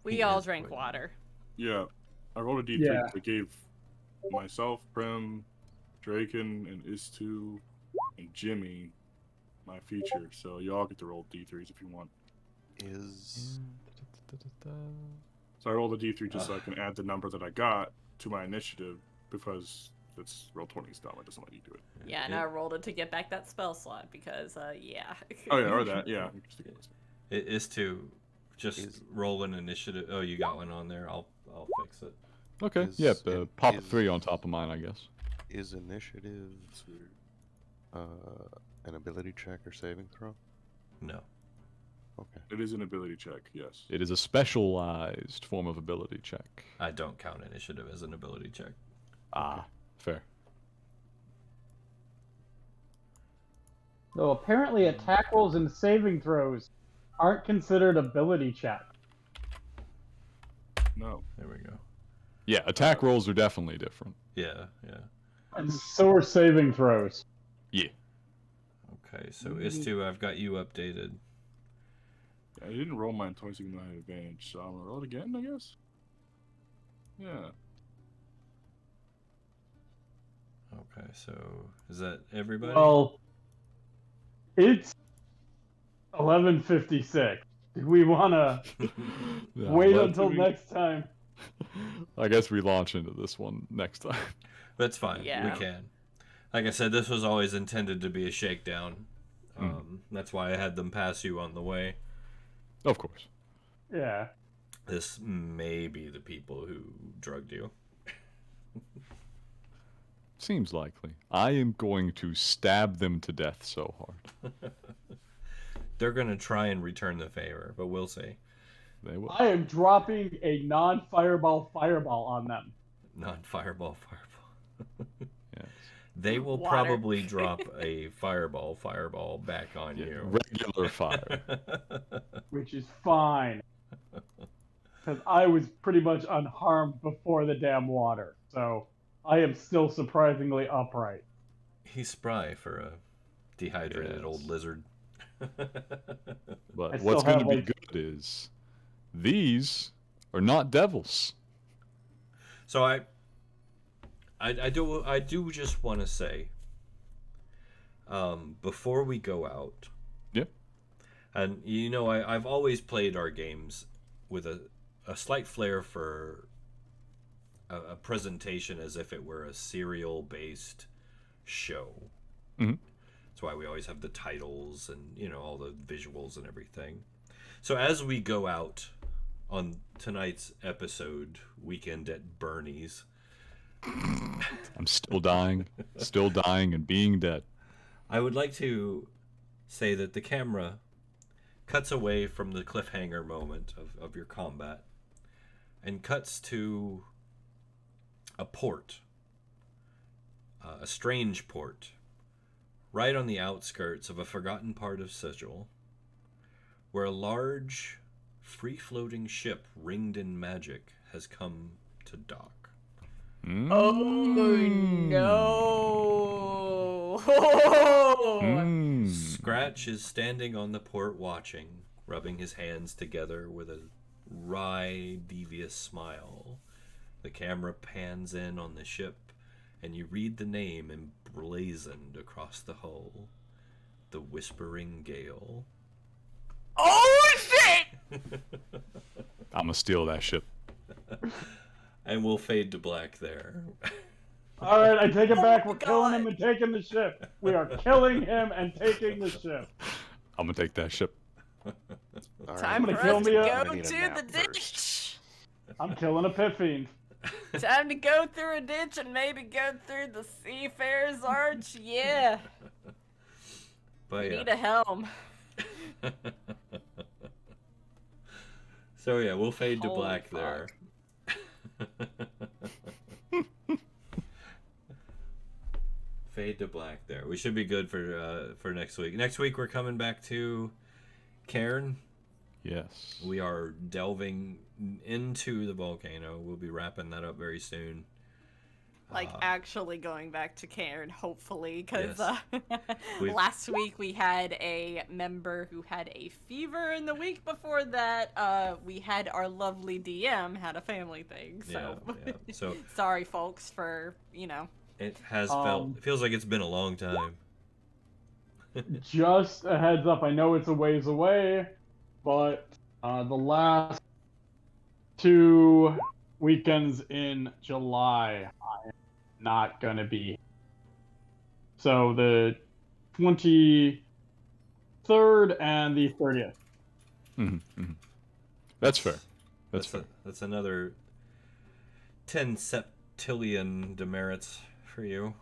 We He all is drank poison. water. Yeah, I rolled a D3. Yeah. I gave myself, Prem, Draken, and Istu, and Jimmy my feature. So you all get to roll D3s if you want. Is So I rolled a D3 just so I can add the number that I got to my initiative because it's roll 20 style. It doesn't let you do it. Yeah, and I rolled it to get back that spell slot because, yeah. Oh yeah, or that. Yeah. It is to just roll an initiative. Oh, you got one on there. I'll fix it. Okay, Is- yep, pop a is- 3 on top of mine, I guess. is initiative an ability check or saving throw? No. Okay. It is an ability check. Yes. It is a specialized form of ability check. I don't count initiative as an ability check. Ah, fair. So apparently attack rolls and saving throws aren't considered ability check. No. There we go. Yeah, attack rolls are definitely different. Yeah, yeah. And so are saving throws. Yeah. Okay, so Istu, I've got you updated. I didn't roll mine twice even though I had advantage, so I'm gonna roll it again, I guess. Yeah. Okay, so is that everybody? Well, it's 11:56. Do we want to Yeah, wait but- until next time? I guess we launch into this one next time. That's fine. Yeah. We can. Like I said, this was always intended to be a shakedown. That's why I had them pass you on the way. Of course. Yeah. This may be the people who drugged you. Seems likely. I am going to stab them to death so hard. They're going to try and return the favor, but we'll see. They will. I am dropping a non-fireball fireball on them. Non-fireball fireball. Yes. They will Water. probably drop a fireball back on you. Regular fire. Which is fine. Because I was pretty much unharmed before the damn water. So I am still surprisingly upright. He's spry for a Dehydrated old Yes. lizard. But I what's still going to have, be like- good is these are not devils. So I do just want to say, before we go out, Yep. and I've always played our games with a slight flair for a presentation as if it were a serial-based show. Mhm. That's why we always have the titles and all the visuals and everything. So as we go out on tonight's episode, Weekend at Bernie's, I'm still dying, and being dead. I would like to say that the camera cuts away from the cliffhanger moment of your combat and cuts to a port, a strange port, right on the outskirts of a forgotten part of Sigil, where a large, free-floating ship ringed in magic has come to dock. Oh no! Scratch is standing on the port watching, rubbing his hands together with a wry, devious smile. The camera pans in on the ship, and you read the name emblazoned across the hull. The Whispering Gale. Oh shit! I'm gonna steal that ship. And we'll fade to black there. All right, I take it back. my We're killing him God. and taking the ship. We are killing him and taking the ship. I'm gonna take that ship. All right, Time for gonna us kill to me up. go I'm gonna need a to nap the first. ditch. I'm killing a pit fiend. Time to go through a ditch and maybe go through the Seafarer's Arch. Yeah, But need a helm. So yeah, we'll fade to Holy black there. Fade to black there. We should be good for next week. Next week we're coming back to Cairn. Yes. We are delving into the volcano. We'll be wrapping that up very soon. Like actually going back to Cairn, hopefully, because Yes. We've- last week we had a member who had a fever, and the week before that, we had our lovely DM had a family thing. So, Yeah. So sorry, folks, for it has Um, it feels like it's been a long time. Just a heads up, I know it's a ways away, but the last 2 weekends in July, I am not gonna be. So the 23rd and the 30th. That's fair. That's fair. That's another 10 septillion demerits for you.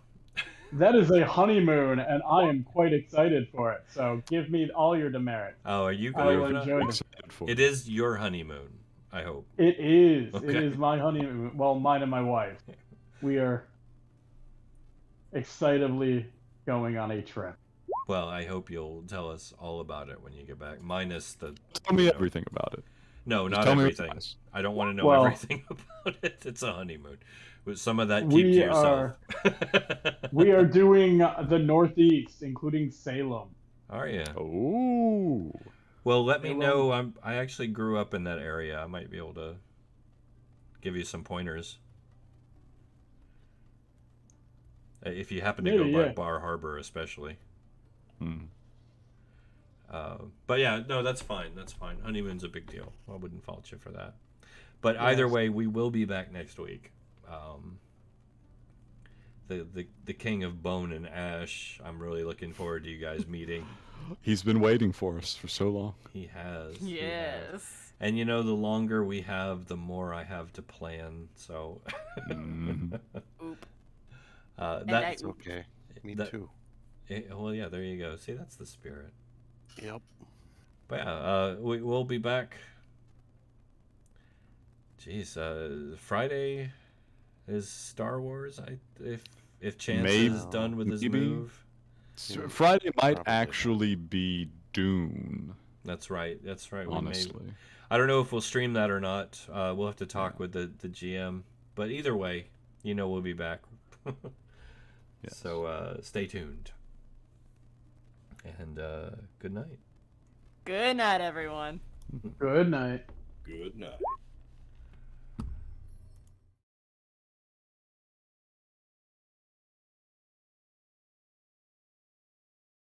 That is a honeymoon, and I am quite excited for it. So give me all your demerits. Oh, are you I will going? enjoy I'm this. excited for It is your honeymoon, I hope. It is. It Okay. is my honeymoon. Well, mine and my wife. We are excitably going on a trip. Well, I hope you'll tell us all about it when you get back. Minus the Tell me everything about it. no, not tell me what everything. it is. I don't want to know Well- everything about it. It's a honeymoon. With some of that, keep We to yourself. We are doing the Northeast, including Salem. Are you? Oh. Well, let me Hey, know. I actually grew up in that area. I might be able to give you some pointers. If you happen to Maybe, go by yeah. Bar Harbor, especially. Hmm. But yeah, no, that's fine. That's fine. Honeymoon's a big deal. I wouldn't fault you for that. But either Yes. way, we will be back next week. The King of Bone and Ash. I'm really looking forward to you guys meeting. He's been waiting for us for so long. He has. he has. yes. And the longer we have, the more I have to plan. So Mhm. Oop. that It's okay. Me That- too. well, yeah, there you go. See, that's the spirit. Yep. But yeah, we'll be back. Jeez, Friday is Star Wars. If Chance Maybe- is done with his maybe. move. Yeah, Friday might probably not. actually be Dune, That's right. That's right. We may, honestly. I don't know if we'll stream that or not. We'll have to talk with the GM. But either way, we'll be back. Yes. So stay tuned. And good night. Good night, everyone. Good night. Good night.